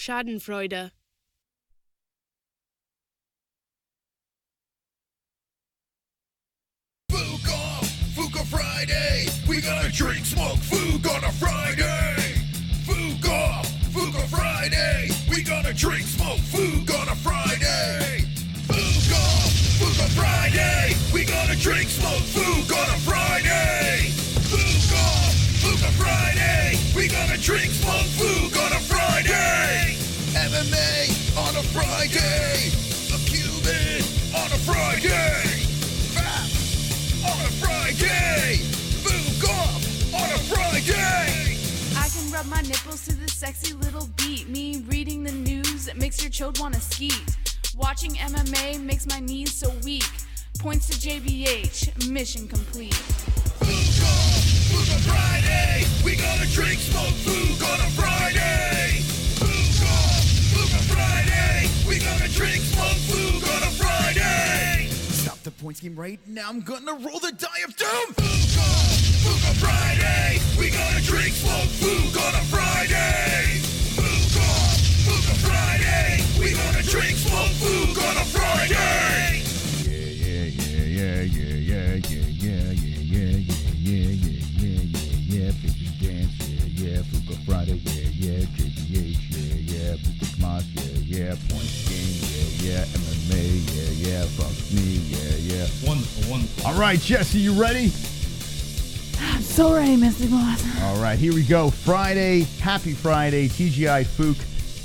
Schadenfreude. FOOK off, FOOK on Friday. We gonna drink, smoke, FOOK on a Friday. FOOK off, FOOK on Friday. We gonna drink, smoke, FOOK on a Friday. FOOK off, FOOK on Friday. We gonna drink, smoke, FOOK on a Friday. FOOK off, FOOK on Friday. We gonna drink, smoke, FOOK on a Friday. MMA on a Friday. A Cuban on a Friday. Fat on a Friday. FOOK off on a Friday. I can rub my nipples to this sexy little beat. Me reading the news makes your chode wanna skeet. Watching MMA makes my knees so weak. Points to JBH, mission complete. FOOK off, FOOK on Friday. We gonna drink, smoke, FOOK on a Friday. FOOK off, FOOK on Friday. We gonna drink, smoke, FOOK on a Friday. Stop the points game right now. I'm gonna roll the die of doom. FOOK off, FOOK on Friday. We gonna drink, smoke, FOOK on a Friday. FOOK off, FOOK on Friday. We gonna drink, smoke, FOOK on a Friday. Bitches dance, yeah, FOOK on Friday, yeah, JBH, yeah, Mystic Moss, yeah, points game, yeah, MMA, yeah, fuck me, yeah. Wonderful. All right, Jesse, you ready? I'm so ready, Mystic Moss. All right, here we go. Friday, happy Friday, TGI FOOK,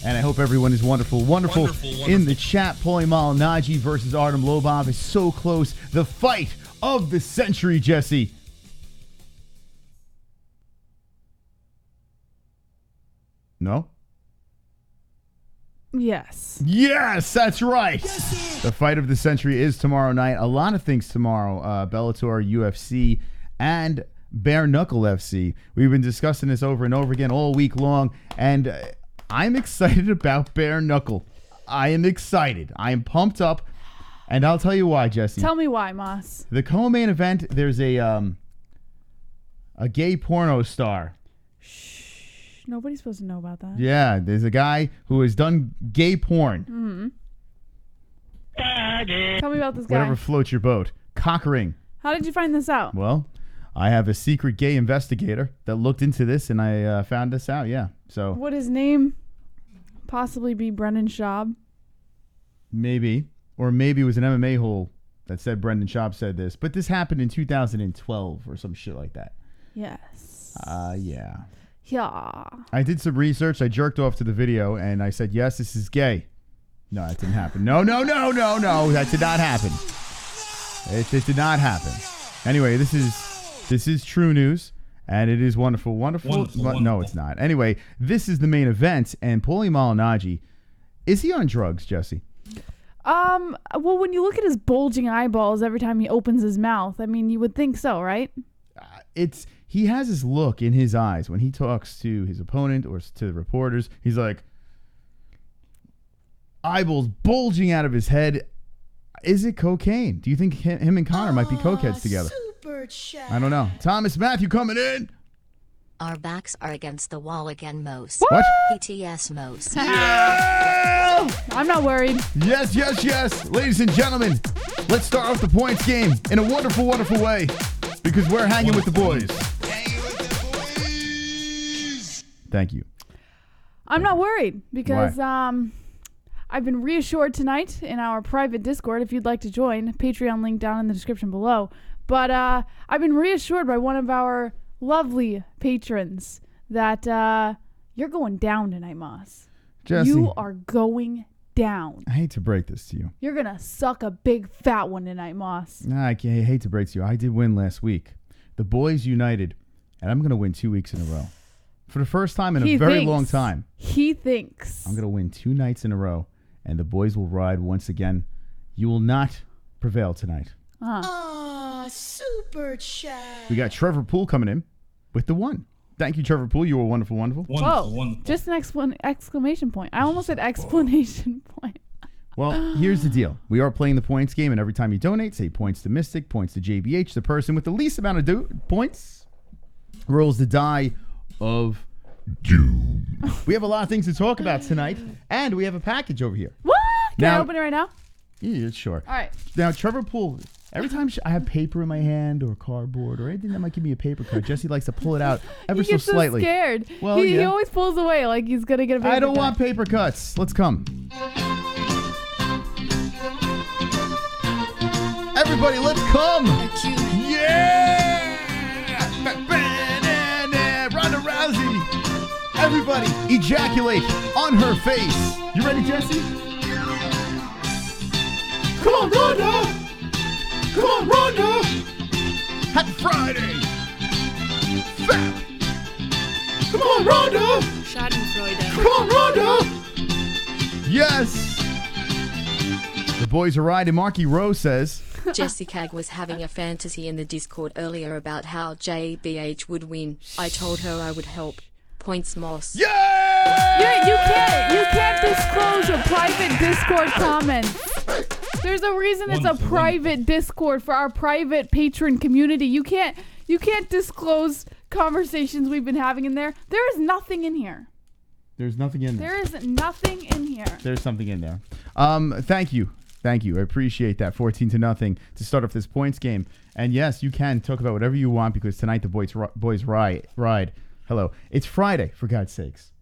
and I hope everyone is wonderful. Wonderful. In the chat, Paulie Malignaggi versus Artem Lobov is so close. The fight of the century, Jesse. No? Yes. Yes, that's right. The fight of the century is tomorrow night. A lot of things tomorrow. Bellator, UFC, and Bare Knuckle FC. We've been discussing this over and over again all week long, and I'm excited about Bare Knuckle. I am excited. I am pumped up, and I'll tell you why, Jesse. Tell me why, Moss. The co-main event, there's a gay porno star. Nobody's supposed to know about that. Yeah, there's a guy who has done gay porn. Mm-hmm. Tell me about this guy. Whatever floats your boat. Cock ring. How did you find this out? Well, I have a secret gay investigator that looked into this, and I found this out, yeah. So Would his name possibly be Brendan Schaub? maybe. Or maybe it was an MMA-hole that said Brendan Schaub said this. But this happened in 2012 or some shit like that. Yes. Yeah. Yeah. I did some research. I jerked off to the video, and I said, yes, this is gay. No, that didn't happen. No. That did not happen. It did not happen. Anyway, this is true news, and it is wonderful. No, it's not. Anyway, this is the main event, and Paulie Malignaggi, is he on drugs, Jesse? Well, when you look at his bulging eyeballs every time he opens his mouth, I mean, you would think so, right? He has this look in his eyes when he talks to his opponent or to the reporters. He's like, eyeballs bulging out of his head. Is it cocaine? Do you think him and Connor might be cokeheads together? Super chat. I don't know. Thomas Matthew coming in. Our backs are against the wall again, Mose. What? PTS Mose. Yeah! I'm not worried. Yes. Ladies and gentlemen, let's start off the points game in a wonderful, wonderful way because we're hanging with the boys. Thank you. I'm not worried because I've been reassured tonight in our private Discord. If you'd like to join, Patreon link down in the description below. But I've been reassured by one of our lovely patrons that you're going down tonight, Moss. Jesse, you are going down. I hate to break this to you. You're gonna suck a big fat one tonight, Moss. I hate to break it to you. I did win last week. The boys united, and I'm going to win 2 weeks in a row. For the first time in a very long time. He thinks. I'm going to win 2 nights in a row, and the boys will ride once again. You will not prevail tonight. Super chat. We got Trevor Poole coming in with the 1. Thank you, Trevor Poole. You were wonderful. Whoa, just an exclamation point. I almost said explanation point. Well, here's the deal. We are playing the points game, and every time you donate, say points to Mystic, points to JBH, the person with the least amount of points rolls the die of We have a lot of things to talk about tonight, and we have a package over here. What? Can I Now- open it right now? Yeah, sure. All right. Now, Trevor Poole, every time I have paper in my hand or cardboard or anything that might give me a paper cut, Jesse likes to pull it out ever He so gets so slightly. scared. Well, he yeah. always pulls away like he's going to get a paper I don't cut. want paper cuts. Let's come. Everybody, let's come. Yeah! Ronda Rousey. Everybody, ejaculate on her face. You ready, Jesse? Come on, Ronda! Come on, Ronda! Happy Friday! Fat! Come on, Ronda! Schadenfreude. Come on, Ronda! Yes! The boys are riding. Marky Rose says, Jesse Cag was having a fantasy in the Discord earlier about how JBH would win. I told her I would help. Points Moss. yeah! You can't disclose a private Discord comment. There's a reason it's a private Discord for our private patron community. You can't disclose conversations we've been having in there. There is nothing in here. There's nothing in there. There is nothing in here. There's something in there. Thank you. Thank you. I appreciate that. 14-0 to start off this points game. And yes, you can talk about whatever you want because tonight the boys ride. Hello. It's Friday, for God's sakes.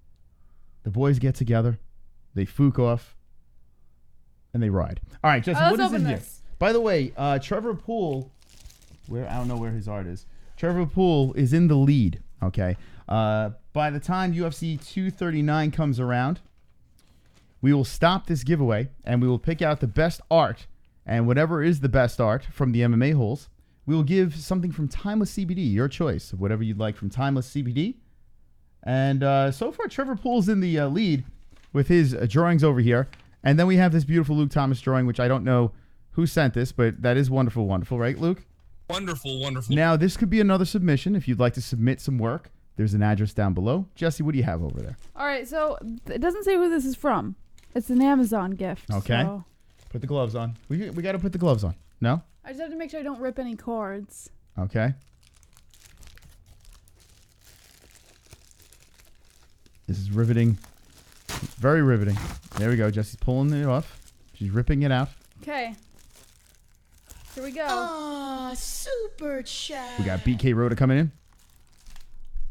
The boys get together, they FOOK off, and they ride. All right, Jesse, Let's what is in open here? this. By the way, Trevor Poole, I don't know where his art is. Trevor Poole is in the lead, okay? By the time UFC 239 comes around, we will stop this giveaway, and we will pick out the best art, and whatever is the best art from the MMA-Holes, we will give something from Timeless CBD, your choice, of whatever you'd like from Timeless CBD. And so far, Trevor Poole's in the lead with his drawings over here. And then we have this beautiful Luke Thomas drawing, which I don't know who sent this, but that is wonderful, wonderful, right, Luke? Wonderful, wonderful. Now, this could be another submission if you'd like to submit some work. There's an address down below. Jesse, what do you have over there? All right, so it doesn't say who this is from. It's an Amazon gift. Okay. So Put the gloves on. We got to put the gloves on. No? I just have to make sure I don't rip any cords. Okay. This is riveting. Very riveting. There we go. Jesse's pulling it off. She's ripping it out. Okay. Here we go. Oh, super chat. We got BK Rhoda coming in.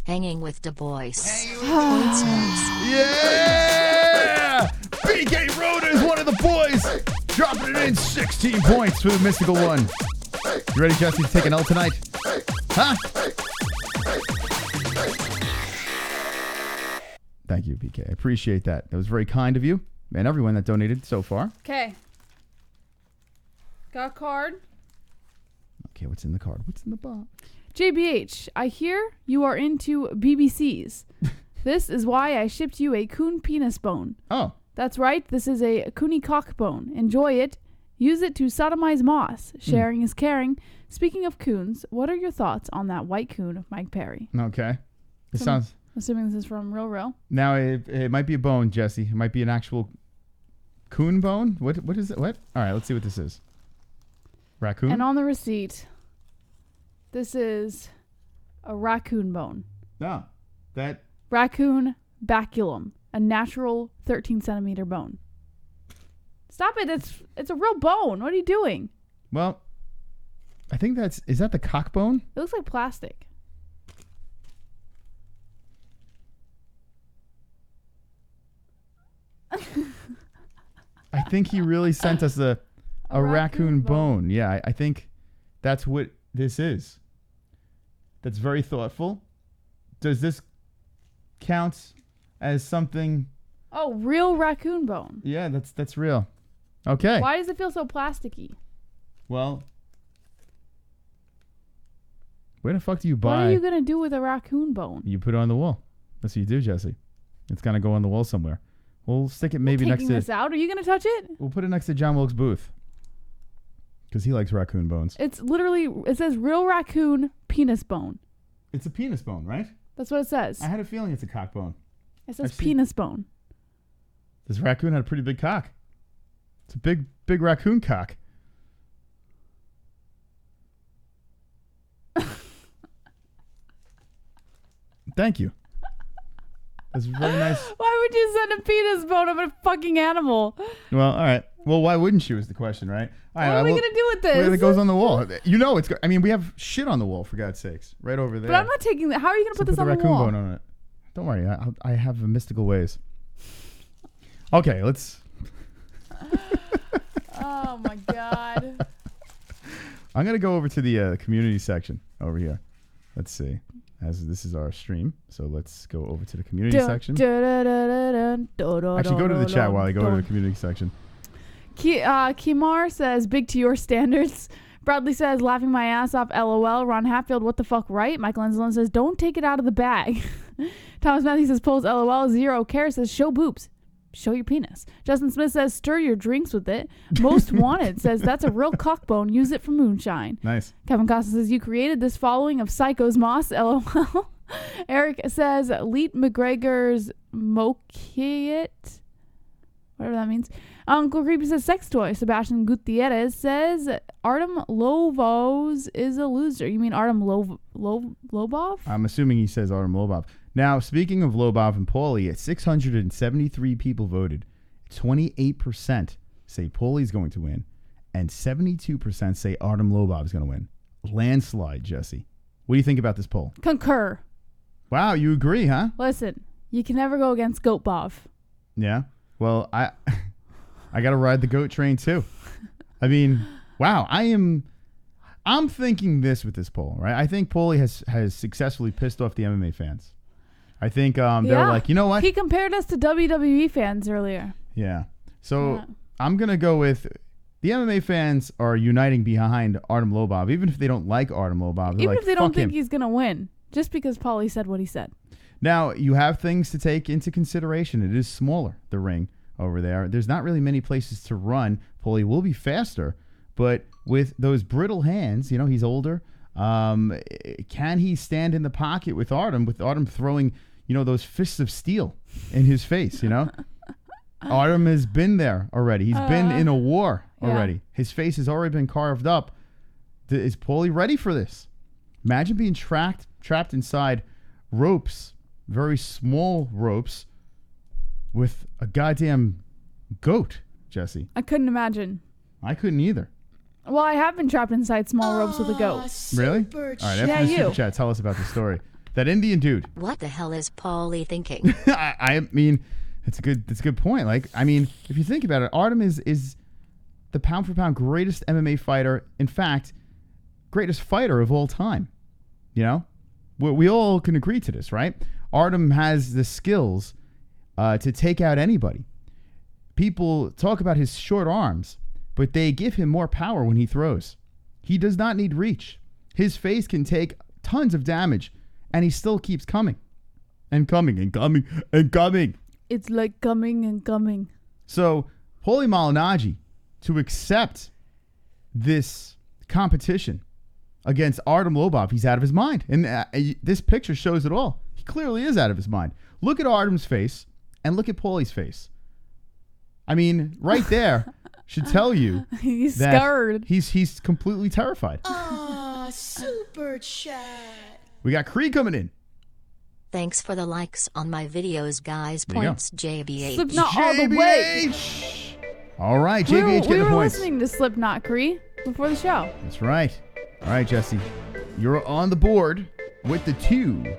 Hanging with the boys. Points Moss. Yeah! BK Rhoda is one of the boys. Dropping it in 16 points for the mystical one. You ready, Jesse, to take an L tonight? Huh? Thank you, BK. I appreciate that. That was very kind of you and everyone that donated so far. Okay. Got a card. Okay, what's in the card? What's in the box? JBH, I hear you are into BBCs. This is why I shipped you a coon penis bone. Oh. That's right. This is a coony cock bone. Enjoy it. Use it to sodomize moss. Sharing is caring. Speaking of coons, what are your thoughts on that white coon of Mike Perry? Okay. It Some- sounds... Assuming this is from Real. Now, it might be a bone, Jesse. It might be an actual coon bone. What is it? What? All right, let's see what this is. Raccoon? And on the receipt, this is a raccoon bone. No. That... Raccoon baculum, a natural 13-centimeter bone. Stop it. It's a real bone. What are you doing? Well, I think that's... Is that the cock bone? It looks like plastic. I think he really sent us a raccoon bone. Yeah, I think that's what this is. That's very thoughtful. Does this count as something? Oh, real raccoon bone. Yeah, that's real. Okay. Why does it feel so plasticky? Well, where the fuck do you buy? What are you going to do with a raccoon bone? You put it on the wall. That's what you do, Jesse. It's gonna go on the wall somewhere. We'll stick it maybe next Taking to. this out? Are you going to touch it? We'll put it next to John Wilkes Booth because he likes raccoon bones. It's literally, it says real raccoon penis bone. It's a penis bone, right? That's what it says. I had a feeling it's a cock bone. It says I've seen- penis bone. This raccoon had a pretty big cock. It's a big raccoon cock. Thank you. That's very nice. Why would you send a penis photo of a fucking animal? Well, all right. Well, why wouldn't you is the question, right? All right, What are we going to do with this? It goes on the wall. You know it's. I mean, we have shit on the wall, for God's sakes. Right over there. But I'm not taking that. How are you going to put this on the raccoon wall? bone on it. Don't worry. I have mystical ways. Okay, let's. Oh, my God. I'm going to go over to the community section over here. Let's see. As this is our stream, so let's go over to the community section. Actually, go to the chat while I go to the community section. Kimar says, big to your standards. Bradley says, laughing my ass off, LOL. Ron Hatfield, what the fuck, right? Michael Enzelon says, don't take it out of the bag. Thomas Matthews says, pulls LOL. Zero Care says, show boobs. Show your penis. Justin Smith says, stir your drinks with it. Most Wanted says, that's a real cockbone. Use it for moonshine. Nice. Kevin Costa says, you created this following of Psychos Moss. LOL. Eric says, Leet McGregor's Mokiet. Whatever that means. Uncle Creepy says, sex toy. Sebastian Gutierrez says, Artem Lobov is a loser. You mean Artem Lobov? I'm assuming he says Artem Lobov. Now, speaking of Lobov and Paulie, at 673 people voted, 28% say Paulie's going to win, and 72% say Artem Lobov is going to win. Landslide, Jesse. What do you think about this poll? Concur. Wow, you agree, huh? Listen, you can never go against Goatbov. Yeah. Well, I got to ride the goat train too. I mean, wow, I'm thinking this with this poll, right? I think Paulie has successfully pissed off the MMA fans. I think they're like, you know what? He compared us to WWE fans earlier. Yeah. So I'm going to go with the MMA fans are uniting behind Artem Lobov, even if they don't like Artem Lobov. Even like, if they don't think him. he's going to win, just because Paulie said what he said. Now, you have things to take into consideration. It is smaller, the ring over there. There's not really many places to run. Paulie will be faster, but with those brittle hands, you know, he's older. Can he stand in the pocket with Artem throwing, you know, those fists of steel in his face, you know? Artem has been there already. He's been in a war already. Yeah. His face has already been carved up. Is Paulie ready for this? Imagine being trapped inside ropes, very small ropes, with a goddamn goat, Jesse. I couldn't imagine. I couldn't either. Well, I have been trapped inside small ropes with a goat. Really? All right, after the super chat, tell us about the story. That Indian dude. What the hell is Paulie thinking? I mean, that's a good point. Like, I mean, if you think about it, Artem is the pound for pound greatest MMA fighter. In fact, greatest fighter of all time. You know, we all can agree to this, right? Artem has the skills to take out anybody. People talk about his short arms, but they give him more power when he throws. He does not need reach. His face can take tons of damage, and he still keeps coming and coming and coming and coming. It's like coming and coming. So, Paulie Malignaggi, to accept this competition against Artem Lobov, he's out of his mind. And this picture shows it all. He clearly is out of his mind. Look at Artem's face and look at Paulie's face. I mean, right there should tell you he's that scared. He's completely terrified. Ah, super chat. We got Cree coming in. Thanks for the likes on my videos, guys. Points, JBH. Slipknot all the way. All right, JBH getting the points. We were listening to Slipknot, Cree, before the show. That's right. All right, Jesse. You're on the board with the 2.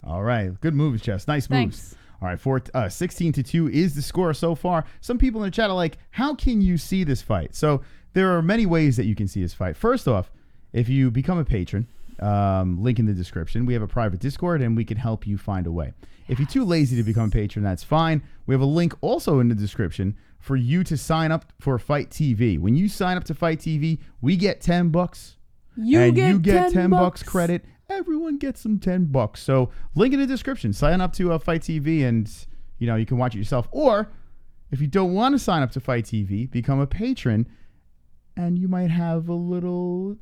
All right. Good moves, Jess. Nice moves. Thanks. All right. 16-2 is the score so far. Some people in the chat are like, how can you see this fight? So there are many ways that you can see this fight. First off, if you become a patron, link in the description. We have a private Discord, and we can help you find a way. If you're too lazy to become a patron, that's fine. We have a link also in the description for you to sign up for Fight TV. When you sign up to Fight TV, we get $10. You get $10 credit. Everyone gets some $10. So link in the description. Sign up to Fight TV, and you can watch it yourself. Or if you don't want to sign up to Fight TV, become a patron, and you might have a little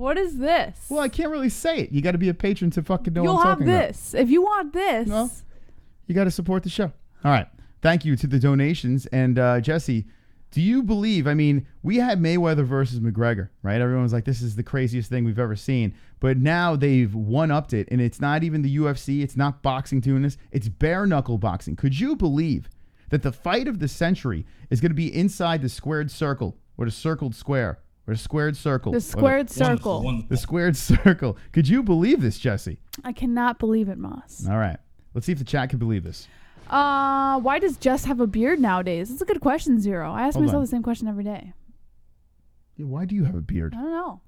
What is this? Well, I can't really say it. You got to be a patron to fucking know what I'm talking You'll have this. If you want this. Well, you got to support the show. All right. Thank you to the donations. And Jesse, do you believe, I mean, we had Mayweather versus McGregor, right? Everyone's like, this is the craziest thing we've ever seen. But now they've one-upped it, and it's not even the UFC. It's not boxing doing this. It's bare-knuckle boxing. Could you believe that the fight of the century is going to be inside the squared circle, or the circled square, or the squared circle? The squared circle. Wonderful. The squared circle. Could you believe this, Jesse? I cannot believe it, Moss. All right. Let's see if the chat can believe this. Why does Jess have a beard nowadays? It's a good question, Zero. I ask Hold myself on. the same question every day. Yeah, why do you have a beard? I don't know.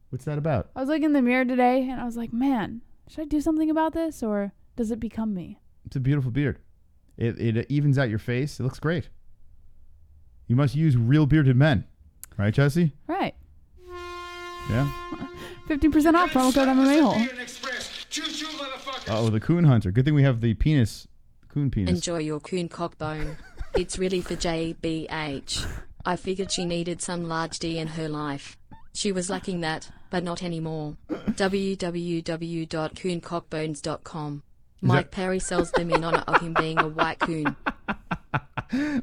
What's that about? I was looking in the mirror today, and I was like, man, should I do something about this, or does it become me? It's a beautiful beard. It evens out your face. It looks great. You must use real bearded men. Right, Jesse? Right. Yeah. 15% off promo code MMA-Hole. Oh, the coon hunter. Good thing we have the penis. Coon penis. Enjoy your coon cock bone. It's really for JBH. I figured she needed some large D in her life. She was lacking that, but not anymore. www.cooncockbones.com. Mike Perry sells them in honor of him being a white coon. Oh,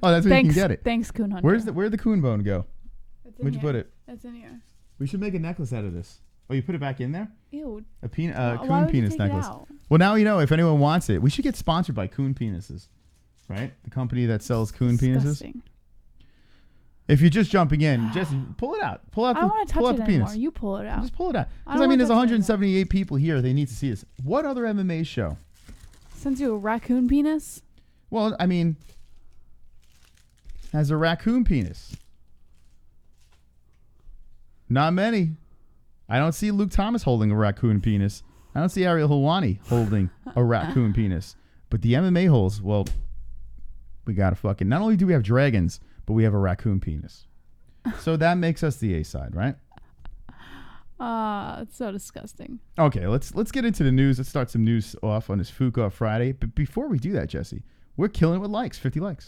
that's where you can get it. Thanks, Coon Hunter. Where'd the coon bone go? Where'd you put it? It's in here. We should make a necklace out of this. Oh, you put it back in there? Ew. A Why coon would you penis take it necklace. out? Well, now you know if anyone wants it. We should get sponsored by Coon Penises, right? The company that sells coon penises. Disgusting. If you're just jumping in, Jesse, pull it out. Pull out I the, don't want to pull touch out it the anymore. penis. You pull it out. Just pull it out. I Because don't I mean, wanna there's touch it 178 people here. They need to see this. What other MMA show? Sends you a raccoon penis? Well, I mean, has a raccoon penis. Not many. I don't see Luke Thomas holding a raccoon penis. I don't see Ariel Helwani holding a raccoon penis. But the MMA-Holes, well, we got to fucking... Not only do we have dragons, but we have a raccoon penis. So that makes us the A side, right? It's so disgusting. Okay, let's get into the news. Let's start some news off on this FOOK Off Friday. But before we do that, Jesse, we're killing it with likes. 50 likes.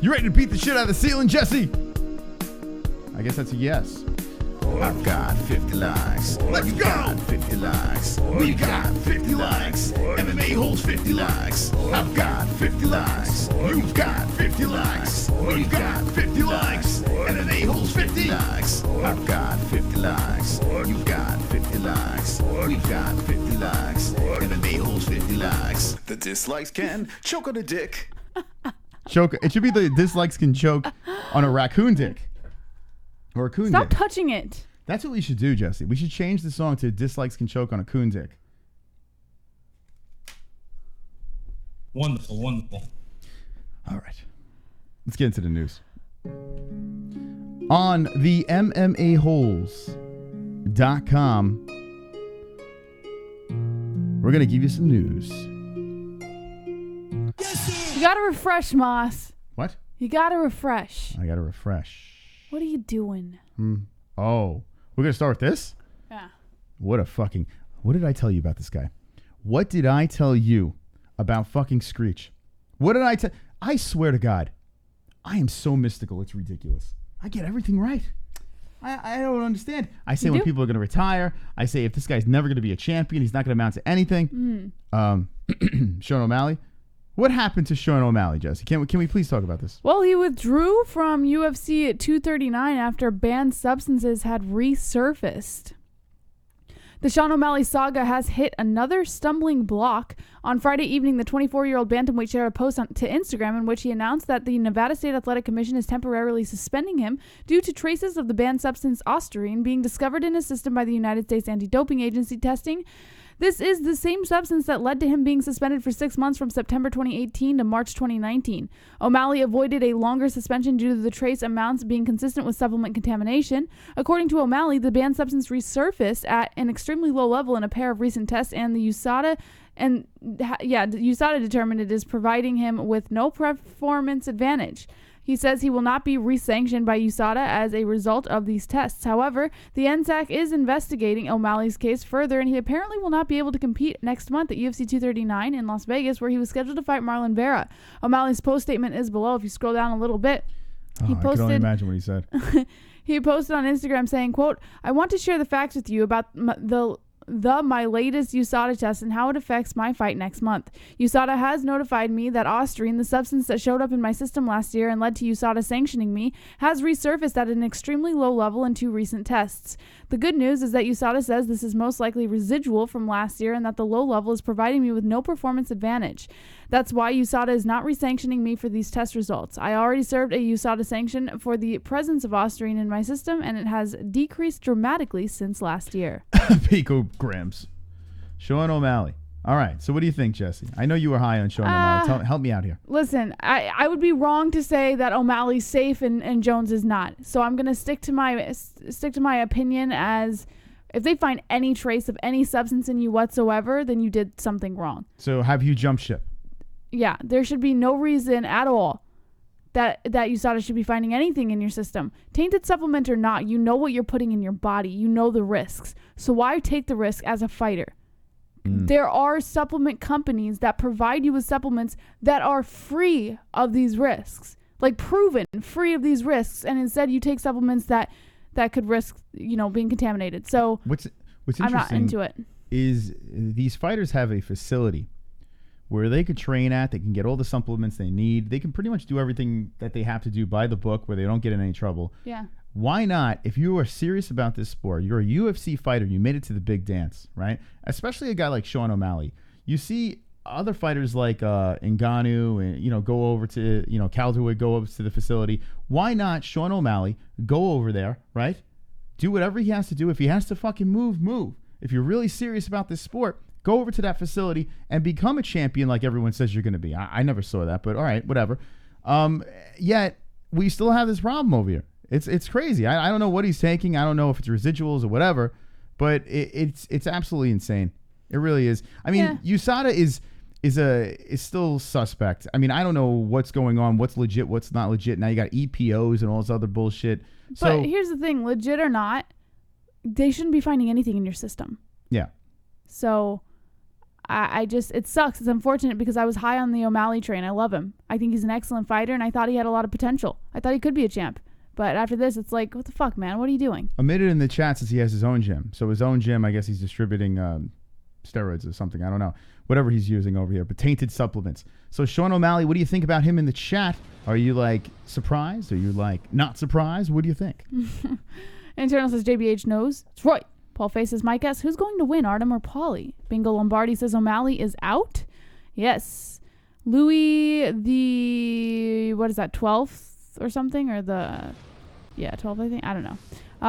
You ready to beat the shit out of the ceiling, Jesse? I guess that's a yes. I've got 50 likes. Let's go. 50 likes. We got 50 likes. MMA holds 50 likes. I've got 50 likes. You've got 50 likes. We've got 50 likes. MMA holds 50 likes. I've got 50 likes. You've got 50 likes. We've got 50 likes. MMA holds 50 likes. The dislikes can choke on a dick. Choke. It should be the dislikes can choke on a raccoon dick. Or a coon Stop dick. touching it. That's what we should do, Jesse. We should change the song to dislikes can choke on a coon dick. Wonderful, wonderful. All right. Let's get into the news. On the MMA-Holes.com, we're going to give you some news. You gotta refresh, Moss. What? You gotta refresh. I got to refresh. What are you doing? Oh, we're going to start with this? Yeah. What did I tell you about this guy? What did I tell you about fucking Screech? What did I tell? I swear to God, I am so mystical. It's ridiculous. I get everything right. I don't understand. I say You when do? people are going to retire. I say if this guy's never going to be a champion, he's not going to amount to anything. Sean O'Malley. What happened to Sean O'Malley, Jesse? Can we please talk about this? Well, he withdrew from UFC at 239 after banned substances had resurfaced. The Sean O'Malley saga has hit another stumbling block. On Friday evening, the 24-year-old bantamweight shared a post to Instagram in which he announced that the Nevada State Athletic Commission is temporarily suspending him due to traces of the banned substance ostarine being discovered in his system by the United States Anti-Doping Agency testing. This is the same substance that led to him being suspended for 6 months from September 2018 to March 2019. O'Malley avoided a longer suspension due to the trace amounts being consistent with supplement contamination. According to O'Malley, the banned substance resurfaced at an extremely low level in a pair of recent tests, and the USADA determined it is providing him with no performance advantage. He says he will not be re-sanctioned by USADA as a result of these tests. However, the NSAC is investigating O'Malley's case further, and he apparently will not be able to compete next month at UFC 239 in Las Vegas, where he was scheduled to fight Marlon Vera. O'Malley's post statement is below if you scroll down a little bit. I can only imagine what he said. He posted on Instagram saying, quote, "I want to share the facts with you about my latest USADA test and how it affects my fight next month. USADA has notified me that ostrine, the substance that showed up in my system last year and led to USADA sanctioning me, has resurfaced at an extremely low level in 2 recent tests. The good news is that USADA says this is most likely residual from last year and that the low level is providing me with no performance advantage. That's why USADA is not resanctioning me for these test results. I already served a USADA sanction for the presence of ostrine in my system, and it has decreased dramatically since last year." Picograms. Sean O'Malley. All right. So what do you think, Jesse? I know you were high on Sean O'Malley. Help me out here. Listen, I would be wrong to say that O'Malley's safe and Jones is not. So I'm going to stick to my opinion as if they find any trace of any substance in you whatsoever, then you did something wrong. So have you jumped ship? Yeah, there should be no reason at all that USADA should be finding anything in your system. Tainted supplement or not, you know what you're putting in your body. You know the risks. So why take the risk as a fighter? There are supplement companies that provide you with supplements that are free of these risks. Like proven free of these risks. And instead you take supplements that could risk, being contaminated. So what's interesting I'm not into it. Is these fighters have a facility where they could train at, they can get all the supplements they need. They can pretty much do everything that they have to do by the book where they don't get in any trouble. Yeah. Why not, if you are serious about this sport, you're a UFC fighter, you made it to the big dance, right? Especially a guy like Sean O'Malley. You see other fighters like Ngannou and, go over to, Calderwood, go over to the facility. Why not Sean O'Malley go over there, right? Do whatever he has to do. If he has to fucking move. If you're really serious about this sport, go over to that facility and become a champion like everyone says you're going to be. I never saw that, but all right, whatever. Yet, we still have this problem over here. It's crazy. I don't know what he's taking. I don't know if it's residuals or whatever, but it's absolutely insane. It really is. I mean, USADA is still suspect. I mean, I don't know what's going on, what's legit, what's not legit. Now you got EPOs and all this other bullshit. But here's the thing, legit or not, they shouldn't be finding anything in your system. Yeah. So it sucks. It's unfortunate because I was high on the O'Malley train. I love him. I think he's an excellent fighter, and I thought he had a lot of potential. I thought he could be a champ. But after this, it's like, what the fuck, man? What are you doing? Admitted in the chat says he has his own gym. So his own gym, I guess he's distributing steroids or something. I don't know. Whatever he's using over here. But tainted supplements. So Sean O'Malley, what do you think about him in the chat? Are you, surprised? Are you, not surprised? What do you think? Internal says JBH knows. It's right. Paul Face says, my guess, who's going to win, Artem or Paulie? Bingo Lombardi says O'Malley is out. Yes. Louis, 12th or something? Or 12th, I think. I don't know.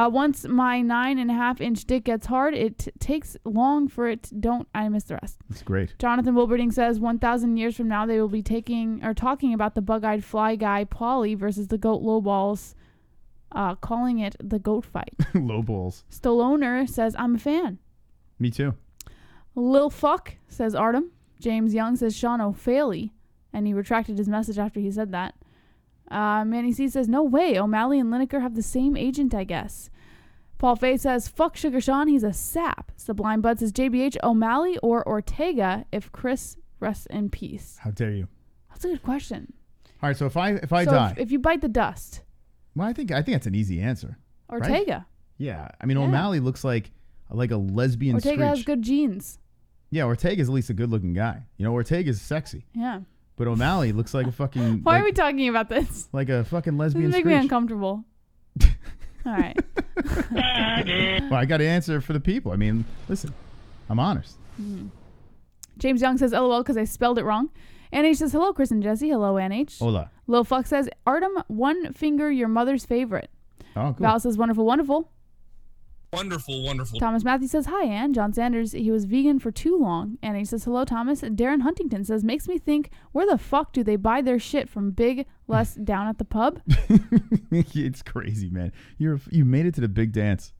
Once my 9.5-inch dick gets hard, it takes long for it. I miss the rest. That's great. Jonathan Wilberding says 1,000 years from now, they will be talking about the bug-eyed fly guy, Paulie, versus the goat low balls. Calling it the goat fight. Low balls. Stallone says, I'm a fan. Me too. Lil Fuck says Artem. James Young says Sean O'Faley. And he retracted his message after he said that. Manny C says, no way. O'Malley and Lineker have the same agent, I guess. Paul Fay says, fuck Sugar Sean. He's a sap. Sublime Bud says, JBH, O'Malley or Ortega if Chris rests in peace. How dare you? That's a good question. All right, so if I die. If you bite the dust. Well, I think that's an easy answer. Ortega. Right? Yeah. I mean, O'Malley looks like a lesbian Ortega screech. has good genes. Yeah, Ortega's at least a good-looking guy. Ortega's sexy. Yeah. But O'Malley looks like a fucking... Why are we talking about this? Like a fucking lesbian screech. This makes me uncomfortable. All right. Well, I got to answer for the people. I mean, listen, I'm honest. Mm-hmm. James Young says, LOL, because I spelled it wrong. NH says, hello, Chris and Jesse. Hello, NH. Hola. Lil Fuck says, Artem, one finger, your mother's favorite. Oh, cool. Val says, wonderful, wonderful. Wonderful. Thomas Matthews says, hi, Ann. John Sanders, he was vegan for too long. And he says, hello, Thomas. Darren Huntington says, makes me think, where the fuck do they buy their shit from Big Les down at the pub? It's crazy, man. You made it to the big dance,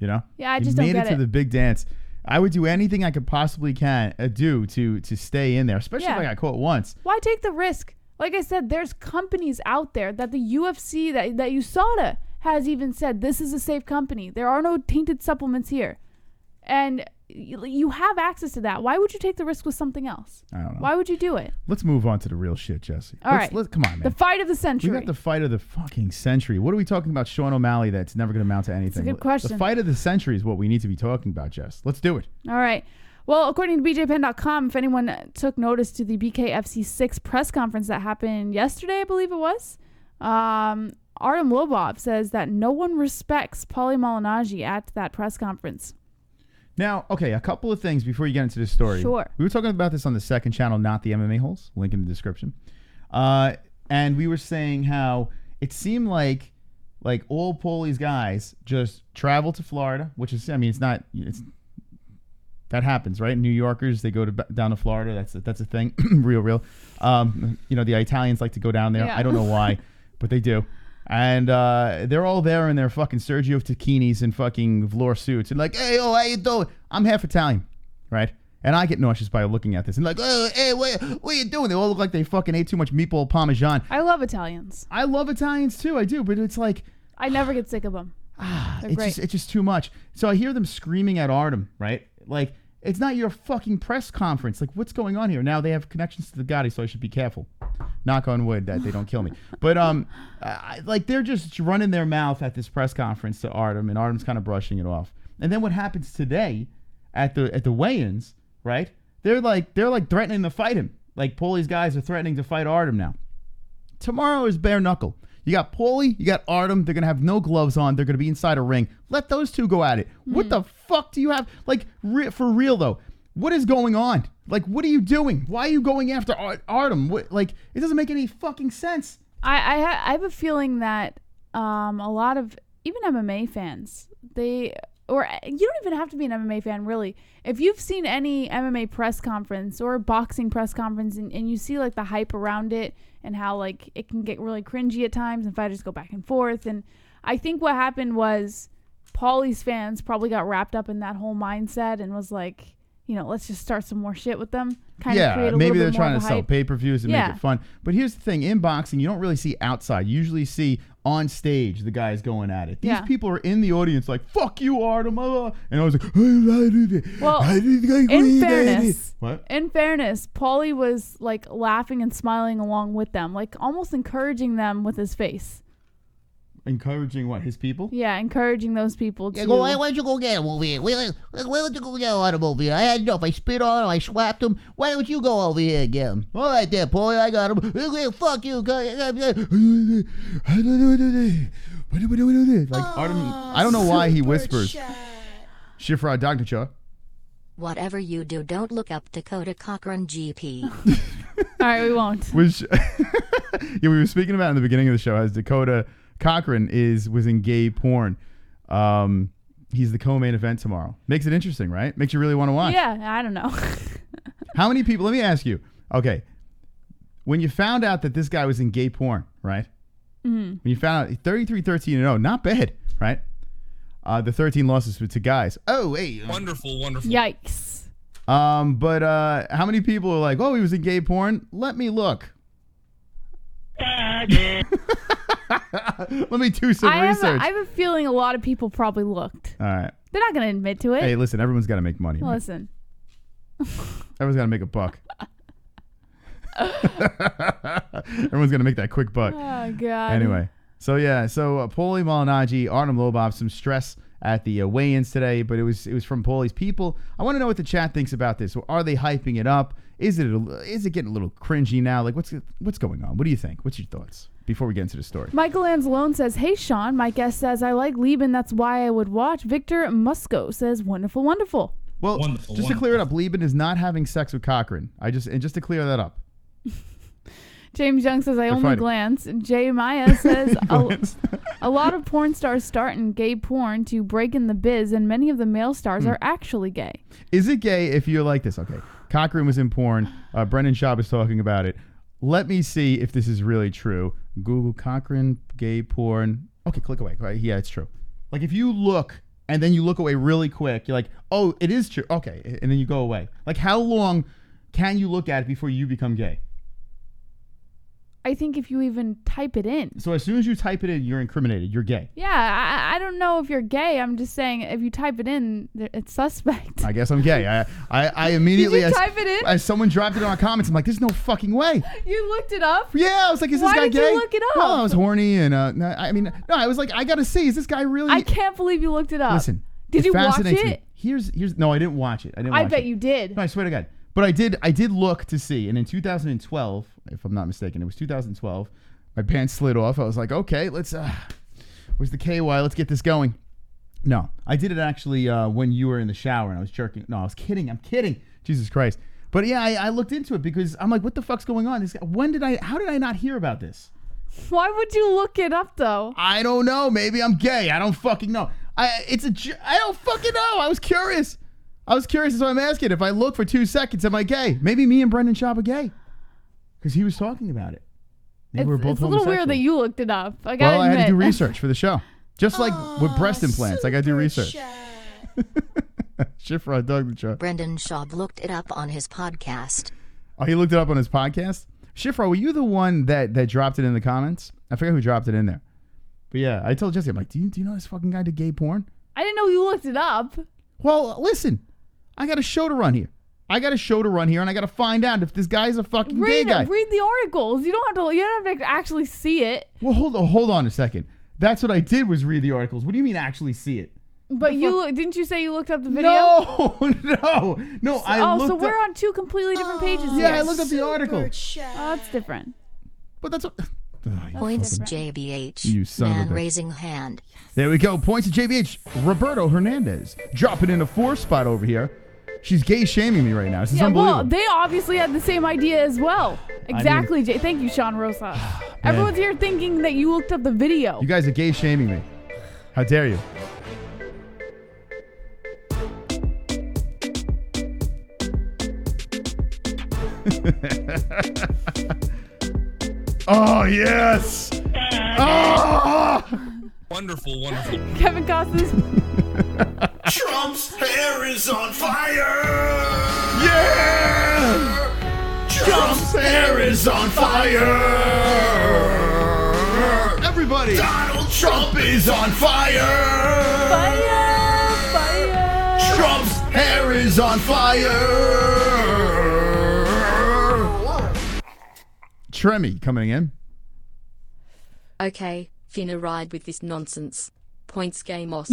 Yeah, I just don't get it. You made it to the big dance. I would do anything I could possibly do to stay in there, especially if I got caught once. Why take the risk? Like I said, there's companies out there that the UFC, that USADA has even said, this is a safe company. There are no tainted supplements here. And you have access to that. Why would you take the risk with something else? I don't know. Why would you do it? Let's move on to the real shit, Jesse. All right. Come on, man. The fight of the century. We got the fight of the fucking century. What are we talking about, Sean O'Malley, that's never going to amount to anything? That's a good question. The fight of the century is what we need to be talking about, Jess. Let's do it. All right. Well, according to BJPen.com, if anyone took notice to the BKFC 6 press conference that happened yesterday, I believe it was, Artem Lobov says that no one respects Paulie Malignaggi at that press conference. Now, okay, a couple of things before you get into this story. Sure. We were talking about this on the second channel, not the MMA-Holes, link in the description. And we were saying how it seemed like all Paulie's guys just travel to Florida, which is, I mean, that happens, right? New Yorkers, they go down to Florida. That's a thing. real. The Italians like to go down there. Yeah. I don't know why, but they do. And they're all there in their fucking Sergio Tacchinis and fucking velour suits. And like, hey, how you doing? I'm half Italian, right? And I get nauseous by looking at this. And like, oh, hey, what are you doing? They all look like they fucking ate too much meatball parmesan. I love Italians. I love Italians too. I do. But it's like... I never get sick of them. It's just too much. So I hear them screaming at Artem, right? Like, it's not your fucking press conference. Like, what's going on here? Now they have connections to the Gotti, so I should be careful. Knock on wood that they don't kill me. But they're just running their mouth at this press conference to Artem, and Artem's kind of brushing it off. And then what happens today at the weigh-ins, right? They're like threatening to fight him. Like Paulie's guys are threatening to fight Artem now. Tomorrow is bare knuckle. You got Paulie, you got Artem. They're going to have no gloves on. They're going to be inside a ring. Let those two go at it. What the fuck do you have? Like, for real, though, what is going on? Like, what are you doing? Why are you going after Artem? It doesn't make any fucking sense. I have a feeling that a lot of, even MMA fans, you don't even have to be an MMA fan, really. If you've seen any MMA press conference or boxing press conference and you see, like, the hype around it and how, like, it can get really cringy at times and fighters go back and forth. And I think what happened was Paulie's fans probably got wrapped up in that whole mindset and was like, let's just start some more shit with them. Maybe they're trying to sell pay-per-views and make it fun. But here's the thing. In boxing, you don't really see outside. You usually see on stage the guys going at it. These people are in the audience like, fuck you, Artem. And I was like, well, in fairness, what? Paulie was like laughing and smiling along with them, like almost encouraging them with his face. Encouraging what? His people? Yeah, encouraging those people to... Yeah, why don't you go get him over here? Why don't you go get Artem over here? I had enough. I spit on him. I slapped him. Why don't you go over here and get him? All right there, Paulie. I got him. Fuck you. Like, Artem... I don't know why he whispers. Shifra Dagnacha. Whatever you do, don't look up Dakota Cochran GP. All right, we won't. Which... we were speaking about in the beginning of the show as Dakota... Cochran was in gay porn. He's the co-main event tomorrow. Makes it interesting, right? Makes you really want to watch. Yeah, I don't know. How many people? Let me ask you. Okay, when you found out that this guy was in gay porn, right? Mm-hmm. When you found out 33-13-0, not bad, right? The 13 losses were to guys. Oh, hey, wonderful. Yikes. But how many people are like, oh, he was in gay porn? Let me look. Let me do some research. I have a feeling a lot of people probably looked. All right. They're not going to admit to it. Hey, listen, everyone's got to make money. Right? Listen. Everyone's got to make a buck. Everyone's going to make that quick buck. Oh, God. Anyway, so Paulie Malignaggi, Artem Lobov, some stress at the weigh-ins today, but it was from Paulie's people. I want to know what the chat thinks about this. Are they hyping it up? Is it getting a little cringy now? Like, what's going on? What do you think? What's your thoughts before we get into the story? Michael Anzalone says, hey, Sean, my guest says, I like Lieben. That's why I would watch. Victor Musco says, wonderful. Well, just to clear it up, Lieben is not having sex with Cochran. Just to clear that up. James Young says, I only glance. Jay Maya says, a lot of porn stars start in gay porn to break in the biz, and many of the male stars are actually gay. Is it gay if you're like this? Okay, Cochran was in porn. Brendan Schaub is talking about it. Let me see if this is really true. Google Cochran gay porn. Okay, click away. Right? Yeah, it's true. Like if you look and then you look away really quick, you're like, oh, it is true. Okay, and then you go away. Like how long can you look at it before you become gay? I think if you even type it in. So as soon as you type it in, you're incriminated. You're gay. Yeah, I don't know if you're gay. I'm just saying if you type it in, it's suspect. I guess I'm gay. I immediately... Did you type it in? As someone dropped it on comments, I'm like, there's no fucking way. You looked it up? Yeah, I was like, is this guy gay? Why did you look it up? Well, I was horny and, I was like, I gotta see, is this guy really... I can't believe you looked it up. Listen. Did you watch fascinates it? me. Here's no, I didn't watch it. I bet you did. No, I swear to God. But I did look to see, and in 2012, if I'm not mistaken, it was 2012, my pants slid off. I was like, okay, let's, where's the KY? Let's get this going. No, I did it actually when you were in the shower and I was jerking. No, I was kidding. I'm kidding. Jesus Christ. But yeah, I looked into it because I'm like, what the fuck's going on? This guy, how did I not hear about this? Why would you look it up though? I don't know. Maybe I'm gay. I don't fucking know. I don't fucking know. I was curious. So I'm asking. If I look for 2 seconds, am I gay? Maybe me and Brendan Schaub are gay. Because he was talking about it. Maybe we're both it's a little weird that you looked it up. I had to do research for the show. Just like with breast implants. I got to do research. Shit for a dog the truck. Brendan Schaub looked it up on his podcast. Oh, he looked it up on his podcast? Shifra, were you the one that dropped it in the comments? I forget who dropped it in there. But yeah, I told Jesse, I'm like, do you know this fucking guy did gay porn? I didn't know you looked it up. Well, listen, I got a show to run here. And I got to find out if this guy's a fucking gay guy. Read the articles. You don't have to actually see it. Well, hold on a second. That's what I did was read the articles. What do you mean actually see it? But didn't you say you looked up the video? No. So we're on two completely different pages here. Yeah, I looked up the article. Oh, that's different. But that's what... Points JBH. You son of a Man bitch. raising hand. There we go. Points to JBH. Roberto Hernandez. Dropping in a 4 spot over here. She's gay shaming me right now. This is unbelievable. Well, they obviously had the same idea as well. Exactly, Jay. Thank you, Sean Rosa. Everyone's here thinking that you looked up the video. You guys are gay shaming me. How dare you? Oh, yes. Oh! Wonderful. Kevin Costner's. Trump's hair is on fire! Yeah! Trump's hair is on fire! Everybody! Donald Trump is on fire! Fire! Trump's hair is on fire! Tremmy coming in. Okay, finna ride with this nonsense. Points gay moss.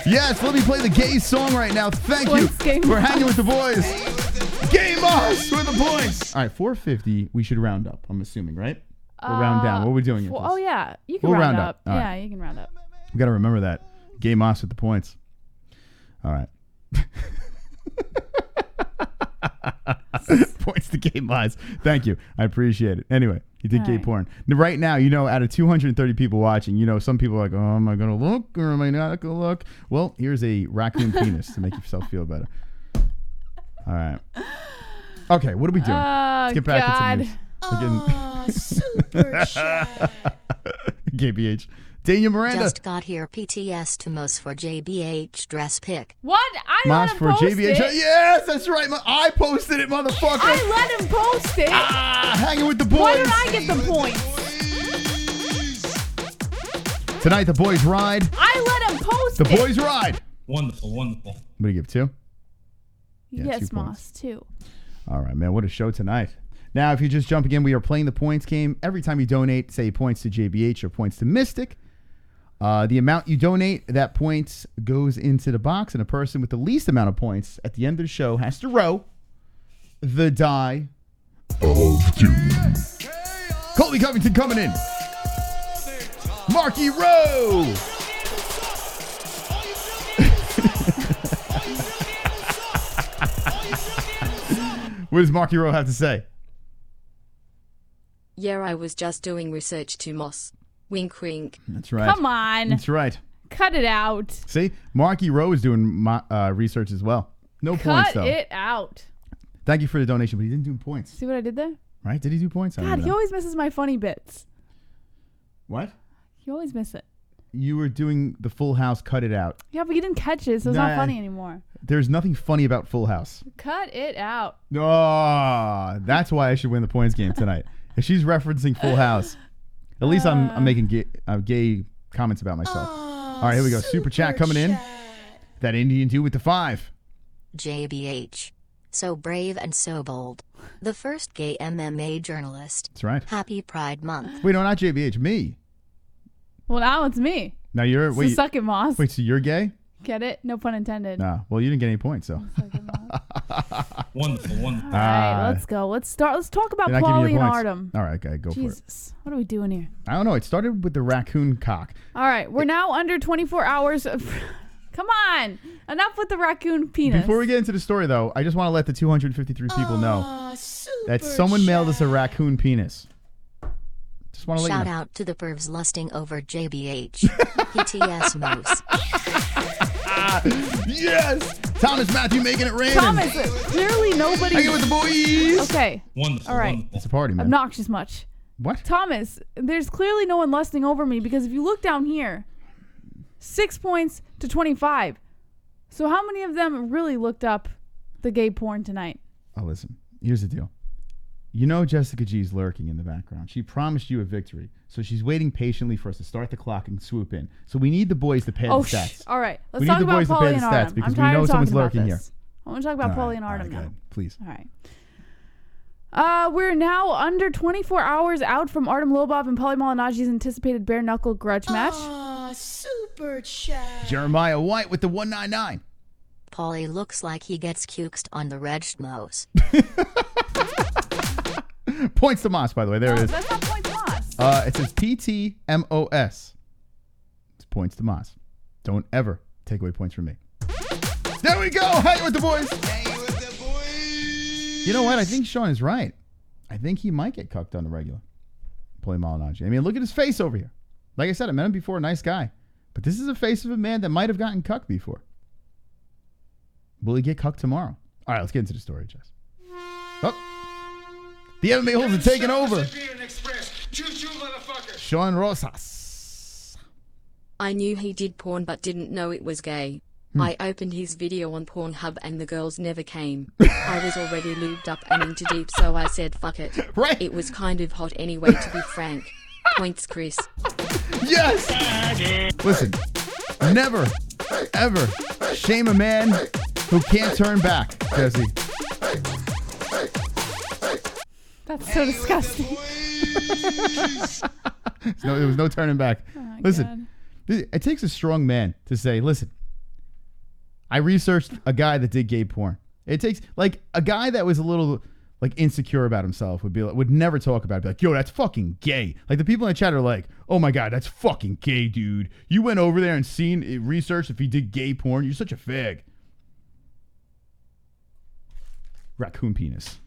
Yes, let me play the gay song right now. Thank you for hanging with the boys. Gay moss with the points. All right, 450. We should round up. I'm assuming, right? Or round down. What are we doing here? Oh yeah, you can We'll round round up. up. All Yeah, right. you can round up. We got to remember that. Gay moss with the points. All right. Points to gay moss. Thank you. I appreciate it. Anyway, he did gay porn. Now, right now, out of 230 people watching, some people are like, oh, am I going to look or am I not going to look? Well, here's a raccoon penis to make yourself feel better. All right. Okay, what are we doing? Let's get back into news. Super shy. KBH. Daniel Miranda. Just got here PTS to Moss for JBH dress pic. What? I Moss let him for post JBH. it. Yes, that's right. I posted it, motherfucker. I let him post it. Hanging with the boys. Why did I get the points? Tonight, the boys ride. I let him post The it. boys ride. Wonderful. What do you give, 2? Yeah, Yes, 2 Moss, points. 2. All right, man. What a show tonight. Now, if you're just jumping in, we are playing the points game. Every time you donate, say points to JBH or points to Mystic, the amount you donate, that points goes into the box, and a person with the least amount of points at the end of the show has to row the die of doom. Colby Covington coming in. Marky Rowe. What does Marky Rowe have to say? Yeah, I was just doing research to moss. Wink, wink. That's right. Come on. That's right. Cut it out. See, Marky Rowe is doing research as well. No points, though. Cut it out. Thank you for the donation, but he didn't do points. See what I did there? Right? Did he do points? I don't God, know. he always misses my funny bits. What? You always miss it. you were doing the Full House Cut It Out. Yeah, but you didn't catch it, so it's not funny anymore. There's nothing funny about Full House. Cut it out. Oh, that's why I should win the points game tonight. If she's referencing Full House, at least I'm making gay comments about myself. All right, here we go. Super chat coming in. That Indian dude with the 5. JBH. So brave and so bold. The first gay MMA journalist. That's right. Happy Pride Month. Wait, no, not JBH. Me. Well, now it's me. Now you're... So suck it, Moss. Wait, so you're gay? Get it? No pun intended. No. Well, you didn't get any points, so. Wonderful. All right, let's go. Let's start. Let's talk about Paulie and Artem. All right, okay, go Jesus. for it. What are we doing here? I don't know. It started with the raccoon cock. All right, we're now under 24 hours of... Come on. Enough with the raccoon penis. Before we get into the story, though, I just want to let the 253 people know that someone mailed us a raccoon penis. Just want to let you know. Shout out to the pervs lusting over JBH. PTS Moose. Yes! Thomas Matthew making it rain. Thomas, clearly nobody... Hang it with the boys. Okay. Wonderful. All right. Wonderful. It's a party, man. Obnoxious much. What? Thomas, there's clearly no one lusting over me because if you look down here, 6 points to 25. So how many of them really looked up the gay porn tonight? Oh, listen. Here's the deal. You know Jessica G's lurking in the background. She promised you a victory. So she's waiting patiently for us to start the clock and swoop in. So we need the boys to pad the stats. All right. Let's We talk need the about boys to Paulie pad and the stats Artem. because I'm we tired know of someone's talking about lurking here. this. I want to talk about Paulie and Artem go now. ahead, please. All right. We're now under 24 hours out from Artem Lobov and Paulie Malignaggi's anticipated bare knuckle grudge match. Super chat. Jeremiah White with the 199. Paulie looks like he gets cuked on the reg mouse. Points to Moss, by the way. There it is. That's not points to Moss. It says PTMOS. It's points to Moss. Don't ever take away points from me. There we go. Hang with the boys. You know what? I think Sean is right. I think he might get cucked on the regular. Paulie Malignaggi. I mean, look at his face over here. Like I said, I met him before. Nice guy. But this is a face of a man that might have gotten cucked before. Will he get cucked tomorrow? All right, let's get into the story, Jess. Oh. The MMA-Holes are taking over. Sean Rosas. I knew he did porn but didn't know it was gay. I opened his video on Pornhub and the girls never came. I was already lubed up and into deep, so I said fuck it. Right. It was kind of hot anyway, to be frank. Points, Chris. Yes! Listen, never, ever shame a man who can't turn back, Jesse. That's so disgusting. There was no turning back. Oh Listen, it takes a strong man to say, listen, I researched a guy that did gay porn. It takes, like, a guy that was a little, like, insecure about himself would never talk about it. Be like, yo, that's fucking gay. Like, the people in the chat are like, oh my God, that's fucking gay, dude. You went over there and researched if he did gay porn. You're such a fag. Raccoon penis.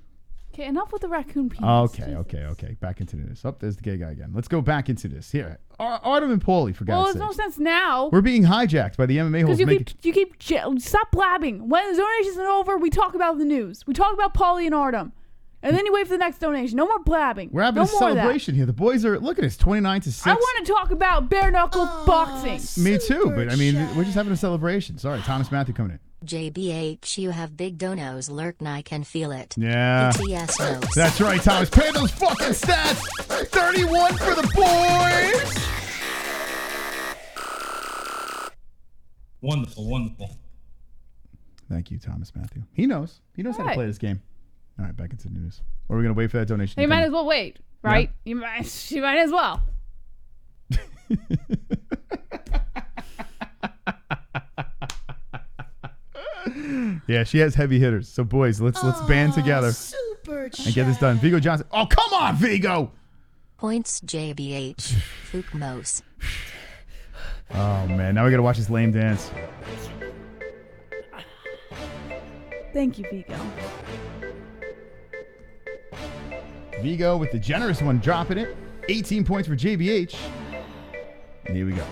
Okay, enough with the raccoon penis. Okay. Back into this. Oh, there's the gay guy again. Let's go back into this. Here, Artem and Paulie, for God's sake. Well, there's no sense now. We're being hijacked by the MMA-Holes. Because you keep stop blabbing. When the donations are over, we talk about the news. We talk about Paulie and Artem. And then you wait for the next donation. No more blabbing. We're having a celebration here. The boys are, look at this, 29-6. I want to talk about bare knuckle boxing. Me too, but I mean, we're just having a celebration. Sorry, Thomas Matthew coming in. JBH, you have big donos lurk and I can feel it. Yeah. PTS notes. That's right, Thomas. Pay those fucking stats. 31 for the boys. Wonderful. Thank you, Thomas Matthew. He knows. He knows how to play this game. All right, back into the news. Or are we going to wait for that donation? You might as well wait, right? Yeah. You might as well. Yeah, she has heavy hitters. So, boys, let's band together and get this done. Vigo Johnson. Oh, come on, Vigo. Points JBH. FOOK Mose. Oh, man. Now we got to watch this lame dance. Thank you, Vigo. Vigo with the generous one, dropping it. 18 points for JBH. And here we go.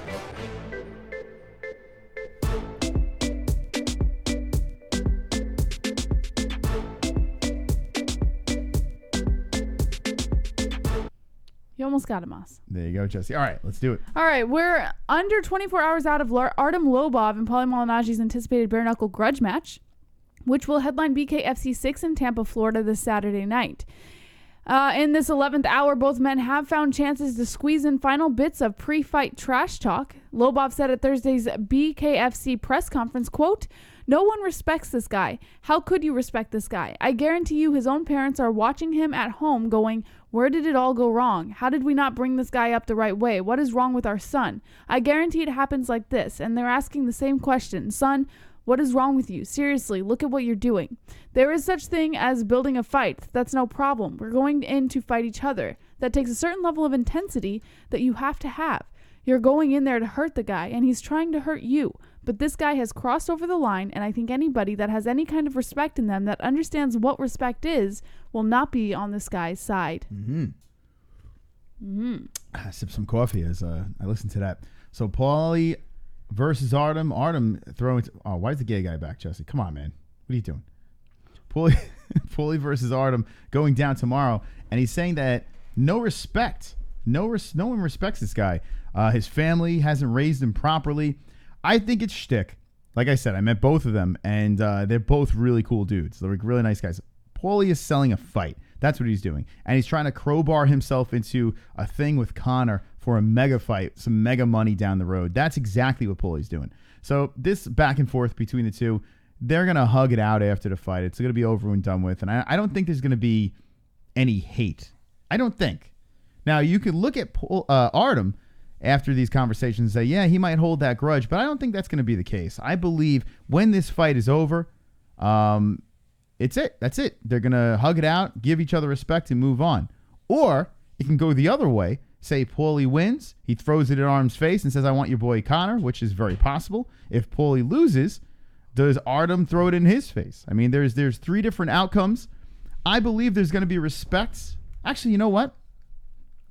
You almost got him, Moss. There you go, Jesse. All right, let's do it. All right, we're under 24 hours out of Artem Lobov and Paulie Malignaggi's anticipated bare knuckle grudge match, which will headline BKFC 6 in Tampa, Florida this Saturday night. In this 11th hour, both men have found chances to squeeze in final bits of pre-fight trash talk. Lobov said at Thursday's BKFC press conference, quote, "No one respects this guy. How could you respect this guy? I guarantee you his own parents are watching him at home going, where did it all go wrong? How did we not bring this guy up the right way? What is wrong with our son? I guarantee it happens like this." And they're asking the same question. Son, what is wrong with you? Seriously, look at what you're doing. There is such thing as building a fight. That's no problem. We're going in to fight each other. That takes a certain level of intensity that you have to have. You're going in there to hurt the guy, and he's trying to hurt you. But this guy has crossed over the line, and I think anybody that has any kind of respect in them, that understands what respect is, will not be on this guy's side. I sipped some coffee as I listened to that. So Paulie versus Artem. Artem throwing... Oh, why is the gay guy back, Jesse? Come on, man. What are you doing? Paulie versus Artem going down tomorrow, and he's saying that no respect. No one respects this guy. His family hasn't raised him properly. I think it's shtick. Like I said, I met both of them, and they're both really cool dudes. They're really nice guys. Paulie is selling a fight. That's what he's doing. And he's trying to crowbar himself into a thing with Conor for a mega fight, some mega money down the road. That's exactly what Paulie's doing. So this back and forth between the two, they're going to hug it out after the fight. It's going to be over and done with. And I don't think there's going to be any hate. I don't think. Now, you could look at Artem after these conversations and say, yeah, he might hold that grudge, but I don't think that's going to be the case. I believe when this fight is over, it's it. That's it. They're going to hug it out, give each other respect, and move on. Or it can go the other way. Say Paulie wins, he throws it in Artem's face and says, I want your boy Conor, which is very possible. If Paulie loses, does Artem throw it in his face? I mean, there's three different outcomes. I believe there's going to be respect. Actually, you know what?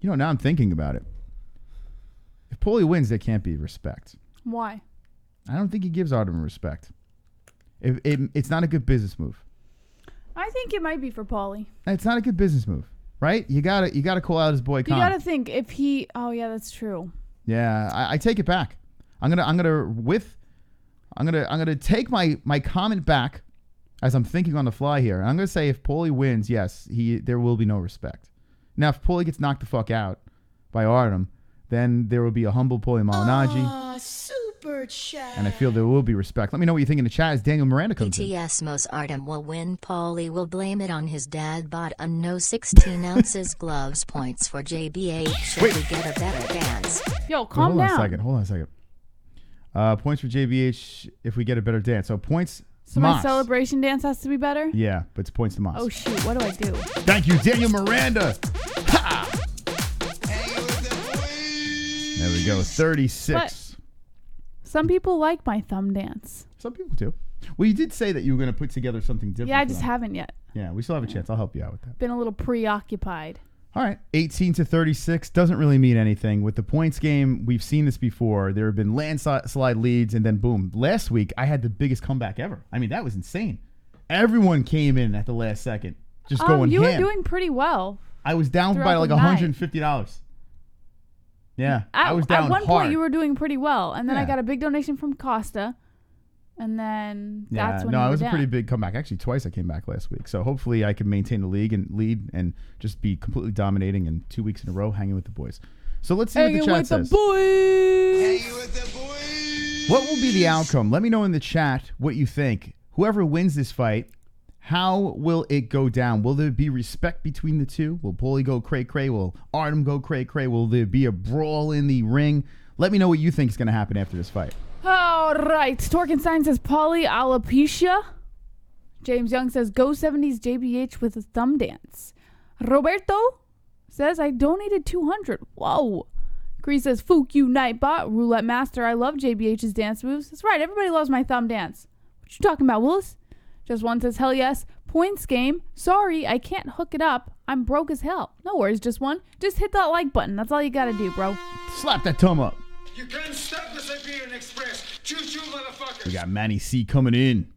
Now I'm thinking about it. If Paulie wins, there can't be respect. Why? I don't think he gives Artem respect. It's not a good business move. I think it might be for Paulie. It's not a good business move, right? You gotta call out his boy Conor. You gotta think if he. Oh yeah, that's true. Yeah, I take it back. I'm gonna take my comment back as I'm thinking on the fly here. I'm gonna say if Paulie wins, yes, there will be no respect. Now, if Paulie gets knocked the fuck out by Artem, then there will be a humble Paulie Malignaggi. Super chat. And I feel there will be respect. Let me know what you think in the chat as Daniel Miranda comes in. BTS most Artem will win. Paulie will blame it on his dad bought a no 16 ounces gloves. Points for JBH. Should we get a better dance? Yo, calm down. Hold on a second. Points for JBH if we get a better dance. So points. So my celebration dance has to be better? Yeah, but it's points to Moss. Oh, shoot. What do I do? Thank you, Daniel Miranda. Ha! There we go. 36. But some people like my thumb dance. Some people do. Well, you did say that you were going to put together something different. Yeah, I just haven't yet. Yeah, we still have a chance. I'll help you out with that. Been a little preoccupied. All right. 18-36 doesn't really mean anything. With the points game, we've seen this before. There have been landslide leads, and then boom. Last week, I had the biggest comeback ever. I mean, that was insane. Everyone came in at the last second, just going you ham. were doing pretty well. I was down by like $150. Yeah, I was down at one hard. point, you were doing pretty well, and then I got a big donation from Costa, and then that's when it was a pretty big comeback. Actually, twice I came back last week, so hopefully I can maintain the lead and just be completely dominating in 2 weeks in a row, hanging with the boys. So let's see what the chat says. Hanging with the boys. What will be the outcome? Let me know in the chat what you think. Whoever wins this fight, how will it go down? Will there be respect between the two? Will Paulie go cray-cray? Will Artem go cray-cray? Will there be a brawl in the ring? Let me know what you think is going to happen after this fight. All right. Torkenstein says Paulie alopecia. James Young says go 70s JBH with a thumb dance. Roberto says I donated 200. Whoa. Cree says FOOK you Nightbot. Roulette Master. I love JBH's dance moves. That's right. Everybody loves my thumb dance. What you talking about, Willis? Just one says, hell yes. Points game. Sorry, I can't hook it up. I'm broke as hell. No worries, just one. Just hit that like button. That's all you gotta do, bro. Slap that thumb up. You can't stop the Siberian Express. Choo-choo, motherfuckers. We got Manny C coming in.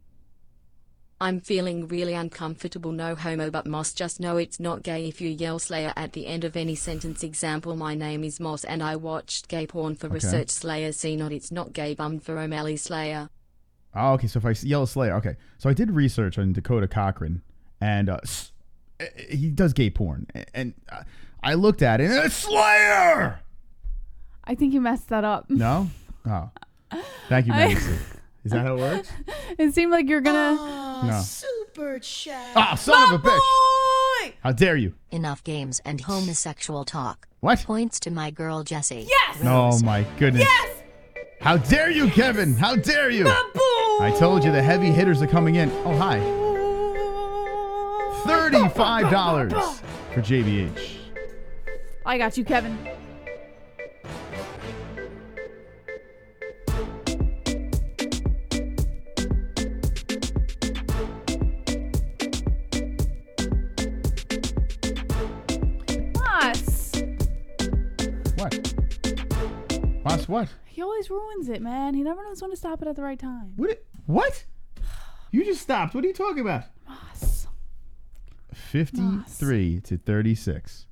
I'm feeling really uncomfortable, no homo, but Moss, just know it's not gay if you yell Slayer at the end of any sentence. Example, my name is Moss and I watched gay porn for research. Slayer, see not, it's not gay, bummed for O'Malley Slayer. Oh, okay, so if I yell Slayer, okay. So I did research on Dakota Cochran, and he does gay porn. And I looked at it, and it's Slayer! I think you messed that up. No? Oh. Thank you, Nancy. Is that how it works? It seemed like you're gonna... No. Super chat. Ah, son of a bitch! How dare you? Enough games and homosexual talk. What? Points to my girl Jessie. Yes! Oh, my goodness. Yes! How dare you, Kevin? How dare you? I told you the heavy hitters are coming in. Oh, hi. $35 for JBH. I got you, Kevin. What? He always ruins it, man. He never knows when to stop it at the right time. What? You just stopped. What are you talking about? Moss. 53 to 36.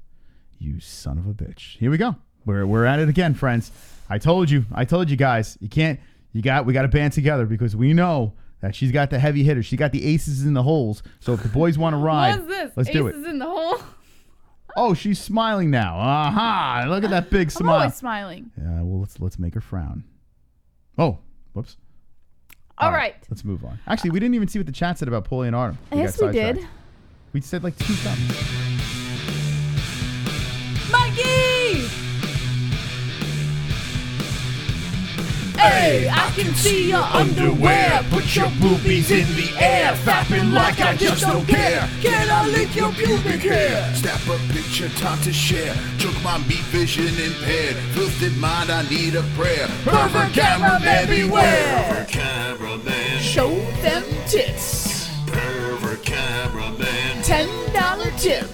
You son of a bitch. Here we go. We're at it again, friends. I told you guys. We got to band together because we know that she's got the heavy hitters. She got the aces in the holes. So if the boys want to ride, What is this? let's do it. Aces in the hole? Oh, she's smiling now. Aha! Look at that big I'm smile. always smiling. Yeah, well, let's make her frown. Oh, whoops. All right. Let's move on. Actually, we didn't even see what the chat said about Paulie and Artem. Yes, we did. We said like 2 something. Mikey! Hey, I can see your underwear. Put your boobies in the air. Fapping like I just don't care. Can I lick your pubic hair? Snap a picture, time to share. Took my meat vision impaired. Filthy mind, I need a prayer. Pervert cameraman beware. Pervert cameraman. Show them tits. Pervert cameraman. $10 tip.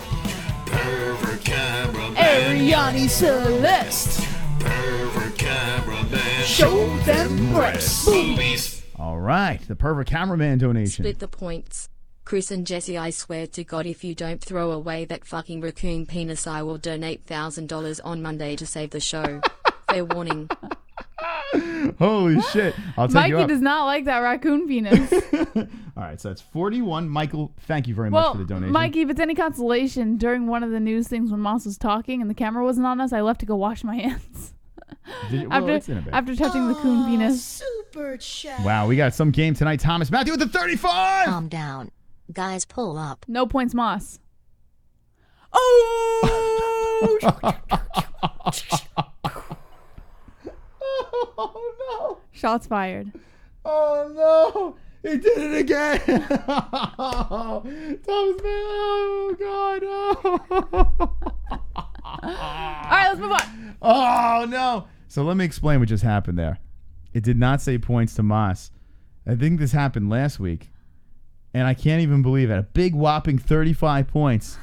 Pervert cameraman. Ariani Celeste. Pervert cameraman. Show them breasts. Boobies. All right, the pervert cameraman donation. Split the points. Chris and Jesse, I swear to God, if you don't throw away that fucking raccoon penis, I will donate $1,000 on Monday to save the show. Fair warning. Holy shit. I'll take Mikey you up. does not like that raccoon penis. All right, so that's 41. Michael, thank you very much for the donation. Mikey, if it's any consolation, during one of the news things when Moss was talking and the camera wasn't on us, I left to go wash my hands. After touching the coon penis. Super chat. Wow, we got some game tonight. Thomas Matthew with the 35. Calm down. Guys, pull up. No points, Moss. Oh! Oh, no. Shots fired. Oh, no. He did it again. Thomas Matthew. Oh, God. Oh. All right, let's move on. Oh, no. So let me explain what just happened there. It did not say points to Moss. I think this happened last week. And I can't even believe it. A big whopping 35 points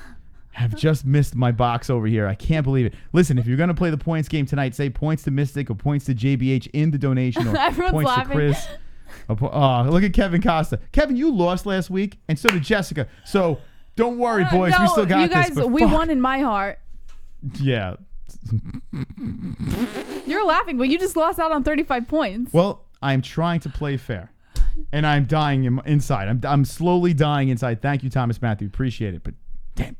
have just missed my box over here. I can't believe it. Listen, if you're going to play the points game tonight, say points to Mystic or points to JBH in the donation or Everyone's points laughing. to Chris. Oh, look at Kevin Costa. Kevin, you lost last week, and so did Jessica. So don't worry, boys. No, we still got you guys, this. But we fuck. won in my heart. Yeah. You're laughing, but you just lost out on 35 points. Well, I'm trying to play fair, and I'm dying inside. I'm slowly dying inside. Thank you, Thomas Matthew. Appreciate it. But damn.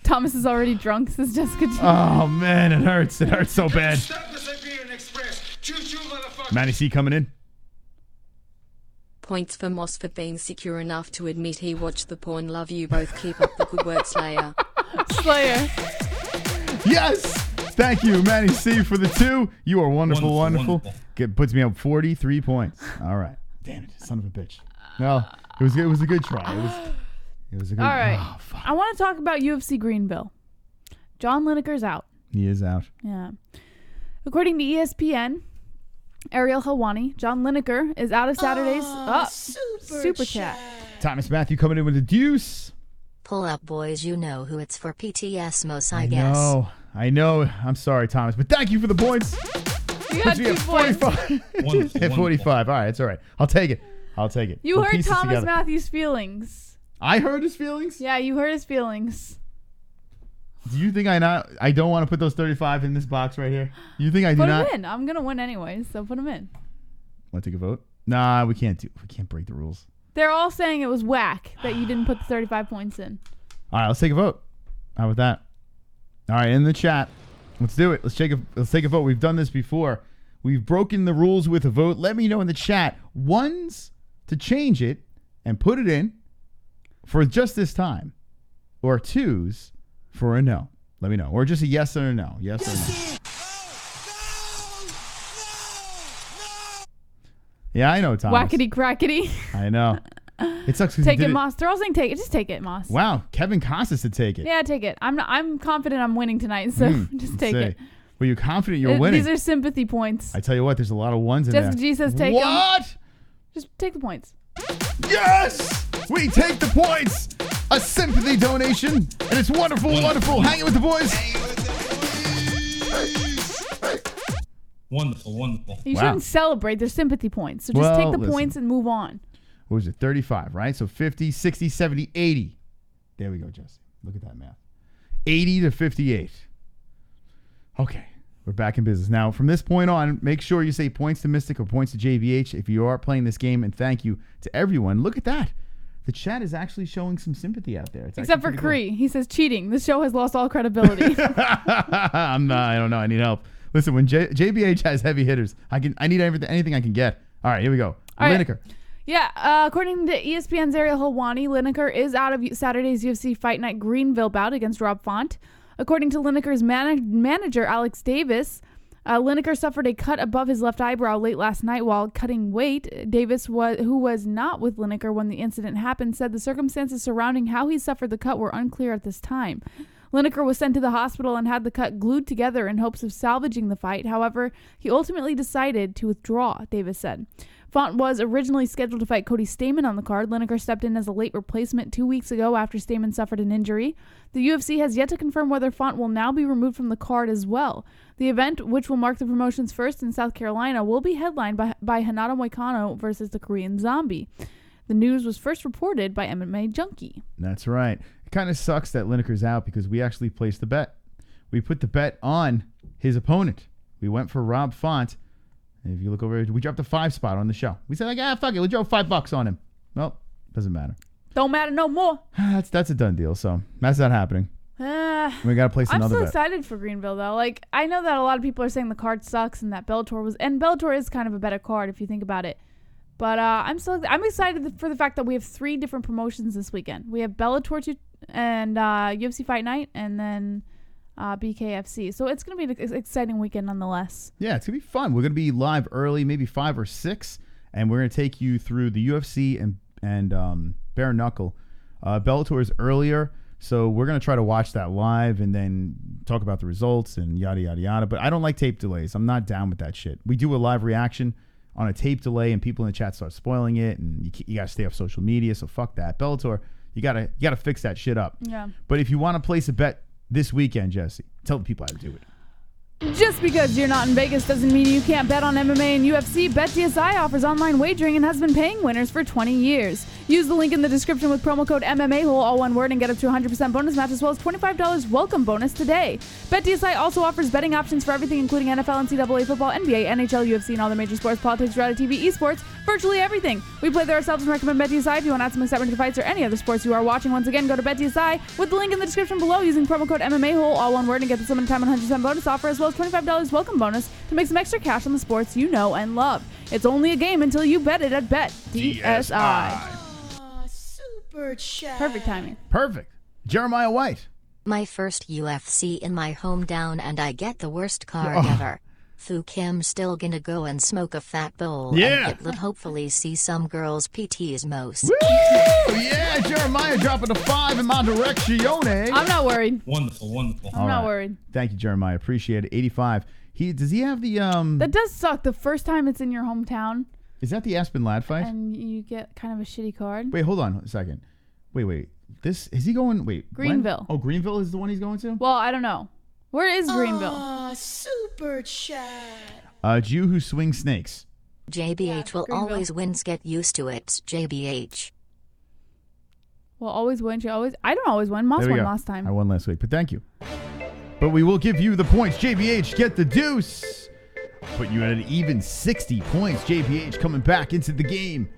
Thomas is already drunk, says Jessica G. Oh, man, it hurts. It hurts so bad. Manny C coming in. Points for Moss for being secure enough to admit he watched the porn. Love you both. Keep up the good work, Slayer. Slayer. Yes! Thank you, Manny C, for the 2. You are wonderful. Wonderful. Puts me up 43 points. All right. Damn it, son of a bitch. No, it was a good try. It was a good. All right. Oh, fuck. I want to talk about UFC Greenville. Jon Lineker's out. He is out. Yeah. According to ESPN, Ariel Helwani, Jon Lineker is out of Saturday's super chat. Thomas Matthew coming in with a deuce. Pull up, boys. You know who it's for. PTS Mos, I guess. I know. I'm sorry, Thomas, but thank you for the points. You got Puts me 2 at points. 45. Wonderful, At 45. All right, it's all right. I'll take it. I'll take it. You We'll hurt piece this Thomas together. Matthews' feelings. I hurt his feelings? Yeah, you hurt his feelings. Do you think I don't want to put those 35 in this box right here? You think I do Put not? him in. I'm gonna win anyway, so put him in. Want to take a vote? Nah, we can't break the rules. They're all saying it was whack that you didn't put the 35 points in. All right, let's take a vote. How about that? All right, in the chat, let's do it. Let's take a vote. We've done this before. We've broken the rules with a vote. Let me know in the chat ones to change it and put it in for just this time, or twos for a no. Let me know, or just a yes or a no. Yes or no. Yeah, I know, Thomas. Whackety crackety. I know. It sucks because Take it, Moss. They're all saying take it. Just take it, Moss. Wow, Kevin Costas to take it. Yeah, take it. I'm confident I'm winning tonight, so just take it. Were you confident you're winning? These are sympathy points. I tell you what, there's a lot of ones in Jessica there. G says take them. What? Just take the points. Yes! We take the points! A sympathy donation, and it's wonderful, wonderful. Hang it with the boys. Wonderful. You shouldn't celebrate. They're sympathy points. So just take the points and move on. What was it? 35, right? So 50, 60, 70, 80. There we go, Jesse. Look at that math. 80 to 58. Okay. We're back in business. Now, from this point on, make sure you say points to Mystic or points to JVH if you are playing this game, and thank you to everyone. Look at that. The chat is actually showing some sympathy out there. Except for Cree. He says cheating. This show has lost all credibility. I don't know. I need help. Listen, when JBH has heavy hitters, I need anything I can get. All right, here we go. Lineker. Yeah, according to ESPN's Ariel Helwani, Lineker is out of Saturday's UFC Fight Night Greenville bout against Rob Font. According to Lineker's manager, Alex Davis, Lineker suffered a cut above his left eyebrow late last night while cutting weight. Davis, who was not with Lineker when the incident happened, said the circumstances surrounding how he suffered the cut were unclear at this time. Lineker was sent to the hospital and had the cut glued together in hopes of salvaging the fight. However, he ultimately decided to withdraw, Davis said. Font was originally scheduled to fight Cody Stamann on the card. Lineker stepped in as a late replacement 2 weeks ago after Stamann suffered an injury. The UFC has yet to confirm whether Font will now be removed from the card as well. The event, which will mark the promotion's first in South Carolina, will be headlined by Renato Moicano versus the Korean Zombie. The news was first reported by MMA Junkie. That's right. It kind of sucks that Lineker's out because we actually placed the bet. We put the bet on his opponent. We went for Rob Font. And if you look over, we dropped a 5 spot on the show. We said, fuck it. We drove $5 on him. Well, doesn't matter. Don't matter no more. That's a done deal. So that's not happening. We got to place another bet. I'm so excited for Greenville, though. Like, I know that a lot of people are saying the card sucks and that Bellator is kind of a better card if you think about it. But I'm excited for the fact that we have 3 different promotions this weekend. We have Bellator and UFC Fight Night, and then BKFC. So it's going to be an exciting weekend nonetheless. Yeah, it's going to be fun. We're going to be live early, maybe 5 or 6, and we're going to take you through the UFC and bare knuckle. Bellator is earlier, so we're going to try to watch that live and then talk about the results and yada, yada, yada. But I don't like tape delays. I'm not down with that shit. We do a live reaction on a tape delay, and people in the chat start spoiling it, and you got to stay off social media, so fuck that. Bellator, you gotta fix that shit up. Yeah. But if you want to place a bet this weekend, Jesse, tell the people how to do it. Just because you're not in Vegas doesn't mean you can't bet on MMA and UFC. BetDSI offers online wagering and has been paying winners for 20 years. Use the link in the description with promo code MMA-Hole, all one word, and get up to 100% bonus match as well as $25 welcome bonus today. BetDSI also offers betting options for everything including NFL, NCAA football, NBA, NHL, UFC, and all the major sports, politics, reality TV, esports, virtually everything. We play there ourselves and recommend BetDSI if you want to add some excitement to fights or any other sports you are watching. Once again, go to BetDSI with the link in the description below using promo code MMA-Hole, all one word, and get the limited time 100% bonus offer as well as $25 welcome bonus to make some extra cash on the sports you know and love. It's only a game until you bet it at BetDSI. Super chat. Perfect timing. Perfect. Jeremiah White. My first UFC in my hometown and I get the worst card ever. FOOK, him still gonna go and smoke a fat bowl and get lit, hopefully see some girls PT's most. Woo! Yeah, Jeremiah dropping a 5 in my direction. I'm not worried. Wonderful. I'm not worried. Thank you, Jeremiah. Appreciate it. 85. Does he have the That does suck. The first time it's in your hometown. Is that the Aspen Lad fight? And you get kind of a shitty card. Wait, hold on a second. Wait. This is he going? Wait, Greenville. When? Oh, Greenville is the one he's going to? Well, I don't know. Where is Greenville? Super chat. Jew who swings snakes. JBH will Greenville. always win. Get used to it, JBH. Well, always win. I don't always win. Moss There we won go. last time. I won last week, but thank you. But we will give you the points. JBH, get the deuce. Put you at an even 60 points. JBH coming back into the game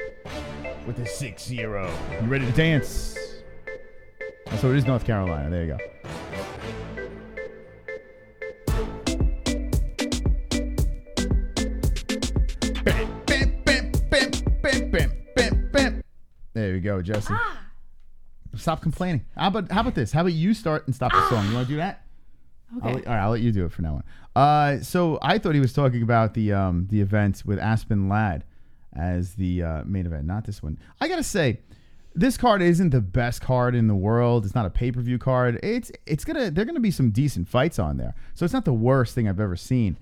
with a 6-0. You ready to dance? Oh, so it is North Carolina. There you go. Bam, bam, bam, bam, bam, bam, bam, bam. There we go, Jesse. Stop complaining. How about this? How about you start and stop the song? You want to do that? Okay. All right, I'll let you do it for now on. So I thought he was talking about the event with Aspen Ladd as the main event, not this one. I gotta say, this card isn't the best card in the world. It's not a pay-per-view card. They're gonna be some decent fights on there. So it's not the worst thing I've ever seen.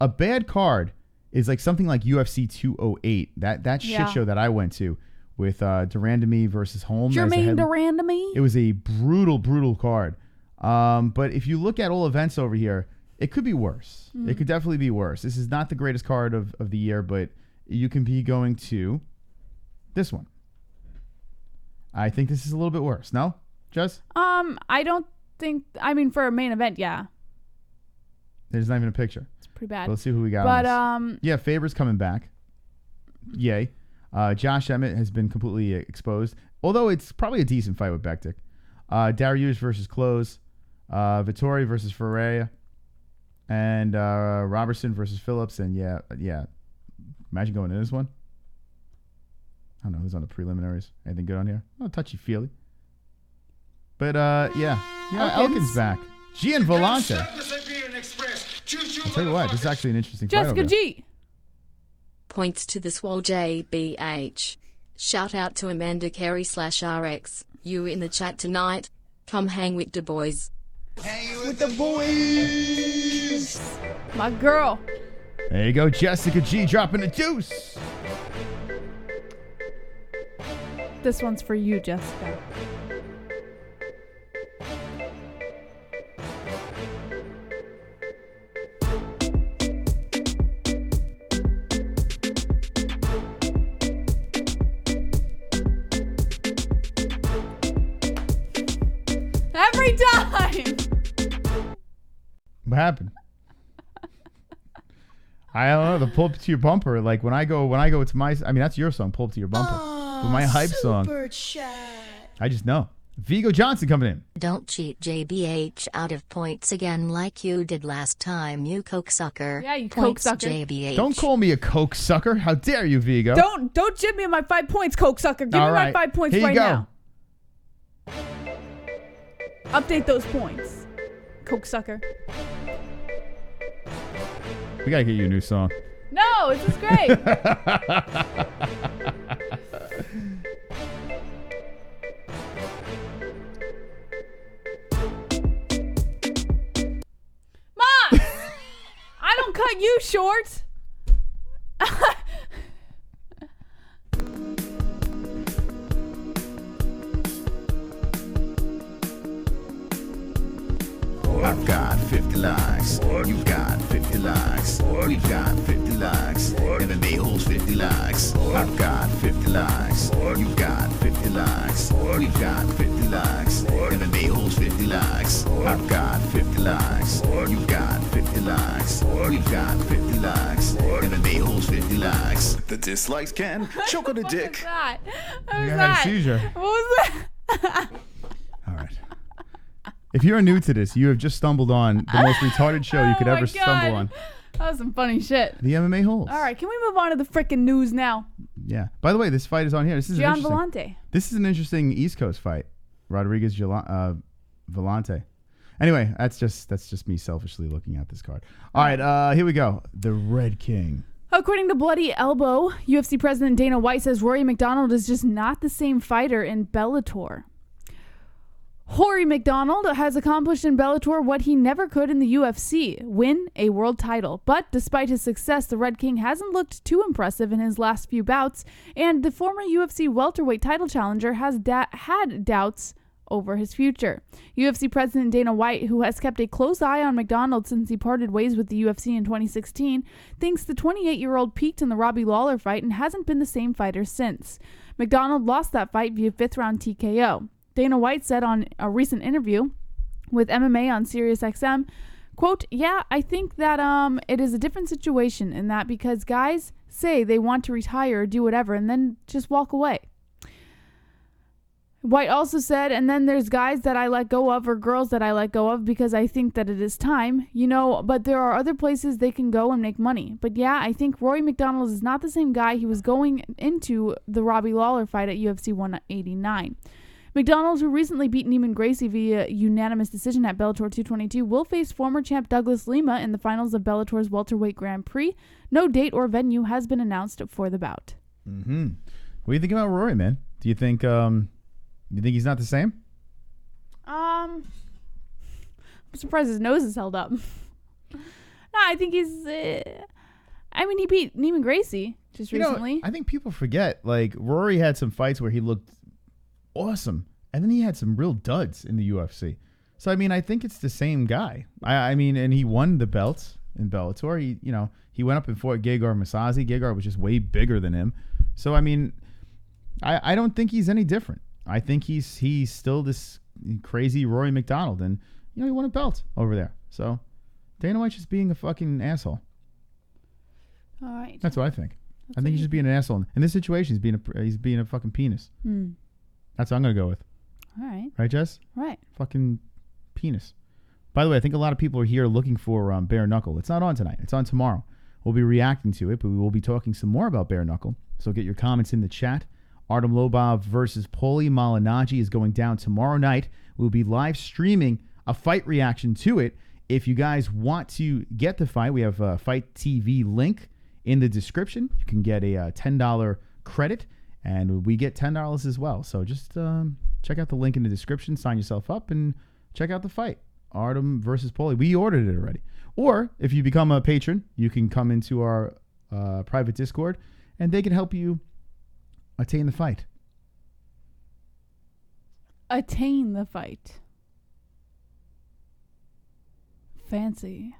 A bad card is like something like UFC 208. That shit show that I went to with Durandamy versus Holmes. Jermaine Durandamy. It was a brutal card. But if you look at all events over here, it could be worse. It could definitely be worse. This is not the greatest card of the year, but you can be going to this one. I think this is a little bit worse. No, Jess? I don't think. I mean, for a main event, yeah, There's not even a picture. it's pretty bad. But let's see who we got. But on this. Yeah, Faber's coming back. Yay. Josh Emmett has been completely exposed, although it's probably a decent fight with Bektik. Dariush versus Close. Vittori versus Ferreira. And Robertson versus Phillips. And yeah. Imagine going to this one. I don't know who's on the preliminaries. Anything good on here? Oh, touchy-feely. But, yeah, Elkin's back. Gian Volante. I'll tell you what, this is actually an interesting fight Jessica over G. Points to the Swole JBH. Shout out to Amanda Carey /RX. You in the chat tonight? Come hang with the boys. With the boys. My girl. There you go, Jessica G dropping a deuce. This one's for you, Jessica. Every time. What happened? I don't know. The pull up to your bumper. Like when I go, it's my. I mean, that's your song. Pull up to your bumper. But my hype song. Super chat. I just know. Vigo Johnson coming in. Don't cheat, JBH, out of points again like you did last time, you cokesucker. Yeah, you Points, cokesucker. JBH. Don't call me a coke sucker. How dare you, Vigo? Don't jib me on my 5 points, cokesucker. Give All me right. my 5 points Here you right go. now. Update those points, cokesucker. We gotta get you a new song. No, this is great. Mom, I don't cut you short. I've got 50 likes. You've got 50 likes. We've got 50 likes. MMA-Holes 50 likes. I've got 50 likes. You've got 50 likes. We've got 50 likes. MMA-Holes 50 likes. I've got 50 likes. You've got 50 likes. We've got 50 likes. MMA-Holes 50 likes. The dislikes can choke on a dick. What was I had a that? seizure. What was that? All right. If you're new to this, you have just stumbled on the most retarded show you could Oh my ever stumble God. on. That was some funny shit. The MMA Holes. All right, can we move on to the freaking news now? Yeah. By the way, this fight is on here. This is Gian interesting. Volante. This is an interesting East Coast fight. Rodriguez Volante. Anyway, that's just me selfishly looking at this card. All right, here we go. The Red King. According to Bloody Elbow, UFC President Dana White says Rory MacDonald is just not the same fighter in Bellator. Rory MacDonald has accomplished in Bellator what he never could in the UFC, win a world title. But despite his success, the Red King hasn't looked too impressive in his last few bouts, and the former UFC welterweight title challenger has had doubts over his future. UFC President Dana White, who has kept a close eye on MacDonald since he parted ways with the UFC in 2016, thinks the 28-year-old peaked in the Robbie Lawler fight and hasn't been the same fighter since. MacDonald lost that fight via 5th-round TKO. Dana White said on a recent interview with MMA on SiriusXM, quote, "Yeah, I think that it is a different situation in that because guys say they want to retire or do whatever and then just walk away." White also said, "And then there's guys that I let go of or girls that I let go of because I think that it is time, but there are other places they can go and make money. But yeah, I think Rory MacDonald is not the same guy he was going into the Robbie Lawler fight at UFC 189. MacDonald, who recently beat Neiman Gracie via unanimous decision at Bellator 222, will face former champ Douglas Lima in the finals of Bellator's welterweight Grand Prix. No date or venue has been announced for the bout." Mm-hmm. What do you think about Rory, man? Do you think he's not the same? I'm surprised his nose is held up. No, I think he's... he beat Neiman Gracie just recently. I think people forget, Rory had some fights where he looked awesome, and then he had some real duds in the UFC. So, I think it's the same guy. And he won the belts in Bellator. He went up and fought Gegard Mousasi. Gegard was just way bigger than him. So, I don't think he's any different. I think he's still this crazy Rory MacDonald, and he won a belt over there. So Dana White's just being a fucking asshole. All right, that's what I think. I think he's just being an asshole in this situation. He's being a fucking penis. That's what I'm gonna go with. All right, right, Jess? Right, fucking penis. By the way, I think a lot of people are here looking for Bare Knuckle. It's not on tonight. It's on tomorrow. We'll be reacting to it, but we will be talking some more about Bare Knuckle. So get your comments in the chat. Artem Lobov versus Paulie Malignaggi is going down tomorrow night. We'll be live streaming a fight reaction to it. If you guys want to get the fight, we have a Fight TV link in the description. You can get a $10 credit, and we get $10 as well. So just check out the link in the description, sign yourself up, and check out the fight. Artem versus Paulie. We ordered it already. Or if you become a patron, you can come into our private Discord, and they can help you attain the fight. Attain the fight. Fancy.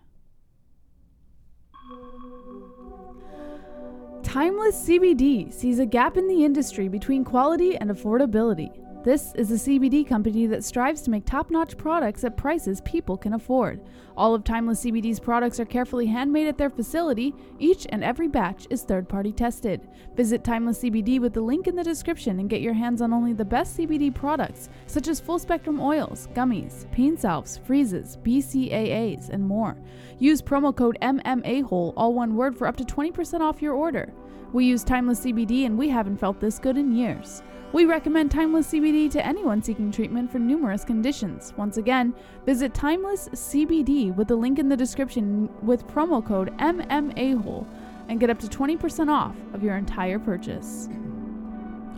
Timeless CBD sees a gap in the industry between quality and affordability. This is a CBD company that strives to make top-notch products at prices people can afford. All of Timeless CBD's products are carefully handmade at their facility. Each and every batch is third-party tested. Visit Timeless CBD with the link in the description and get your hands on only the best CBD products, such as full-spectrum oils, gummies, pain salves, freezes, BCAAs, and more. Use promo code MMA-Hole, all one word, for up to 20% off your order. We use Timeless CBD and we haven't felt this good in years. We recommend Timeless CBD to anyone seeking treatment for numerous conditions. Once again, visit Timeless CBD with the link in the description with promo code MMA-Hole and get up to 20% off of your entire purchase.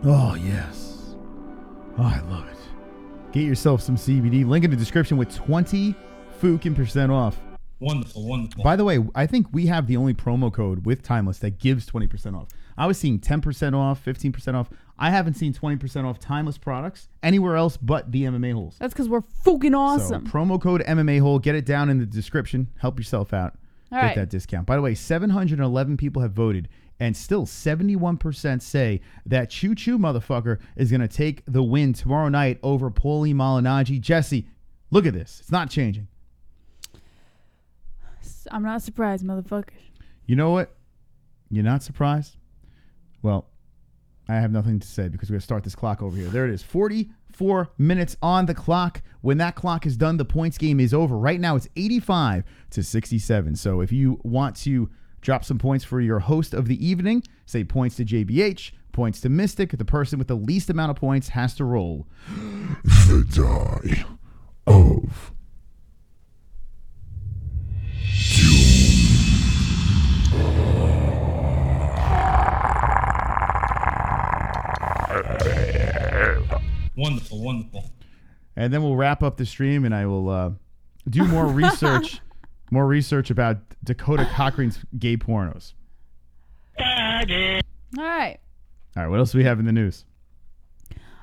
Oh, yes. Oh, I love it. Get yourself some CBD. Link in the description with 20 FOOK% off. Wonderful, wonderful. By the way, I think we have the only promo code with Timeless that gives 20% off. I was seeing 10% off, 15% off. I haven't seen 20% off Timeless products anywhere else but the MMA-Holes. That's because we're fucking awesome. So, promo code MMA-Hole. Get it down in the description. Help yourself out. All Get right. that discount. By the way, 711 people have voted, and still 71% say that CHOO motherfucker is going to take the win tomorrow night over Paulie Malignaggi. Jesse, look at this. It's not changing. I'm not surprised, motherfucker. You know what? You're not surprised? Well, I have nothing to say because we're going to start this clock over here. There it is. 44 minutes on the clock. When that clock is done, the points game is over. Right now, it's 85-67. So if you want to drop some points for your host of the evening, say points to JBH, points to Mystic, the person with the least amount of points has to roll The die of Wonderful, wonderful. And then we'll wrap up the stream, and I will do more research, about Dakota Cochrane's gay pornos. All right. All right, what else do we have in the news?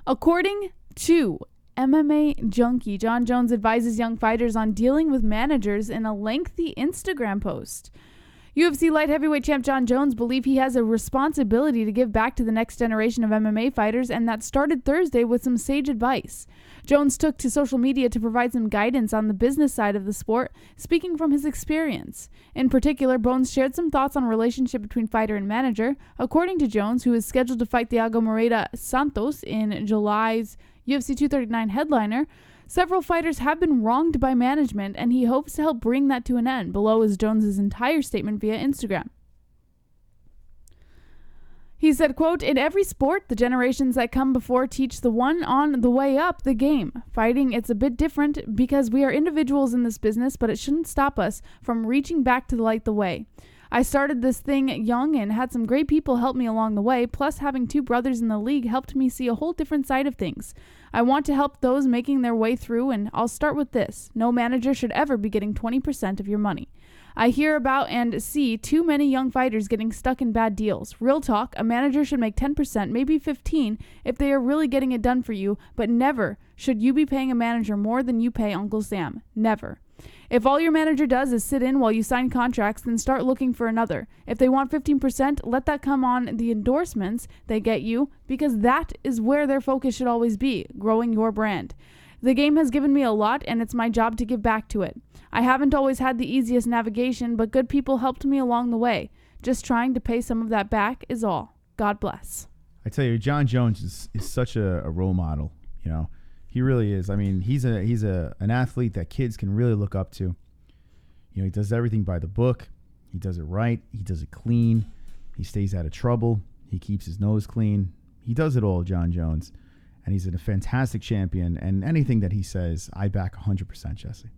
According to MMA junkie. Jon Jones advises young fighters on dealing with managers in a lengthy Instagram post. UFC light heavyweight champ Jon Jones believes he has a responsibility to give back to the next generation of MMA fighters, and that started Thursday with some sage advice. Jones took to social media to provide some guidance on the business side of the sport, speaking from his experience. In particular, Bones shared some thoughts on relationship between fighter and manager. According to Jones, who is scheduled to fight Thiago Moreira Santos in July's UFC 239 headliner, several fighters have been wronged by management, and he hopes to help bring that to an end. Below is Jones's entire statement via Instagram. He said, quote, "In every sport, the generations that come before teach the one on the way up the game. Fighting, it's a bit different because we are individuals in this business, but it shouldn't stop us from reaching back to light the way. I started this thing young and had some great people help me along the way, plus having two brothers in the league helped me see a whole different side of things. I want to help those making their way through, and I'll start with this. No manager should ever be getting 20% of your money. I hear about and see too many young fighters getting stuck in bad deals. Real talk, a manager should make 10%, maybe 15%, if they are really getting it done for you, but never should you be paying a manager more than you pay Uncle Sam. Never. If all your manager does is sit in while you sign contracts, then start looking for another. If they want 15%, let that come on the endorsements they get you, because that is where their focus should always be, growing your brand. The game has given me a lot, and it's my job to give back to it. I haven't always had the easiest navigation, but good people helped me along the way. Just trying to pay some of that back is all. God bless." I tell you, Jon Jones is such a role model, you know. He really is. I mean, he's an athlete that kids can really look up to. You know, he does everything by the book. He does it right. He does it clean. He stays out of trouble. He keeps his nose clean. He does it all, Jon Jones. And he's a fantastic champion. And anything that he says, I back 100%, Jesse.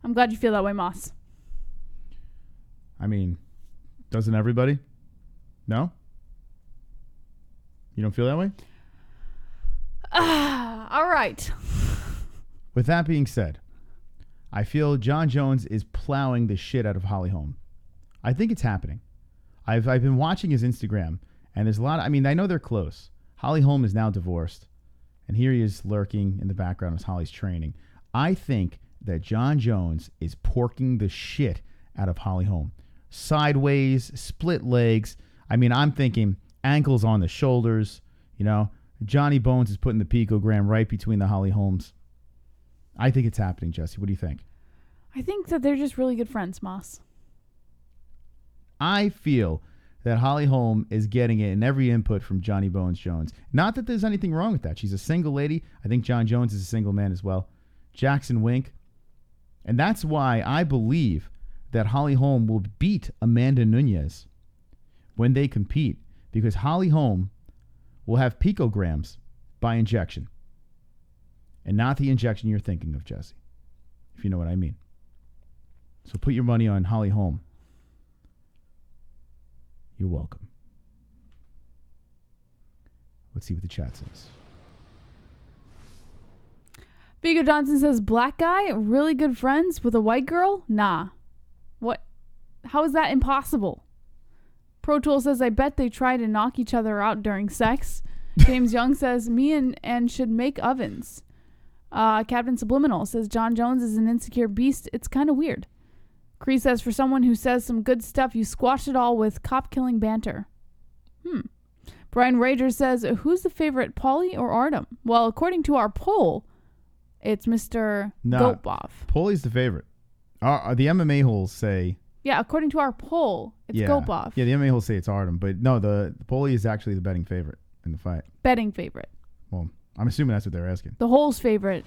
I'm glad you feel that way, Moss. I mean, doesn't everybody? No? You don't feel that way? All right. With that being said, I feel Jon Jones is plowing the shit out of Holly Holm. I think it's happening. I've been watching his Instagram, and there's a lot of, I mean, I know they're close. Holly Holm is now divorced, and here he is lurking in the background as Holly's training. I think that Jon Jones is porking the shit out of Holly Holm. Sideways, split legs. I mean, I'm thinking ankles on the shoulders. You know, Johnny Bones is putting the picogram right between the Holly Holmes. I think it's happening, Jesse. What do you think? I think that they're just really good friends, Moss. I feel that Holly Holm is getting it in every input from Johnny Bones Jones. Not that there's anything wrong with that. She's a single lady. I think Jon Jones is a single man as well. Jackson Wink. And that's why I believe that Holly Holm will beat Amanda Nunes when they compete, because Holly Holm will have picograms by injection, and not the injection you're thinking of, Jesse, if you know what I mean. So put your money on Holly Holm. You're welcome. Let's see what the chat says. Vigo Johnson says, black guy, really good friends with a white girl? Nah. What? How is that impossible? Pro Tool says, I bet they try to knock each other out during sex. James Young says, me and should make ovens. Captain Subliminal says, Jon Jones is an insecure beast. It's kind of weird. Cree says, for someone who says some good stuff, you squash it all with cop-killing banter. Brian Rager says, who's the favorite, Paulie or Artem? Well, according to our poll, it's Mr. Goatboff. Paulie's the favorite. The MMA-Holes say... Yeah, according to our poll, it's Goatboff. Yeah, the MMA-Holes say it's Artem, but no, the Paulie is actually the betting favorite in the fight. Betting favorite. Well, I'm assuming that's what they're asking. The Holes favorite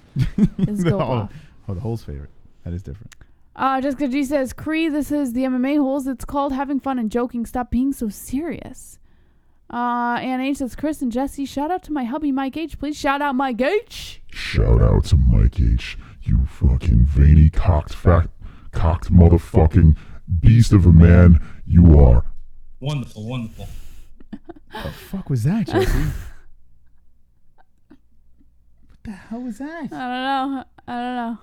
is Goatboff. Oh, the Holes favorite. That is different. Jessica G says, Cree, this is the MMA-Holes. It's called having fun and joking. Stop being so serious. Ann H says, Chris and Jesse, shout out to my hubby Mike H. Please shout out Mike H. Shout out to Mike H. You fucking veiny, cocked motherfucking beast of a man you are. Wonderful, wonderful. What the fuck was that, Jesse? What the hell was that? I don't know.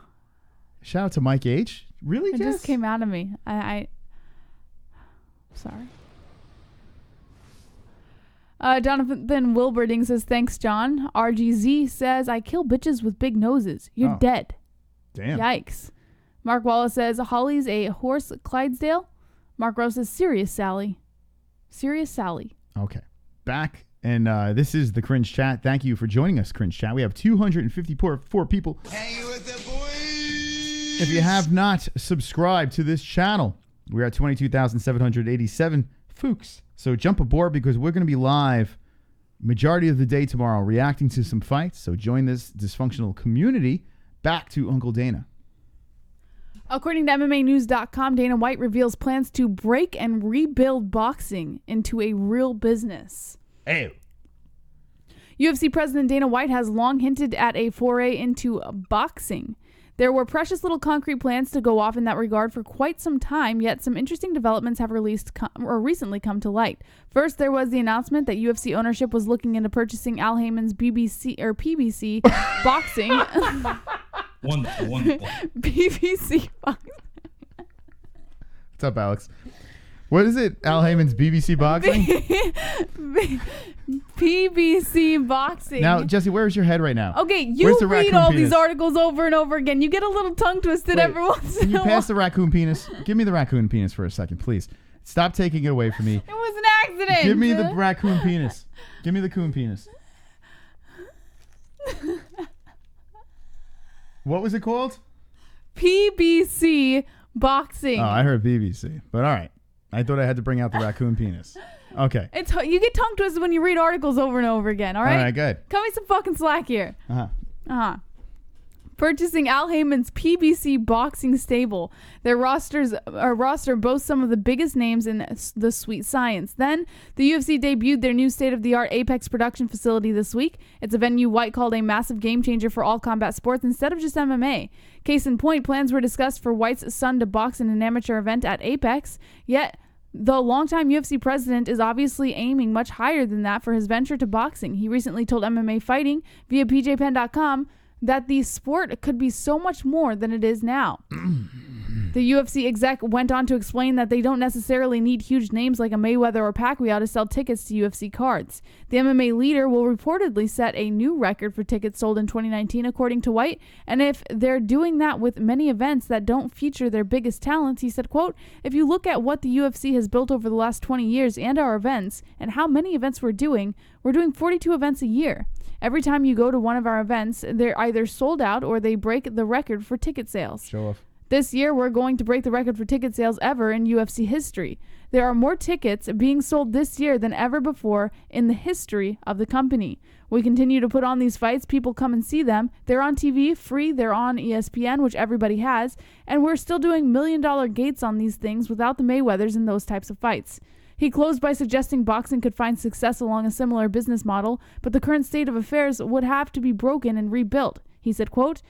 Shout out to Mike H. Really, It Jess? just came out of me. I sorry. Jonathan Wilberding says, thanks, John. RGZ says, I kill bitches with big noses. You're dead. Damn. Yikes. Mark Wallace says, Holly's a horse Clydesdale. Mark Rose says, Serious Sally. Serious Sally. Okay. Back. And this is the Cringe Chat. Thank you for joining us, Cringe Chat. We have 254 people. Hanging with the boys. If you have not subscribed to this channel, we're at 22,787 FOOKs. So jump aboard because we're going to be live majority of the day tomorrow reacting to some fights. So join this dysfunctional community. Back to Uncle Dana. According to MMAnews.com, Dana White reveals plans to break and rebuild boxing into a real business. Ew. UFC President Dana White has long hinted at a foray into boxing. There were precious little concrete plans to go off in that regard for quite some time, yet some interesting developments have recently come to light. First, there was the announcement that UFC ownership was looking into purchasing Al Heyman's PBC boxing. Wonderful. PBC boxing. What's up, Alex? What is it? Al Heyman's BBC boxing? PBC boxing. Now, Jesse, where's your head right now? Okay, you read all these articles over and over again. You get a little tongue twisted every once in a while. Can you pass the raccoon penis? Give me the raccoon penis for a second, please. Stop taking it away from me. It was an accident. Give me the raccoon penis. Give me the coon penis. What was it called? PBC boxing. Oh, I heard BBC, but all right. I thought I had to bring out the raccoon penis. Okay. You get tongue twisted when you read articles over and over again, all right? All right, good. Cut me some fucking slack here. Uh-huh. Purchasing Al Heyman's PBC boxing stable. Their roster boasts some of the biggest names in the sweet science. Then, the UFC debuted their new state-of-the-art Apex production facility this week. It's a venue White called a massive game changer for all combat sports instead of just MMA. Case in point, plans were discussed for White's son to box in an amateur event at Apex, yet the longtime UFC president is obviously aiming much higher than that for his venture to boxing. He recently told MMA Fighting via PJPen.com that the sport could be so much more than it is now. The UFC exec went on to explain that they don't necessarily need huge names like a Mayweather or Pacquiao to sell tickets to UFC cards. The MMA leader will reportedly set a new record for tickets sold in 2019, according to White, and if they're doing that with many events that don't feature their biggest talents, he said, quote, if you look at what the UFC has built over the last 20 years and our events and how many events we're doing 42 events a year. Every time you go to one of our events, they're either sold out or they break the record for ticket sales. Show off. This year, we're going to break the record for ticket sales ever in UFC history. There are more tickets being sold this year than ever before in the history of the company. We continue to put on these fights. People come and see them. They're on TV, free. They're on ESPN, which everybody has. And we're still doing $1 million gates on these things without the Mayweathers in those types of fights. He closed by suggesting boxing could find success along a similar business model, but the current state of affairs would have to be broken and rebuilt. He said, quote,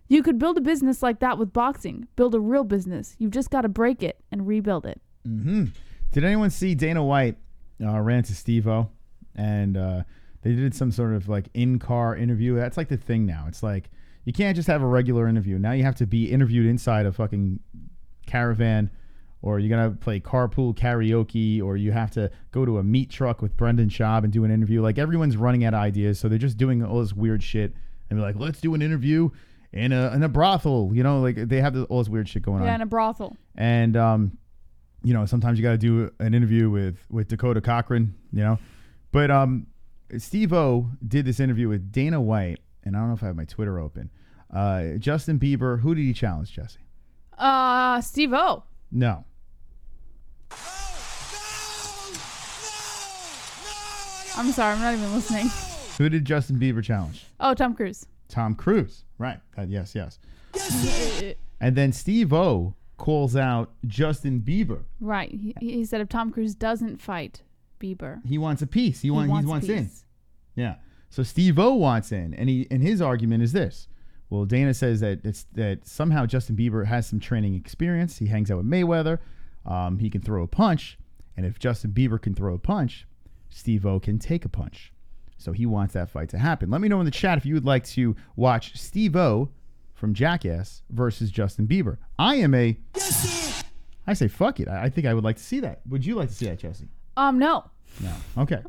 you could build a business like that with boxing. Build a real business. You've just got to break it and rebuild it. Mm-hmm. Did anyone see Dana White ran to Steve-O and they did some sort of like in-car interview? That's like the thing now. It's like you can't just have a regular interview. Now you have to be interviewed inside a fucking caravan, or you're going to play carpool karaoke, or you have to go to a meat truck with Brendan Schaub and do an interview. Like everyone's running out of ideas, so they're just doing all this weird shit and be like, let's do an interview in a brothel, you know, like they have all this weird shit going on. Yeah, in a brothel. And, you know, sometimes you got to do an interview with Dakota Cochran, you know. But Steve-O did this interview with Dana White, and I don't know if I have my Twitter open. Justin Bieber, who did he challenge, Jesse? Steve-O. No. I'm sorry, I'm not even listening. Who did Justin Bieber challenge? Oh, Tom Cruise. Tom Cruise, right. Yes. And then Steve-O calls out Justin Bieber. Right. He said if Tom Cruise doesn't fight Bieber, he wants a piece. He wants peace. in. Yeah. So Steve-O wants in, and his argument is this. Well, Dana says that somehow Justin Bieber has some training experience. He hangs out with Mayweather. He can throw a punch, and if Justin Bieber can throw a punch, Steve-O can take a punch. So he wants that fight to happen. Let me know in the chat if you would like to watch Steve-O from Jackass versus Justin Bieber. I say fuck it. I think I would like to see that. Would you like to see that, Jesse? No. No. Okay.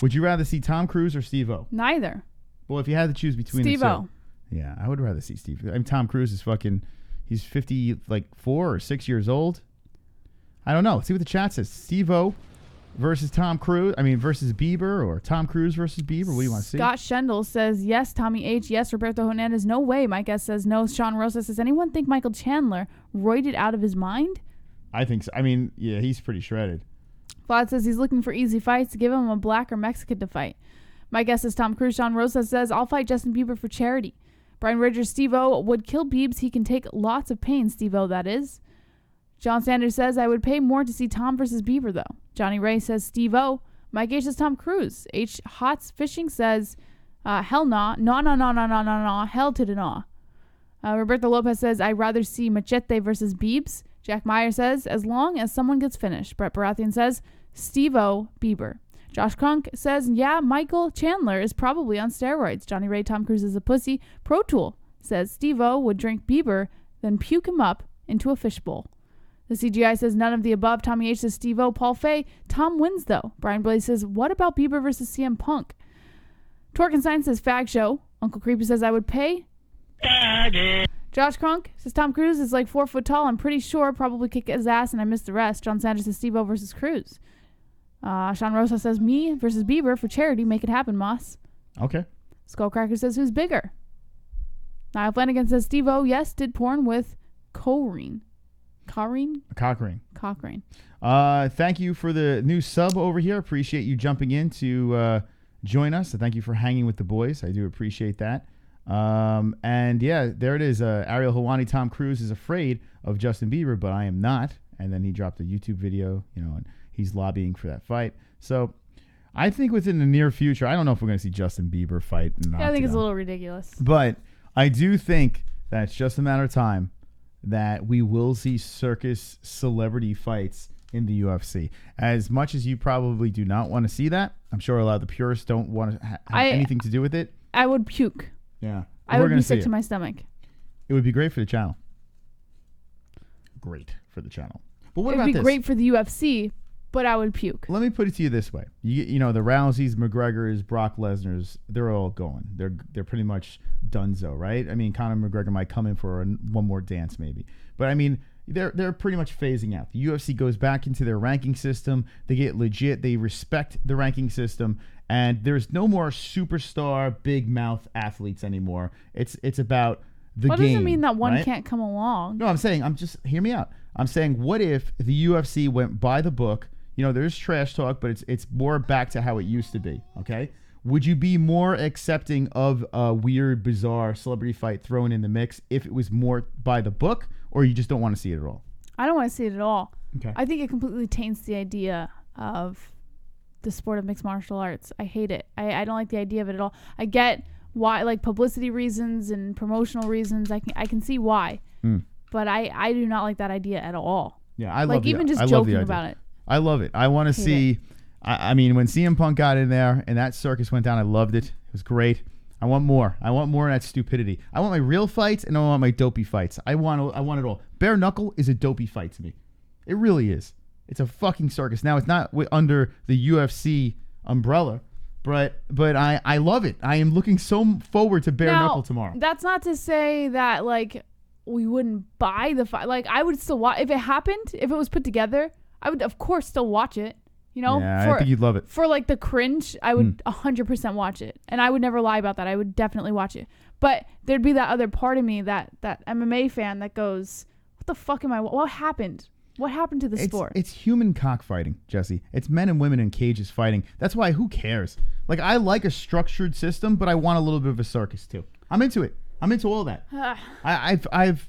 Would you rather see Tom Cruise or Steve-O? Neither. Well, if you had to choose between the Steve-O. two. Yeah, I would rather see Steve. I mean, Tom Cruise is he's 4 or 6 years old. I don't know. Let's see what the chat says. Steve-O versus Tom Cruise. Versus Bieber, or Tom Cruise versus Bieber. What do you want to see? Scott Schendel says yes. Tommy H. Yes. Roberto Hernandez. No way. Mike S. says no. Sean Rosa says, anyone think Michael Chandler roided out of his mind? I think so. Yeah, he's pretty shredded. Vlad says he's looking for easy fights. Give him a black or Mexican to fight. My guess is Tom Cruise. Sean Rosa says, I'll fight Justin Bieber for charity. Brian Ridgers, Steve-O would kill Biebs. He can take lots of pain, Steve-O, that is. John Sanders says, I would pay more to see Tom versus Bieber, though. Johnny Ray says, Steve-O. Mike H says Tom Cruise. H. Hots Fishing says, hell nah. No. Hell to the nah. Roberto Lopez says, I'd rather see Machete versus Biebs. Jack Meyer says, as long as someone gets finished. Brett Baratheon says, Steve-O, Bieber. Josh Krunk says, yeah, Michael Chandler is probably on steroids. Johnny Ray, Tom Cruise is a pussy. Pro Tool says Steve-O would drink Bieber, then puke him up into a fishbowl. The CGI says none of the above. Tommy H says Steve-O. Paul Fay, Tom wins though. Brian Blaze says, what about Bieber versus CM Punk? Torkenstein says Fag Show. Uncle Creepy says I would pay. Josh Krunk says Tom Cruise is like 4 foot tall. I'm pretty sure. Probably kick his ass and I missed the rest. John Sanders says Steve-O versus Cruise. Sean Rosa says me versus Bieber for charity. Make it happen, Moss. Okay. Skullcracker says who's bigger? Niall Flanagan says Steve-O, yes, did porn with Corinne. Cochrane. Thank you for the new sub over here. Appreciate you jumping in to join us. So thank you for hanging with the boys. I do appreciate that. And yeah, there it is. Ariel Helwani, Tom Cruise is afraid of Justin Bieber, but I am not. And then he dropped a YouTube video, and he's lobbying for that fight. So I think within the near future, I don't know if we're going to see Justin Bieber fight. I think it's a little ridiculous. But I do think that it's just a matter of time that we will see circus celebrity fights in the UFC. As much as you probably do not want to see that, I'm sure a lot of the purists don't want to have anything to do with it. I would puke. Yeah. I would be sick to my stomach. It would be great for the channel. Great for the channel. But what about this? It would be great for the UFC, but I would puke. Let me put it to you this way. You know, the Rouseys, McGregors, Brock Lesnar's, they're all going. They're pretty much donezo, right? I mean, Conor McGregor might come in for one more dance maybe. But I mean, they're pretty much phasing out. The UFC goes back into their ranking system. They get legit. They respect the ranking system. And there's no more superstar, big mouth athletes anymore. It's about the game. What doesn't mean that one right? can't come along. No, hear me out. I'm saying, what if the UFC went by the book? You know, there's trash talk, but it's more back to how it used to be, okay? Would you be more accepting of a weird, bizarre celebrity fight thrown in the mix if it was more by the book, or you just don't want to see it at all? I don't want to see it at all. Okay. I think it completely taints the idea of the sport of mixed martial arts. I hate it. I don't like the idea of it at all. I get why, like publicity reasons and promotional reasons. I can see why. But I do not like that idea at all. Yeah, I love even just joking about it. I love it. I want to see. I mean, when CM Punk got in there and that circus went down, I loved it. It was great. I want more. I want more of that stupidity. I want my real fights and I want my dopey fights. I want it all. Bare knuckle is a dopey fight to me. It really is. It's a fucking circus. Now, it's not under the UFC umbrella, but I love it. I am looking so forward to bare knuckle tomorrow. That's not to say that, like, we wouldn't buy the fight. Like, I would still watch. If it happened, if it was put together, I would, of course, still watch it. You know? Yeah, I think you'd love it. For, like, the cringe, I would 100% watch it. And I would never lie about that. I would definitely watch it. But there'd be that other part of me, that MMA fan that goes, what the fuck am I? What happened? What happened to the sport? It's human cockfighting, Jesse. It's men and women in cages fighting. That's why, who cares? Like, I like a structured system, but I want a little bit of a circus, too. I'm into it. I'm into all that.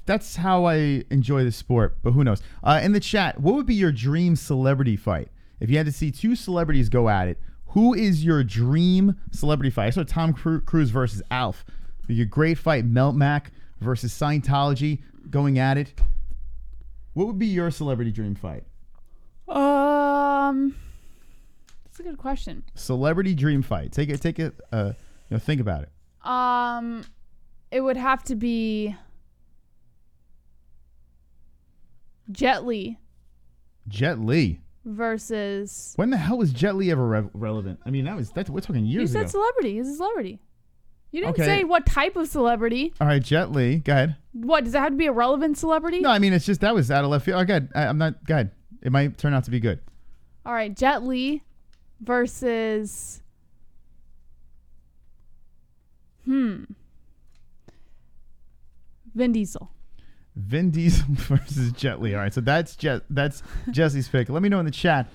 That's how I enjoy the sport, but who knows? In the chat, what would be your dream celebrity fight? If you had to see two celebrities go at it, who is your dream celebrity fight? I saw Tom Cruise versus Alf. It'd be a great fight. Melt Mac versus Scientology going at it. What would be your celebrity dream fight? That's a good question. Celebrity dream fight. Take it. Think about it. It would have to be Jet Li. Jet Li. versus... When the hell was Jet Li ever relevant? I mean, we're talking years ago. You said celebrity. He's a celebrity. You didn't Okay. say what type of celebrity. All right, Jet Li. Go ahead. What, does it have to be a relevant celebrity? No, I mean, it's just that was out of left field. Oh, go ahead. I'm not... Go ahead. It might turn out to be good. All right, Jet Li versus... Vin Diesel. Vin Diesel versus Jet Li. All right, so that's Jesse's pick. Let me know in the chat.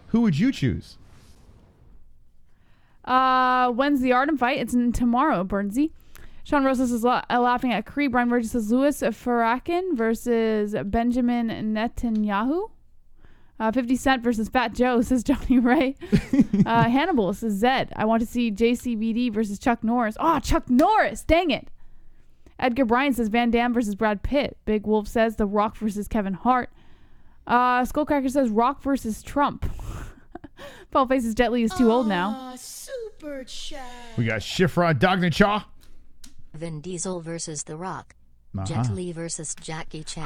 Who would you choose? When's the Artem fight? It's tomorrow, Burnsy. Sean Rosas is laughing at Creed. Brian Burgess says Louis Farrakhan versus Benjamin Netanyahu. 50 Cent versus Fat Joe, says Johnny Ray. Hannibal says Zed. I want to see JCVD versus Chuck Norris. Oh, Chuck Norris. Dang it. Edgar Bryan says Van Damme versus Brad Pitt. Big Wolf says The Rock versus Kevin Hart. Skullcracker says Rock versus Trump. Paul faces Jet Li is too old now. Super chat. We got Shifra Dognachaw. Vin Diesel versus The Rock. Jet Li versus Jackie Chan.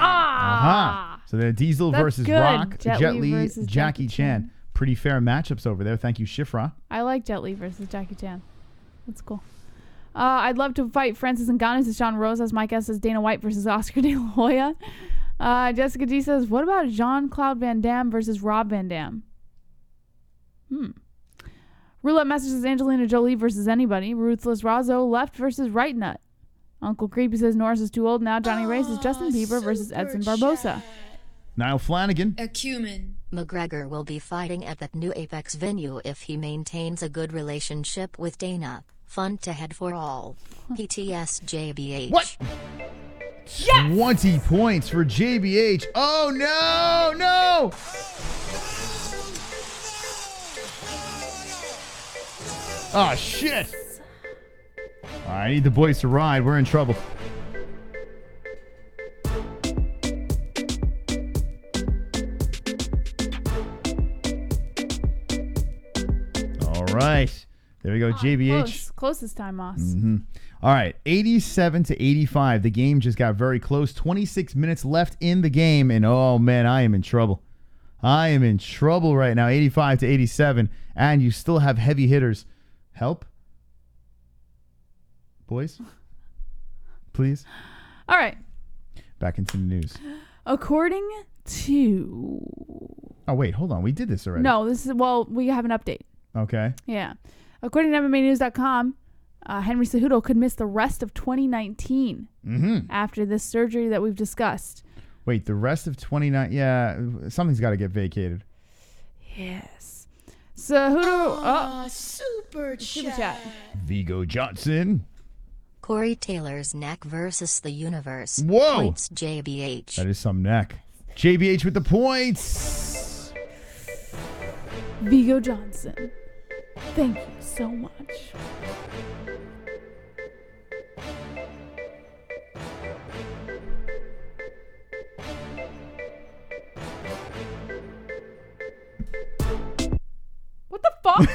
So the Diesel That's versus good. Rock, Jet Li Li versus Jackie Jackie Chan. Pretty fair matchups over there. Thank you, Shifra. I like Jet Li versus Jackie Chan. That's cool. I'd love to fight Francis Ngannou, says Sean Rosas. Mike S says Dana White versus Oscar De La Hoya. Jessica G says, what about Jean-Claude Van Damme versus Rob Van Dam? Roulette Message says Angelina Jolie versus anybody. Ruthless Razzo left versus right nut. Uncle Creepy says Norris is too old now. Johnny Ray says Justin Bieber versus Edson Barbosa. Niall Flanagan. Acumen. McGregor will be fighting at that new Apex venue if he maintains a good relationship with Dana. Fun to head for all. PTS JBH. What? Yes! 20 points for JBH. Oh, no. Oh, shit. I need the boys to ride. We're in trouble. All right. There we go, JBH. Close this time, Moss. All right, 87 to 85. The game just got very close. 26 minutes left in the game, and oh, man, I am in trouble. I am in trouble right now, 85 to 87, and you still have heavy hitters. Help? Boys? Please? All right. Back into the news. According to... Oh, wait, hold on. We did this already. No, we have an update. Okay. Yeah. According to MMAnews.com, Henry Cejudo could miss the rest of 2019 after this surgery that we've discussed. Wait, the rest of 29... Yeah, something's got to get vacated. Yes. Cejudo... Super chat. Vigo Johnson. Corey Taylor's neck versus the universe. Whoa. Points JBH. That is some neck. JBH with the points. Vigo Johnson. Thank you so much. What the fuck?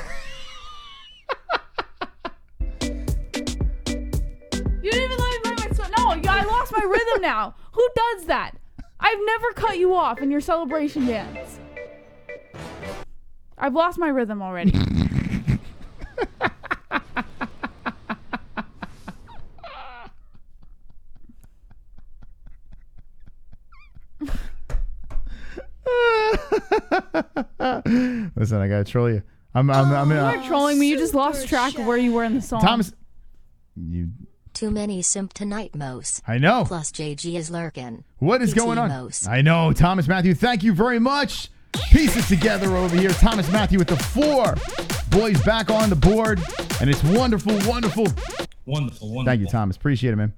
You didn't even let me play my song. No, I lost my rhythm now. Who does that? I've never cut you off in your celebration dance. I've lost my rhythm already. Listen, I gotta troll you. I'm you weren't trolling me. You just lost track of where you were in the song. Thomas. Too many simp tonight, Mose. I know. Plus JG is lurking. What is PT going on? Mose. I know. Thomas Matthew, thank you very much. Pieces together over here. Thomas Matthew with the 4. Boys back on the board. And it's wonderful, wonderful. Wonderful. Thank you, Thomas. Appreciate it, man.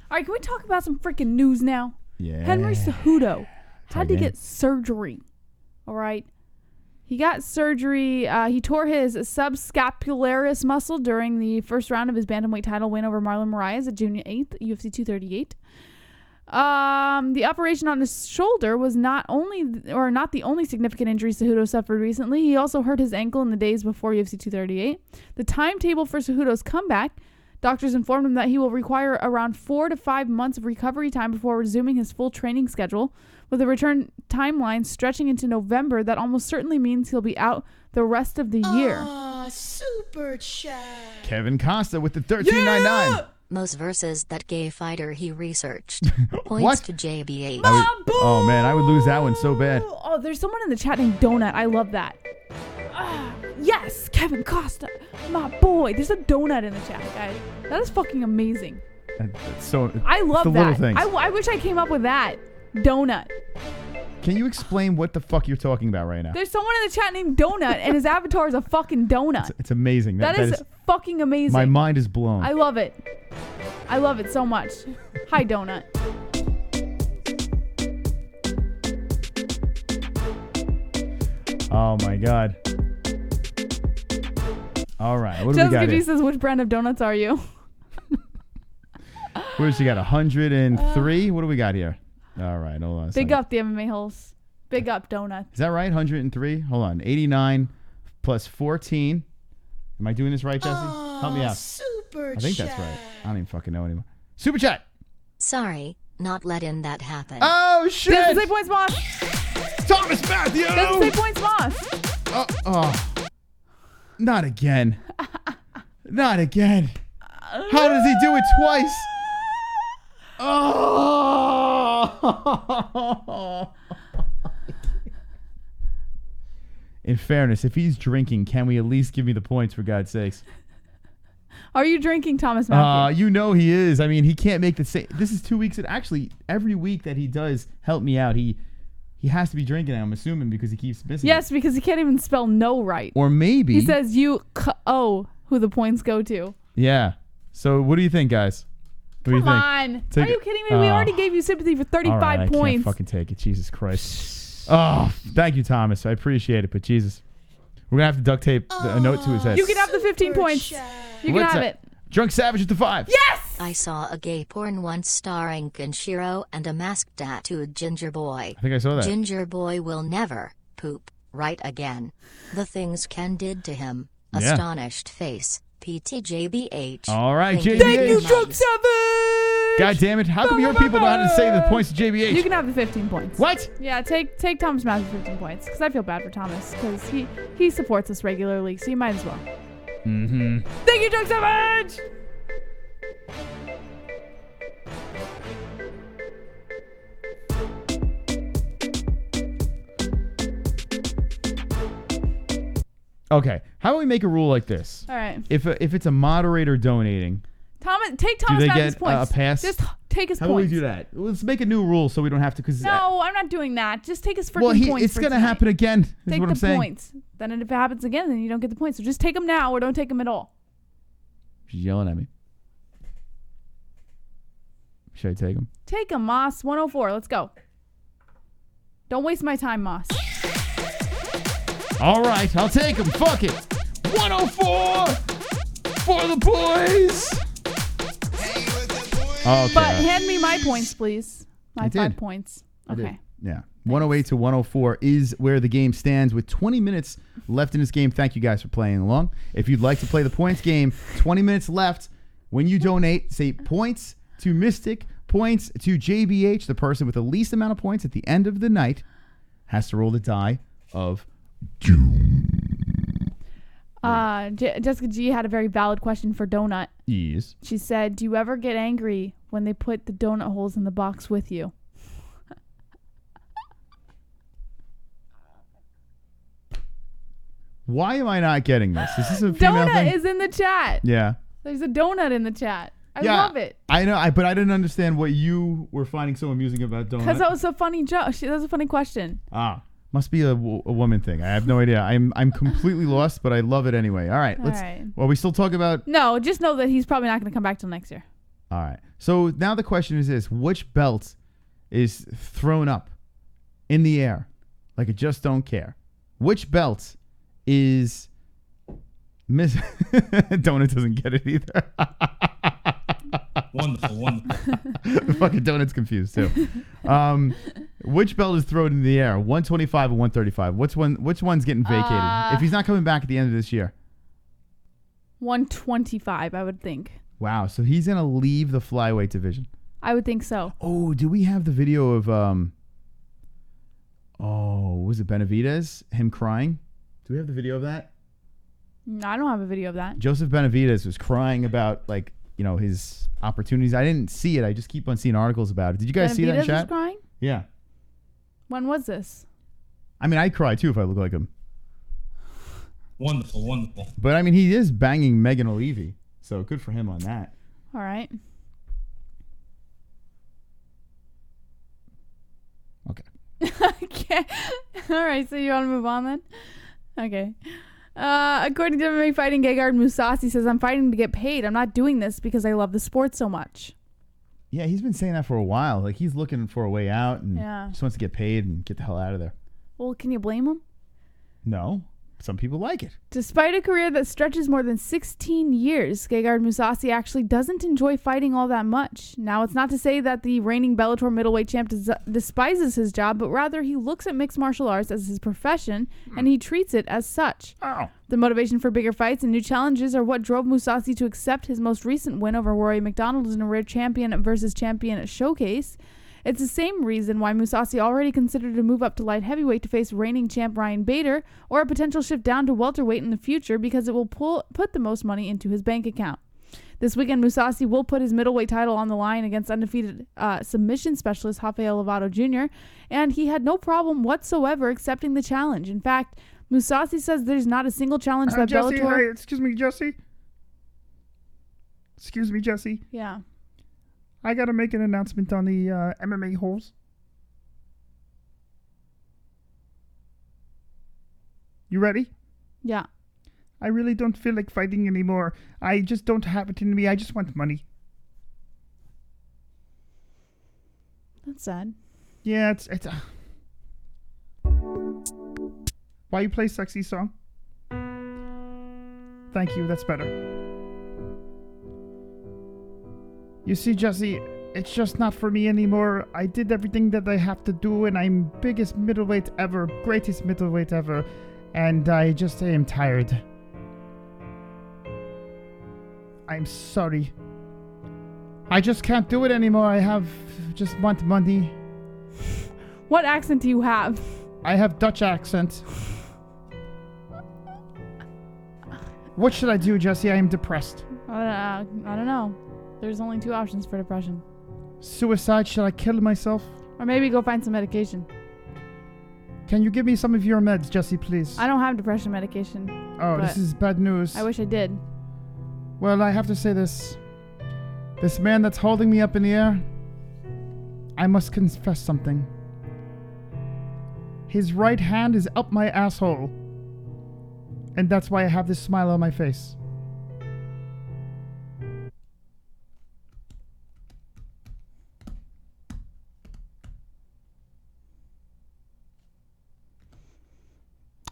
All right, can we talk about some freaking news now? Yeah. Henry Cejudo had to Again. get surgery. All right. He got surgery. He tore his subscapularis muscle during the first round of his bantamweight title win over Marlon Moraes at June 8th, UFC 238. The operation on his shoulder was not the only significant injury Cejudo suffered recently. He also hurt his ankle in the days before UFC 238. The timetable for Cejudo's comeback Doctors informed him that he will require around 4 to 5 months of recovery time before resuming his full training schedule, with the return timeline stretching into November. That almost certainly means he'll be out the rest of the year. Super chat. Kevin Costa with the 13.99. Most versus that gay fighter he researched. Points What? to JBH. Oh man, I would lose that one so bad. Oh, there's someone in the chat named Donut. I love that. Yes, Kevin Costa, my boy. There's a donut in the chat, guys. That is fucking amazing. That's so. I love the that. Little things. I wish I came up with that. Donut. Can you explain what the fuck you're talking about right now? There's someone in the chat named Donut, and his avatar is a fucking donut. It's amazing. That is fucking amazing. My mind is blown. I love it. I love it so much. Hi, Donut. Oh my god. All right, what do we got Jessica G here? says, which brand of donuts are you? What does she got? 103? What do we got here? All right, hold on a Big second. up the MMA-Holes. Big up donuts. Is that right? 103? Hold on. 89 plus 14. Am I doing this right, Jesse? Help me out. Super I think that's right. I don't even fucking know anymore. Super chat. Sorry, not letting that happen. Oh, shit. Doesn't say points, Moss. Thomas Matthews. Doesn't say points, Moss. Oh. Not again. Not again. How does he do it twice? Oh. In fairness, if he's drinking, can we at least give me the points, for God's sakes? Are you drinking, Thomas Matthews? You know he is. I mean, he can't make the same. This is 2 weeks. Actually, every week that he does help me out, he has to be drinking, I'm assuming, because he keeps missing Yes, it. because he can't even spell no right. Or maybe. He says you-oh, who the points go to. Yeah. So what do you think, guys? What do you Come think? on. Are you kidding me? We already gave you sympathy for 35 all right, I points. can't fucking take it. Jesus Christ. Oh, thank you, Thomas. I appreciate it, but Jesus. We're going to have to duct tape a note to his head. You can have the 15 points. You can have it. Drunk Savage with the 5. Yes! I saw a gay porn once starring Kenshiro and a masked tattooed ginger boy. I think I saw that. Ginger boy will never poop right again. The things Ken did to him. Astonished face. PTJBH. All right, Thank JBH. Thank you, Drunk Savage! God damn it. How come your people know how to say the points to JBH? You can have the 15 points. What? Yeah, take Thomas Matthews 15 points, because I feel bad for Thomas, because he supports us regularly, so you might as well. Mm-hmm. Thank you, Drunk Savage! Okay. How about we make a rule like this? All right. If it's a moderator donating, Take Thomas they Matthews get points. a pass? Just take his how about we points. do that? Let's make a new rule so we don't have to. No, I'm not doing that. Just take his freaking points. It's for going to tonight. happen again, is Take what the I'm saying. points. Then if it happens again, then you don't get the points. So just take them now or don't take them at all. She's yelling at me. Should I take him? Take them, Moss. 104. Let's go. Don't waste my time, Moss. All right, I'll take him. Fuck it. 104 for the boys. Okay. But hand me my points, please. My I 5 did. points. I did. Okay. Yeah. 108 to 104 is where the game stands with 20 minutes left in this game. Thank you guys for playing along. If you'd like to play the points game, 20 minutes left. When you donate, say points to Mystic, points to JBH. The person with the least amount of points at the end of the night has to roll the die of doom. Jessica G had a very valid question for Donut. Yes. She said, do you ever get angry when they put the donut holes in the box with you? Why am I not getting this? Is this a female Donut thing? is in the chat. Yeah. There's a donut in the chat. I Yeah, love it. I know, but I didn't understand what you were finding so amusing about donut. Because that was a funny joke. That was a funny question. Must be a woman thing. I have no idea. I'm completely lost, but I love it anyway. All right, let's. All right. Well, we still talk about. No, just know that he's probably not going to come back till next year. All right. So now the question is this: which belt is thrown up in the air like it just don't care? Which belt is miss? Donut doesn't get it either. Wonderful. The fucking Donut's confused too. Which belt is thrown in the air? 125 or 135? Which one's getting vacated? If he's not coming back at the end of this year. 125, I would think. Wow. So he's going to leave the flyweight division. I would think so. Oh, do we have the video of, was it Benavidez? Him crying? Do we have the video of that? I don't have a video of that. Joseph Benavidez was crying about, like, you know, his opportunities. I didn't see it. I just keep on seeing articles about it. Did you guys see that in Benavidez chat? was crying? Yeah. When was this? I mean, I'd cry too if I look like him. Wonderful, wonderful. But, I mean, he is banging Megan O'Leary. So good for him on that. All right. Okay. Okay. All right. So you want to move on then? Okay. According to MMA Fighting, Gegard Mousasi says, I'm fighting to get paid. I'm not doing this because I love the sport so much. Yeah, he's been saying that for a while. Like, he's looking for a way out and just wants to get paid and get the hell out of there. Well, can you blame him? No. Some people like it. Despite a career that stretches more than 16 years, Gegard Mousasi actually doesn't enjoy fighting all that much. Now, it's not to say that the reigning Bellator middleweight champ despises his job, but rather he looks at mixed martial arts as his profession, and he treats it as such. Oh. The motivation for bigger fights and new challenges are what drove Mousasi to accept his most recent win over Rory MacDonald in a rare champion versus champion showcase. It's the same reason why Mousasi already considered a move up to light heavyweight to face reigning champ Ryan Bader, or a potential shift down to welterweight in the future because it will put the most money into his bank account. This weekend, Mousasi will put his middleweight title on the line against undefeated submission specialist Rafael Lovato Jr., and he had no problem whatsoever accepting the challenge. In fact, Mousasi says there's not a single challenge that Jesse, Bellator... hey, excuse me, Jesse. Excuse me, Jesse. Yeah. I got to make an announcement on the MMA-Holes. You ready? Yeah. I really don't feel like fighting anymore. I just don't have it in me. I just want money. That's sad. Yeah, it's Why you play sexy song? Thank you, that's better. You see, Jesse, it's just not for me anymore. I did everything that I have to do, and I'm biggest middleweight ever, greatest middleweight ever, and I am tired. I'm sorry. I just can't do it anymore. I just want money. What accent do you have? I have Dutch accent. What should I do, Jesse? I am depressed. I don't know. There's only 2 options for depression. Suicide? Should I kill myself? Or maybe go find some medication. Can you give me some of your meds, Jesse, please? I don't have depression medication. Oh, this is bad news. I wish I did. Well, I have to say this. This man that's holding me up in the air, I must confess something. His right hand is up my asshole. And that's why I have this smile on my face.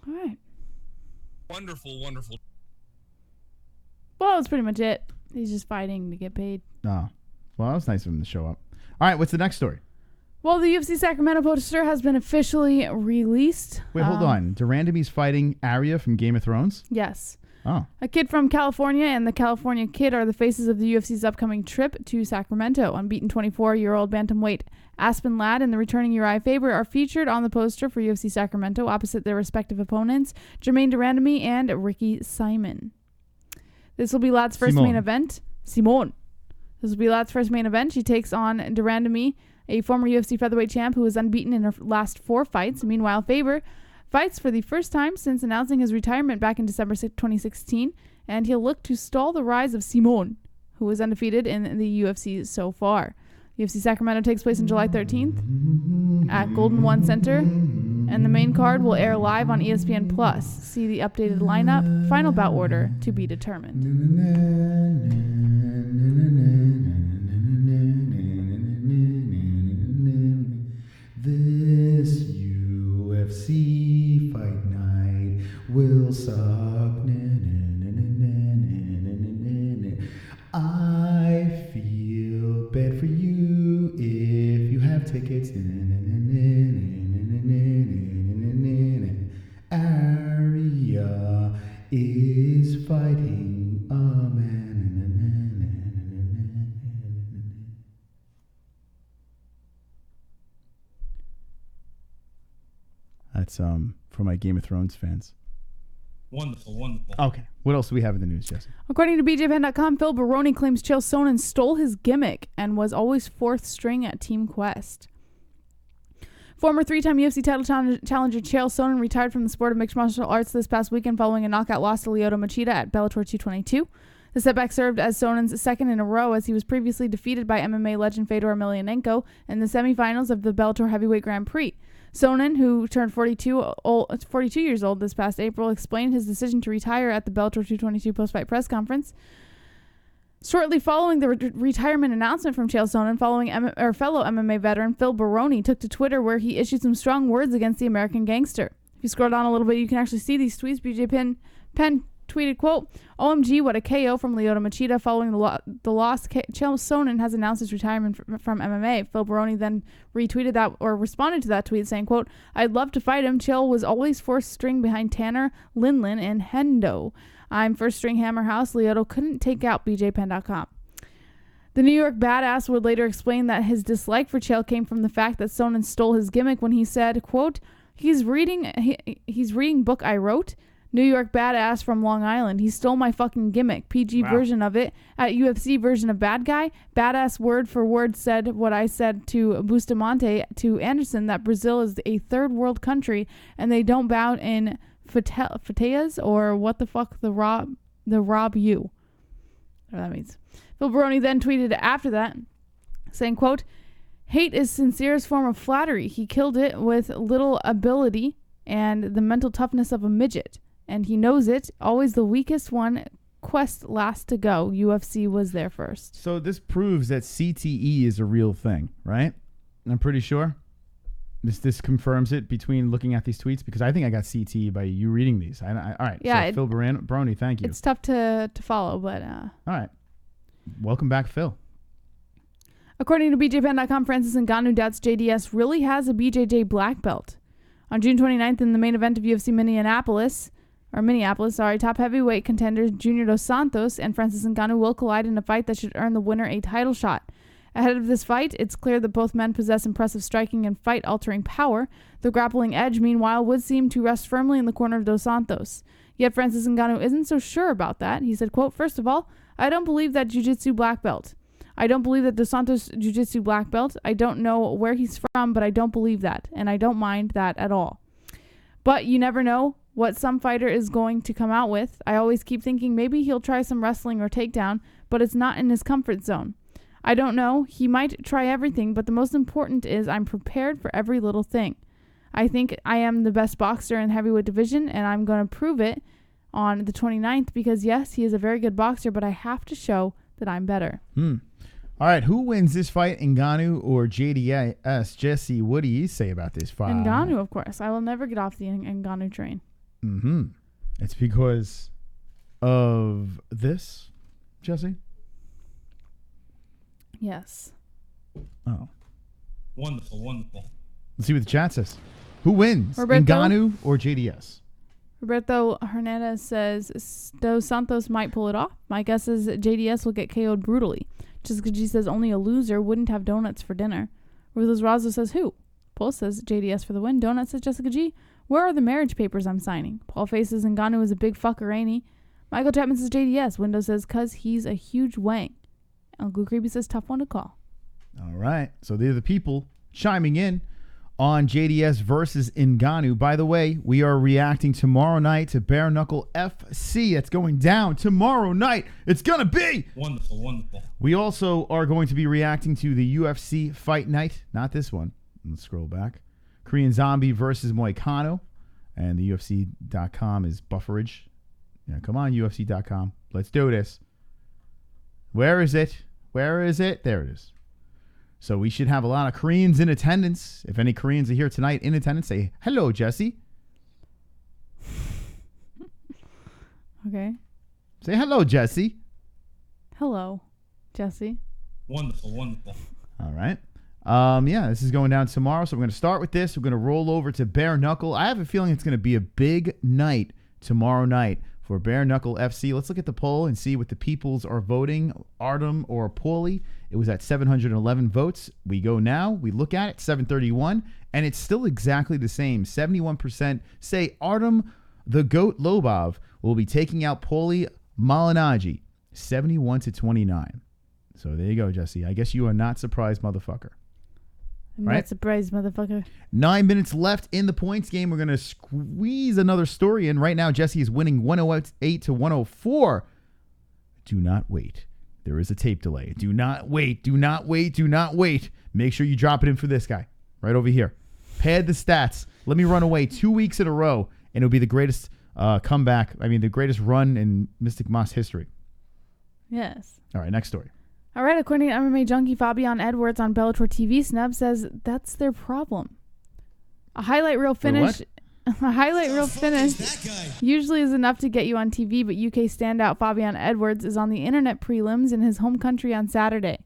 All right. Wonderful, wonderful. Well, that's pretty much it. He's just fighting to get paid. Oh. Well, that was nice of him to show up. All right, what's the next story? Well, the UFC Sacramento poster has been officially released. Wait, hold on. Durandamy's fighting Arya from Game of Thrones? Yes. Oh. A kid from California and the California Kid are the faces of the UFC's upcoming trip to Sacramento. Unbeaten 24-year-old bantamweight Aspen Ladd and the returning Uriah Faber are featured on the poster for UFC Sacramento opposite their respective opponents, Jermaine Durandamy and Ricky Simon. This will be Ladd's first main event. Simone. This will be Ladd's first main event. She takes on Durandamy, a former UFC featherweight champ who was unbeaten in her last 4 fights. Meanwhile, Faber fights for the first time since announcing his retirement back in December 2016, and he'll look to stall the rise of Simone, who is undefeated in the UFC so far. UFC Sacramento takes place on July 13th at Golden One Center, and the main card will air live on ESPN+. See the updated lineup, final bout order to be determined. This UFC Fight Night will suck. I feel bad for you if you have tickets. Arya is fighting a man. That's for my Game of Thrones fans. Wonderful. Okay. What else do we have in the news, Jesse? According to BJPen.com, Phil Baroni claims Chael Sonnen stole his gimmick and was always fourth string at Team Quest. Former three-time UFC title challenger Chael Sonnen retired from the sport of mixed martial arts this past weekend following a knockout loss to Lyoto Machida at Bellator 222. The setback served as Sonnen's second in a row, as he was previously defeated by MMA legend Fedor Emelianenko in the semifinals of the Bellator Heavyweight Grand Prix. Sonnen, who turned 42 years old this past April, explained his decision to retire at the Bellator 222 post-fight press conference. Shortly following the retirement announcement from Chael Sonnen, fellow MMA veteran Phil Baroni took to Twitter, where he issued some strong words against the American gangster. If you scroll down a little bit, you can actually see these tweets. BJ Penn tweeted, quote, "OMG, what a KO from Lyoto Machida following the loss. Chael Sonnen has announced his retirement from MMA." Phil Baroni then retweeted that, or responded to that tweet saying, quote, "I'd love to fight him. Chael was always fourth string behind Tanner, Linlin, and Hendo. I'm first string Hammerhouse. Lyoto couldn't take out BJPen.com. The New York Badass would later explain that his dislike for Chael came from the fact that Sonnen stole his gimmick when he said, quote, he's reading book I wrote. New York Badass from Long Island. He stole my fucking gimmick. PG version of it. At UFC version of bad guy, Badass word for word said what I said to Bustamante to Anderson, that Brazil is a third world country and they don't bout in fateias or what the fuck the rob you. Whatever that means. Phil Baroni then tweeted after that saying, quote, hate is sincerest form of flattery. He killed it with little ability and the mental toughness of a midget. And he knows it. Always the weakest one. Quest last to go. UFC was there first. So this proves that CTE is a real thing, right? I'm pretty sure. This confirms it between looking at these tweets, because I think I got CTE by you reading these. All right. Yeah. So Phil Baroni, thank you. It's tough to follow, but... All right. Welcome back, Phil. According to BJPen.com, Francis Ngannou doubts JDS really has a BJJ black belt. On June 29th, in the main event of UFC Minneapolis, top heavyweight contenders Junior Dos Santos and Francis Ngannou will collide in a fight that should earn the winner a title shot. Ahead of this fight, it's clear that both men possess impressive striking and fight-altering power. The grappling edge, meanwhile, would seem to rest firmly in the corner of Dos Santos. Yet Francis Ngannou isn't so sure about that. He said, quote, first of all, I don't believe that jiu-jitsu black belt. I don't believe that Dos Santos jiu-jitsu black belt. I don't know where he's from, but I don't believe that, and I don't mind that at all. But you never know what some fighter is going to come out with. I always keep thinking maybe he'll try some wrestling or takedown, but it's not in his comfort zone. I don't know. He might try everything, but the most important is I'm prepared for every little thing. I think I am the best boxer in the heavyweight division, and I'm going to prove it on the 29th because, yes, he is a very good boxer, but I have to show that I'm better. All right, who wins this fight, Ngannou or JDS? Jesse, what do you say about this fight? Ngannou, of course. I will never get off the Ngannou train. It's because of this, Jesse? Yes. Oh. Wonderful. Let's see what the chat says. Who wins, Ngannou or JDS? Roberto Hernandez says Dos Santos might pull it off. My guess is JDS will get KO'd brutally. Jessica G says only a loser wouldn't have donuts for dinner. Ruthless Razo says who? Paul says JDS for the win. Donut says Jessica G. Where are the marriage papers I'm signing? Paul faces Ngannou is a big fucker, ain't he? Michael Chapman says JDS. Windows says cuz he's a huge wang. Uncle Creepy says tough one to call. All right. So they're the people chiming in on JDS versus Ngannou. By the way, we are reacting tomorrow night to Bare Knuckle FC. It's going down tomorrow night. It's going to be wonderful. We also are going to be reacting to the UFC Fight Night. Not this one. Let's scroll back. Korean Zombie versus Moicano. And the UFC.com is bufferage. Yeah, come on, UFC.com. Let's do this. Where is it? There it is. So we should have a lot of Koreans in attendance. If any Koreans are here tonight in attendance, say hello, Jesse. Okay. Say hello, Jesse. Hello, Jesse. Wonderful. All right. Yeah, this is going down tomorrow. So we're going to start with this. We're going to roll over to Bare Knuckle. I have a feeling it's going to be a big night tomorrow night for Bare Knuckle FC. Let's look at the poll and see what the peoples are voting. Artem or Paulie. It was at 711 votes. We go now. We look at it, 731, and it's still exactly the same. 71% say Artem the Goat Lobov will be taking out Paulie Malignaggi, 71-29. So there you go, Jesse. I guess you are not surprised, motherfucker. I'm not surprised, motherfucker. 9 minutes left in the points game. We're going to squeeze another story in. Right now, Jesse is winning 108-104. Do not wait. There is a tape delay. Do not wait. Do not wait. Do not wait. Make sure you drop it in for this guy right over here. Pad the stats. Let me run away 2 weeks in a row, and it'll be the greatest comeback. I mean, the greatest run in Mystic Moss history. Yes. All right, next story. All right, according to MMA junkie Fabian Edwards on Bellator TV Snub says that's their problem. A highlight reel finish usually is enough to get you on TV, but UK standout Fabian Edwards is on the internet prelims in his home country on Saturday.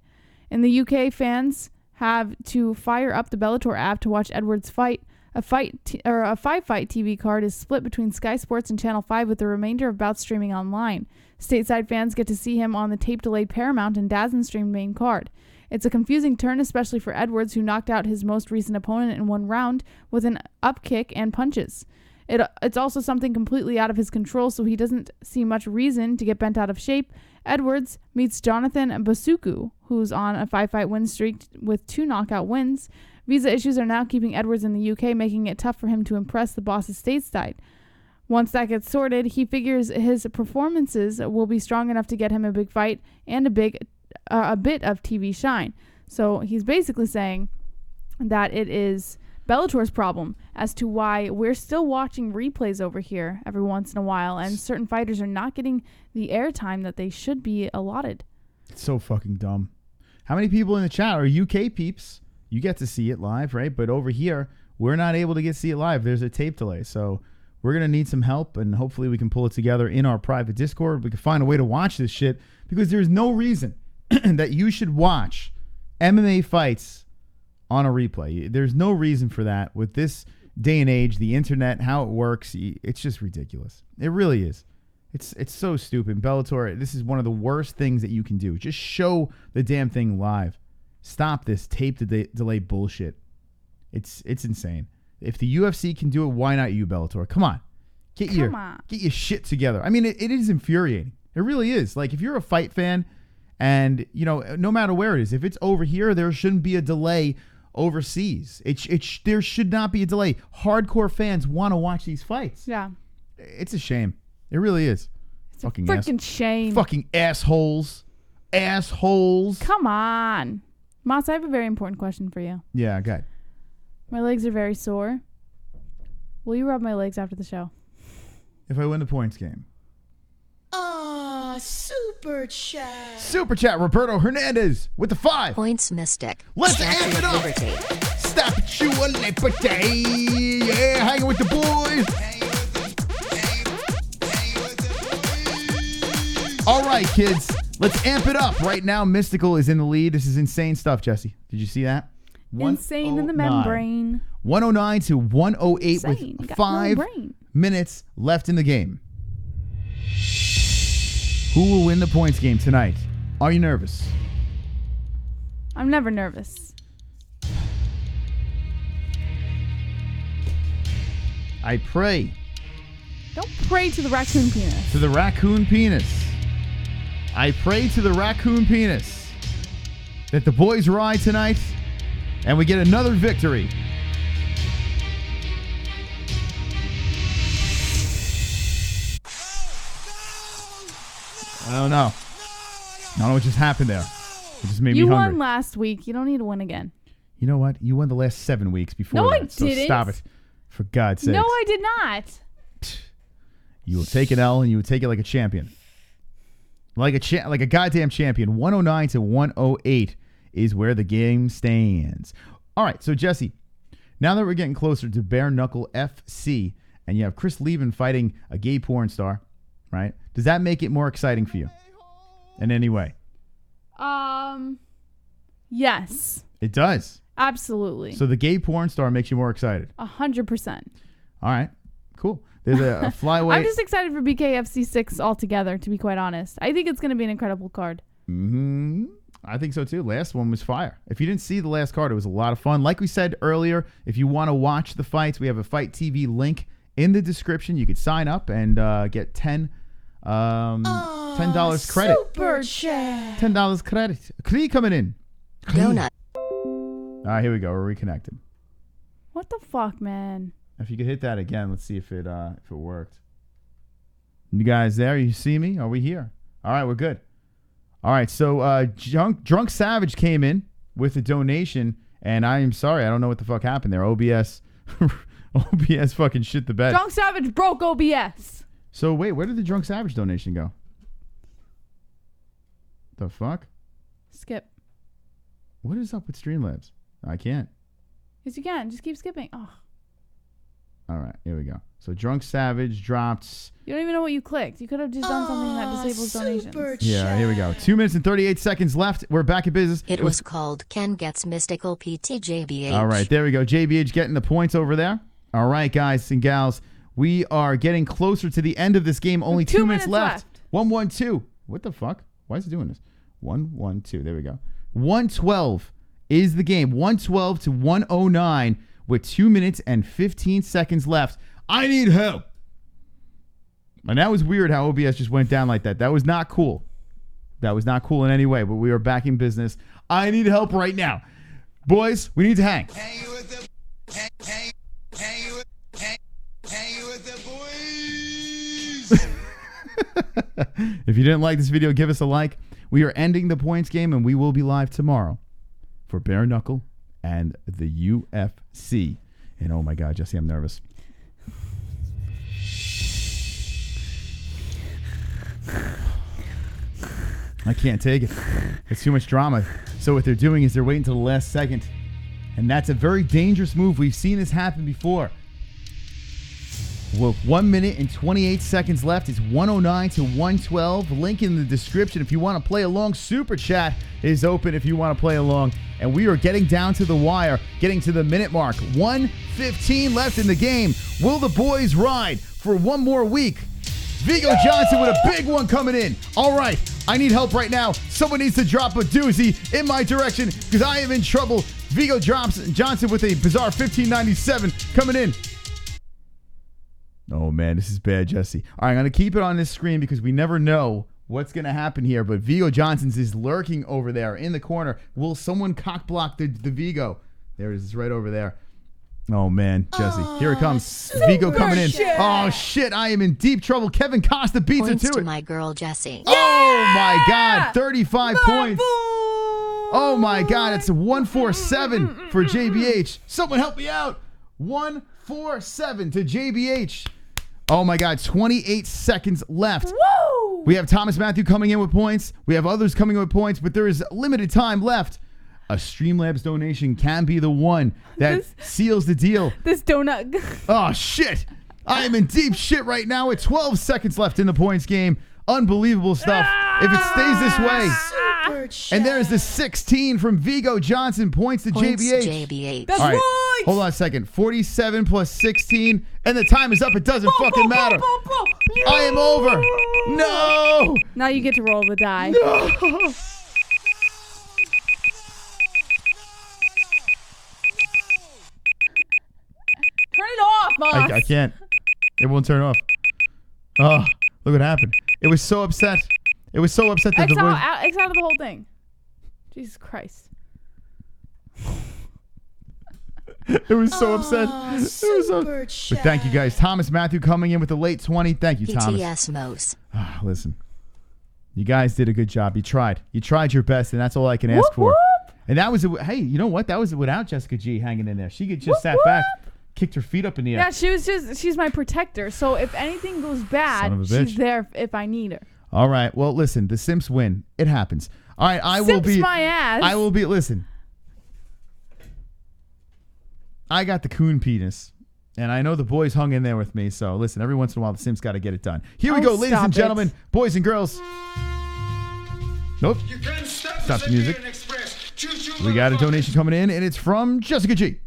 In the UK, fans have to fire up the Bellator app to watch Edwards fight. A five-fight TV card is split between Sky Sports and Channel 5 with the remainder of bouts streaming online. Stateside fans get to see him on the tape-delayed Paramount and DIAZ streamed main card. It's a confusing turn, especially for Edwards, who knocked out his most recent opponent in one round with an up kick and punches. It's also something completely out of his control, so he doesn't see much reason to get bent out of shape. Edwards meets Jonathan Basuku, who's on a 5-fight win streak with 2 knockout wins. Visa issues are now keeping Edwards in the UK, making it tough for him to impress the bosses stateside. Once that gets sorted, he figures his performances will be strong enough to get him a big fight and a bit of TV shine. So he's basically saying that it is Bellator's problem as to why we're still watching replays over here every once in a while, and certain fighters are not getting the airtime that they should be allotted. It's so fucking dumb. How many people in the chat are UK peeps? You get to see it live, right? But over here, we're not able to see it live. There's a tape delay. So we're going to need some help, and hopefully we can pull it together in our private Discord. We can find a way to watch this shit, because there's no reason that you should watch MMA fights on a replay. There's no reason for that. With this day and age, the internet, how it works, it's just ridiculous. It really is. It's so stupid. Bellator, this is one of the worst things that you can do. Just show the damn thing live. Stop this tape delay bullshit. It's insane. If the UFC can do it, why not you, Bellator? Come on. Get your shit together. I mean, it is infuriating. It really is. Like, if you're a fight fan, and, you know, no matter where it is, if it's over here, there shouldn't be a delay overseas. There should not be a delay. Hardcore fans want to watch these fights. Yeah. It's a shame. It really is. It's fucking a freaking shame. Fucking assholes. Assholes. Come on. Moss, I have a very important question for you. Yeah, go ahead. My legs are very sore. Will you rub my legs after the show? If I win the points game. Super chat. Super chat, Roberto Hernandez with the 5 points. Mystic. Let's amp it up. Statue of Liberty. Yeah, hanging with the boys. All right, kids. Let's amp it up. Right now, Mystical is in the lead. This is insane stuff, Jesse. Did you see that? Insane in the membrane. 109 to 108 with 5 minutes left in the game. Who will win the points game tonight? Are you nervous? I'm never nervous. I pray. Don't pray to the raccoon penis. To the raccoon penis. I pray to the raccoon penis that the boys ride tonight and we get another victory. I don't know. I don't know what just happened there. It just made me hungry. You won last week. You don't need to win again. You know what? You won the last 7 weeks before that. No, I didn't. So stop it. For God's sake. No, I did not. You will take an L and you will take it like a champion. Like a goddamn champion. 109 to 108 is where the game stands. All right, so Jesse, now that we're getting closer to Bare Knuckle FC and you have Chris Levin fighting a gay porn star, right? Does that make it more exciting for you in any way? Yes. It does. Absolutely. So the gay porn star makes you more excited. 100%. All right, Cool. There's a flyweight. I'm just excited for BKFC 6 altogether, to be quite honest. I think it's going to be an incredible card. Mm-hmm. I think so too. Last one was fire. If you didn't see the last card, it was a lot of fun. Like we said earlier, if you want to watch the fights, we have a Fight TV link in the description. You could sign up and get $10 credit. Super chat. $10 credit. Cree coming in. Donut. All right, here we go. We're reconnected. What the fuck, man? If you could hit that again, let's see if it worked. You guys there? You see me? Are we here? All right, we're good. All right, so Drunk Savage came in with a donation, and I am sorry, I don't know what the fuck happened there. OBS fucking shit the bed. Drunk Savage broke OBS. So wait, where did the Drunk Savage donation go? The fuck? Skip. What is up with Streamlabs? I can't. Yes, you can. Just keep skipping. Oh. All right, here we go. So Drunk Savage dropped. You don't even know what you clicked. You could have just done something that disables donations. Yeah, here we go. 2 minutes and 38 seconds left. We're back in business. It was called Ken Gets Mystical PT JBH. All right, there we go. JBH getting the points over there. All right, guys and gals. We are getting closer to the end of this game. Only 2 minutes left. 1-1-2. What the fuck? Why is it doing this? 1-1-2. There we go. 112 is the game. 112 to 109 with 2 minutes and 15 seconds left. I need help. And that was weird how OBS just went down like that. That was not cool. That was not cool in any way, but we are back in business. I need help right now. Boys, we need to hang. Hang with the boys. If you didn't like this video, give us a like. We are ending the points game, and we will be live tomorrow for Bare Knuckle and the UFC. And oh my God, Jesse, I'm nervous. I can't take it. It's too much drama. So what they're doing is they're waiting till the last second. And that's a very dangerous move. We've seen this happen before. Well, 1 minute and 28 seconds left. It's 109 to 112. Link in the description if you want to play along. Super chat is open if you want to play along. And we are getting down to the wire, getting to the minute mark. 1:15 left in the game. Will the boys ride for one more week? Vigo Johnson with a big one coming in. All right, I need help right now. Someone needs to drop a doozy in my direction because I am in trouble. Vigo drops Johnson with a bizarre 1597 coming in. Oh, man, this is bad, Jesse. All right, I'm going to keep it on this screen because we never know what's going to happen here. But Vigo Johnson's is lurking over there in the corner. Will someone cock block the Vigo? There it is, right over there. Oh, man, Jesse. Here it comes. Vigo coming in. Oh, shit, I am in deep trouble. Kevin Costa beats Points her to to it. my girl, Jessie. Oh, my God, 35 points. Oh, my God, it's a 147 for JBH. Someone help me out. 147 to JBH. Oh, my God. 28 seconds left. Woo! We have Thomas Matthew coming in with points. We have others coming in with points, but there is limited time left. A Streamlabs donation can be the one that seals the deal. This donut. Oh, shit. I am in deep shit right now with 12 seconds left in the points game. Unbelievable stuff. If it stays this way. And there's the 16 from Vigo Johnson. Points to JBH. That's All right. right. Hold on a second. 47 plus 16. And the time is up. It doesn't fucking matter. I am over. No. Now you get to roll the die. No. Turn it off, Moss. I can't. It won't turn off. Oh, look what happened. It was so upset. It was so upset that X the voice... out of the whole thing. Jesus Christ. It was so upset. It was so... But thank you guys. Thomas Matthew coming in with the late 20. Thank you, Thomas. PTS Mose. Listen, you guys did a good job. You tried. You tried your best, and that's all I can ask for. Whoop. And that was, hey, you know what? That was without Jessica G hanging in there. She could just sat back, kicked her feet up in the air. Yeah, she's my protector. So if anything goes bad, she's there if I need her. All right. Well, listen, the Simps win. It happens. All right, I will be. my ass. I will be. Listen, I got the coon penis, and I know the boys hung in there with me. So listen, every once in a while, the Simps got to get it done. Here we go, ladies and gentlemen, boys and girls. Nope. Stop the music. We got a donation coming in, and it's from Jessica G.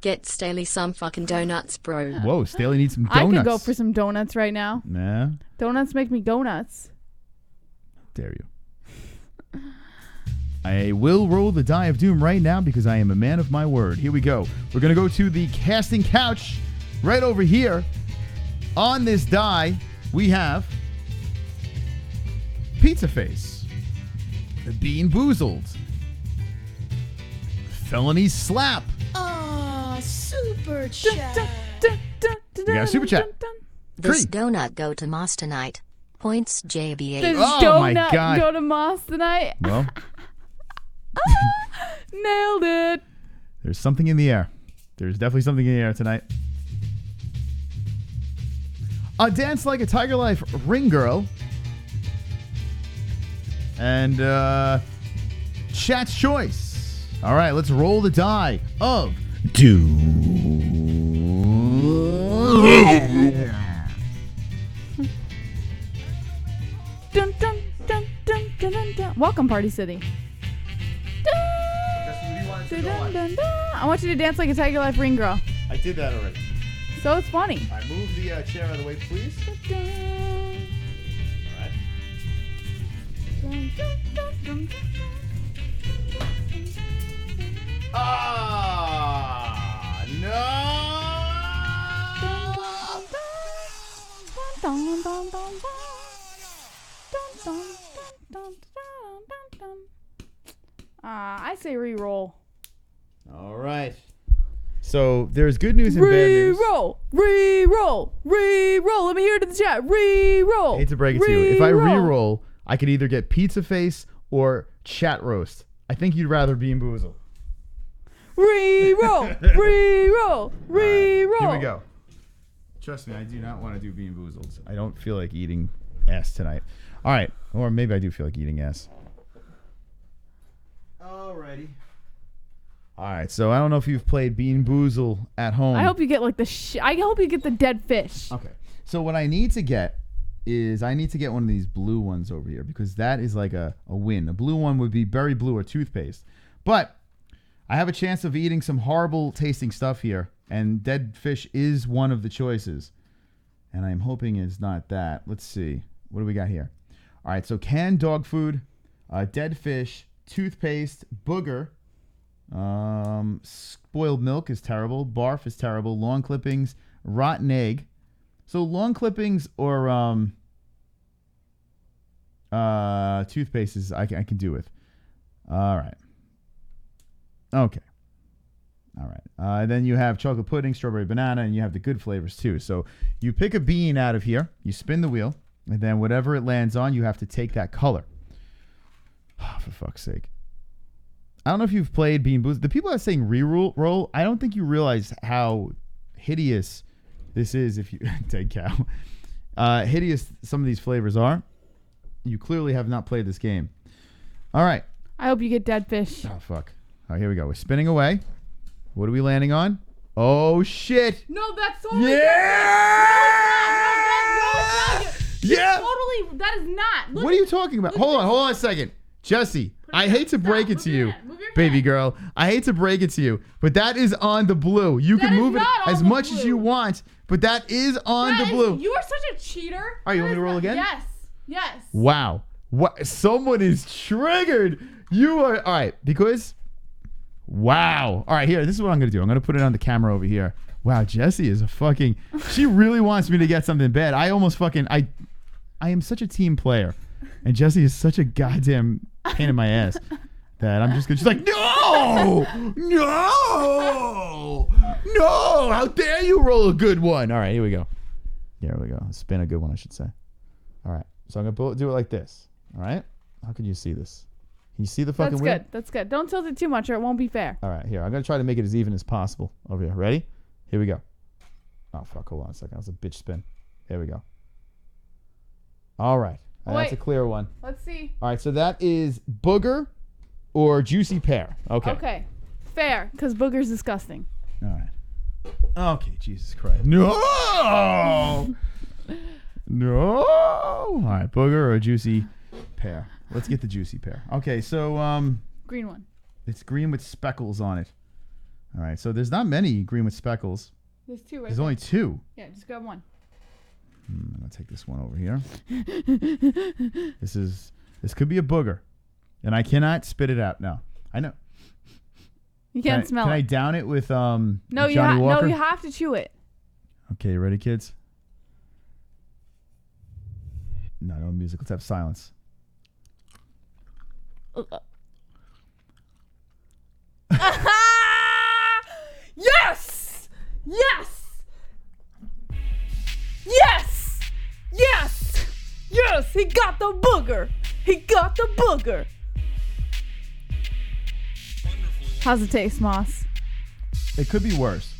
Get Staley some fucking donuts, bro. Whoa, Staley needs some I donuts. could go for some donuts right now. Nah. Donuts make me go nuts. Dare you. I will roll the die of doom right now because I am a man of my word. Here we go. We're going to go to the casting couch right over here. On this die, we have Pizza Face, Bean Boozled, Felony Slap. Oh, super chat. We got a super chat. This Three. donut go to Moss tonight. Points JBH. This Oh my donut God. go to Moss tonight. Well, Nailed it. there's something in the air. There's definitely something in the air tonight. A Dance Like a Tiger Life Ring Girl. And Chat's Choice. All right, let's roll the die of doom. Dun, dun, dun, dun, dun, dun, dun. Welcome, Party City. Dun, dun, dun, dun. I want you to dance like a Tiger Life Ring Girl. I did that already. So it's funny. All right, move the chair out of the way, please. Dun, dun. All right. Dun, dun, dun, dun, dun, Ah, dun, dun, dun, dun, dun. Dun, dun, dun, dun, dun. I say re-roll. no. All right. So there's good news and bad news. Re-roll, re-roll, re-roll. Let me hear it in the chat. Re-roll. I hate to break it to you. If I re-roll, I could either get Pizza Face or Chat Roast. I think you'd rather Bean Boozle. Re-roll, re-roll, re-roll. Here we go. Trust me, I do not want to do Bean Boozled. I don't feel like eating ass tonight. All right. Or maybe I do feel like eating ass. Alrighty. All right. So I don't know if you've played Bean Boozle at home. I hope you get like I hope you get the dead fish. Okay. So what I need to get is I need to get one of these blue ones over here because that is like a win. A blue one would be Berry Blue or toothpaste. But I have a chance of eating some horrible tasting stuff here, and dead fish is one of the choices. And I'm hoping it's not that. Let's see. What do we got here? All right, so canned dog food, dead fish, toothpaste, booger, spoiled milk is terrible, barf is terrible, lawn clippings, rotten egg. So lawn clippings or toothpaste is I can do with. All right. Okay. All right. Then you have chocolate pudding, strawberry banana, and you have the good flavors too. So you pick a bean out of here, you spin the wheel, and then whatever it lands on, you have to take that color. Oh, for fuck's sake. I don't know if you've played Bean Boozled. The people that are saying re-roll, I don't think you realize how hideous this is if you... Dead cow. Hideous some of these flavors are. You clearly have not played this game. All right. I hope you get dead fish. Oh, fuck. All right, here we go. We're spinning away. What are we landing on? Oh, shit. No, that's totally Yeah! Yeah! Totally, that is not. Look, What are you talking about? Hold on a second. Jesse, I hate to break it to you, baby girl. I hate to break it to you, but that is on the blue. You can move it as much as you want, but that is on the blue. You are such a cheater. All right, you want me to roll again? Yes. Yes. Wow. What? Someone is triggered. You are... All right, because... Wow. All right, here. This is what I'm going to do. I'm going to put it on the camera over here. Wow, Jessie is a fucking... She really wants me to get something bad. I almost fucking... I am such a team player. And Jessie is such a goddamn pain in my ass that I'm just going to... She's like, no! No! No! How dare you roll a good one? All right, here we go. Here we go. Spin a good one, I should say. All right. So I'm going to do it like this. All right? How can you see this? Can you see the fucking wheel? That's good. That's good. Don't tilt it too much or it won't be fair. All right, here. I'm going to try to make it as even as possible over here. Ready? Here we go. Oh, fuck. Hold on a second. That was a bitch spin. Here we go. All right. That's a clear one. Let's see. All right, so that is booger or juicy pear. Okay. Okay. Fair, because booger's disgusting. All right. Okay, Jesus Christ. No! No! All right, booger or juicy pear. Let's get the juicy pear. Okay, so green one. It's green with speckles on it. All right, so there's not many green with speckles. There's 2 right There's there. only 2. Yeah, just grab one. I'm gonna take this one over here. This could be a booger, and I cannot spit it out. No, I know. You can't smell Can it. I down it with Johnny No, Walker? you have to chew it. Okay, you ready, kids? No music. Let's have silence. Yes! Yes! Yes! Yes! Yes! He got the booger! He got the booger! How's it taste, Moss? It could be worse.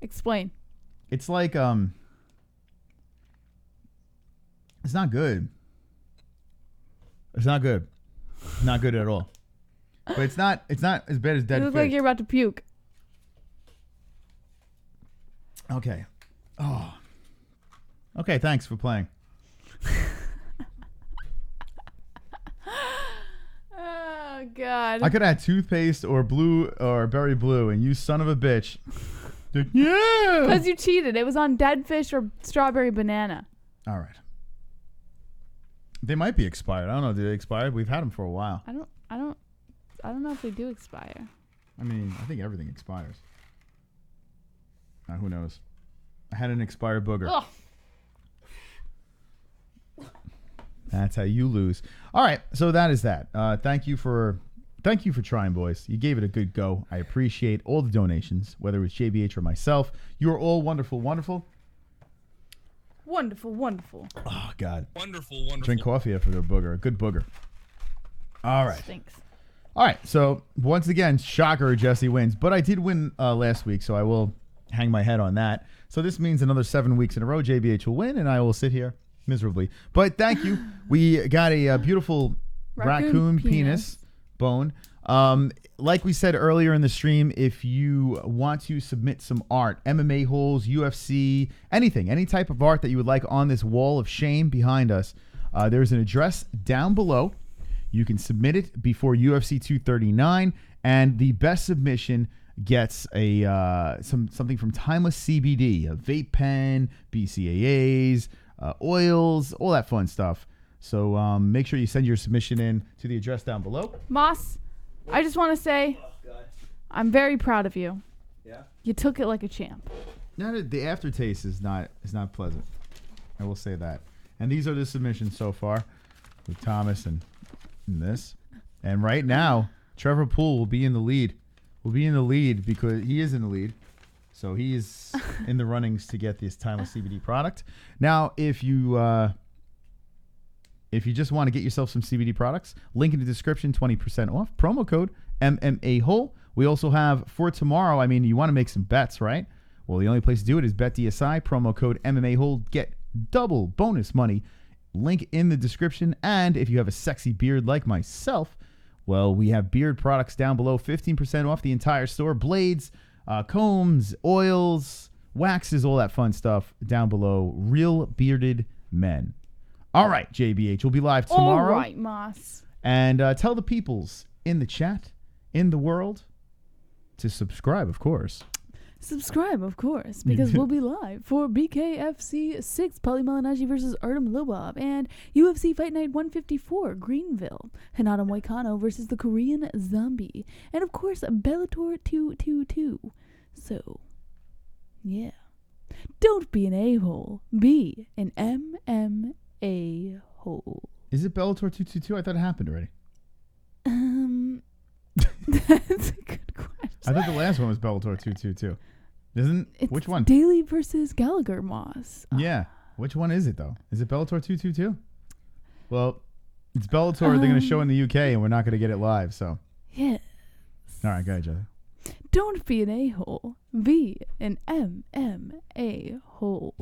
Explain. It's like it's not good. It's not good. Not good at all. But it's not as bad as dead You look fish. like you're about to puke. Okay. Oh. Okay, thanks for playing. Oh God. I could add toothpaste or blue or berry blue, and you son of a bitch. Dude, yeah. Because you cheated. It was on dead fish or strawberry banana. All right. They might be expired. I don't know. Did they expire? We've had them for a while. I don't know if they do expire. I mean, I think everything expires. Who knows? I had an expired booger. Ugh. That's how you lose. All right, so that is that. Thank you for trying, boys. You gave it a good go. I appreciate all the donations, whether it was JBH or myself. You are all wonderful, wonderful. Wonderful, wonderful. Oh God. Wonderful, wonderful. Drink coffee after their booger. A good booger. All right. Thanks. All right. So once again, shocker, Jesse wins. But I did win last week, so I will hang my head on that. So this means another 7 weeks in a row, JBH will win, and I will sit here miserably. But thank you. We got a beautiful raccoon penis bone. Like we said earlier in the stream, if you want to submit some art, MMA-Holes, UFC, anything, any type of art that you would like on this wall of shame behind us, there's an address down below. You can submit it before UFC 239, and the best submission gets a something from Timeless CBD, a vape pen, BCAAs, oils, all that fun stuff. So make sure you send your submission in to the address down below. Moss, I just want to say I'm very proud of you. Yeah. You took it like a champ. No, the aftertaste is not pleasant. I will say that. And these are the submissions so far with Thomas and this. And right now, Trevor Poole will be in the lead. Will be in the lead because he is in the lead. So he is in the runnings to get this Timeless CBD product. Now, if you just want to get yourself some CBD products, link in the description, 20% off. Promo code MMA-Hole. We also have for tomorrow, I mean, you want to make some bets, right? Well, the only place to do it is BetDSI. Promo code MMA-Hole. Get double bonus money. Link in the description. And if you have a sexy beard like myself, well, we have beard products down below. 15% off the entire store. Blades, combs, oils, waxes, all that fun stuff down below. Real bearded men. All right, JBH, we'll be live tomorrow. All right, Moss. And tell the peoples in the chat, in the world, to subscribe, of course. Subscribe, of course, because we'll be live for BKFC 6, Paulie Malignaggi versus Artem Lobov, and UFC Fight Night 154, Greenville, Renato Moicano versus the Korean Zombie, and of course, Bellator 222. So, yeah. Don't be an a-hole. Be an MMA-Hole. Is it Bellator 222? I thought it happened already. That's a good question. I thought the last one was Bellator 222. Which one? Daly versus Gallagher, Moss. Yeah. Which one is it, though? Is it Bellator 222? Well, it's Bellator. They're going to show in the UK, and we're not going to get it live, so. Yes. All right, go ahead, Joe. Don't be an a-hole. Be an MMA-Hole.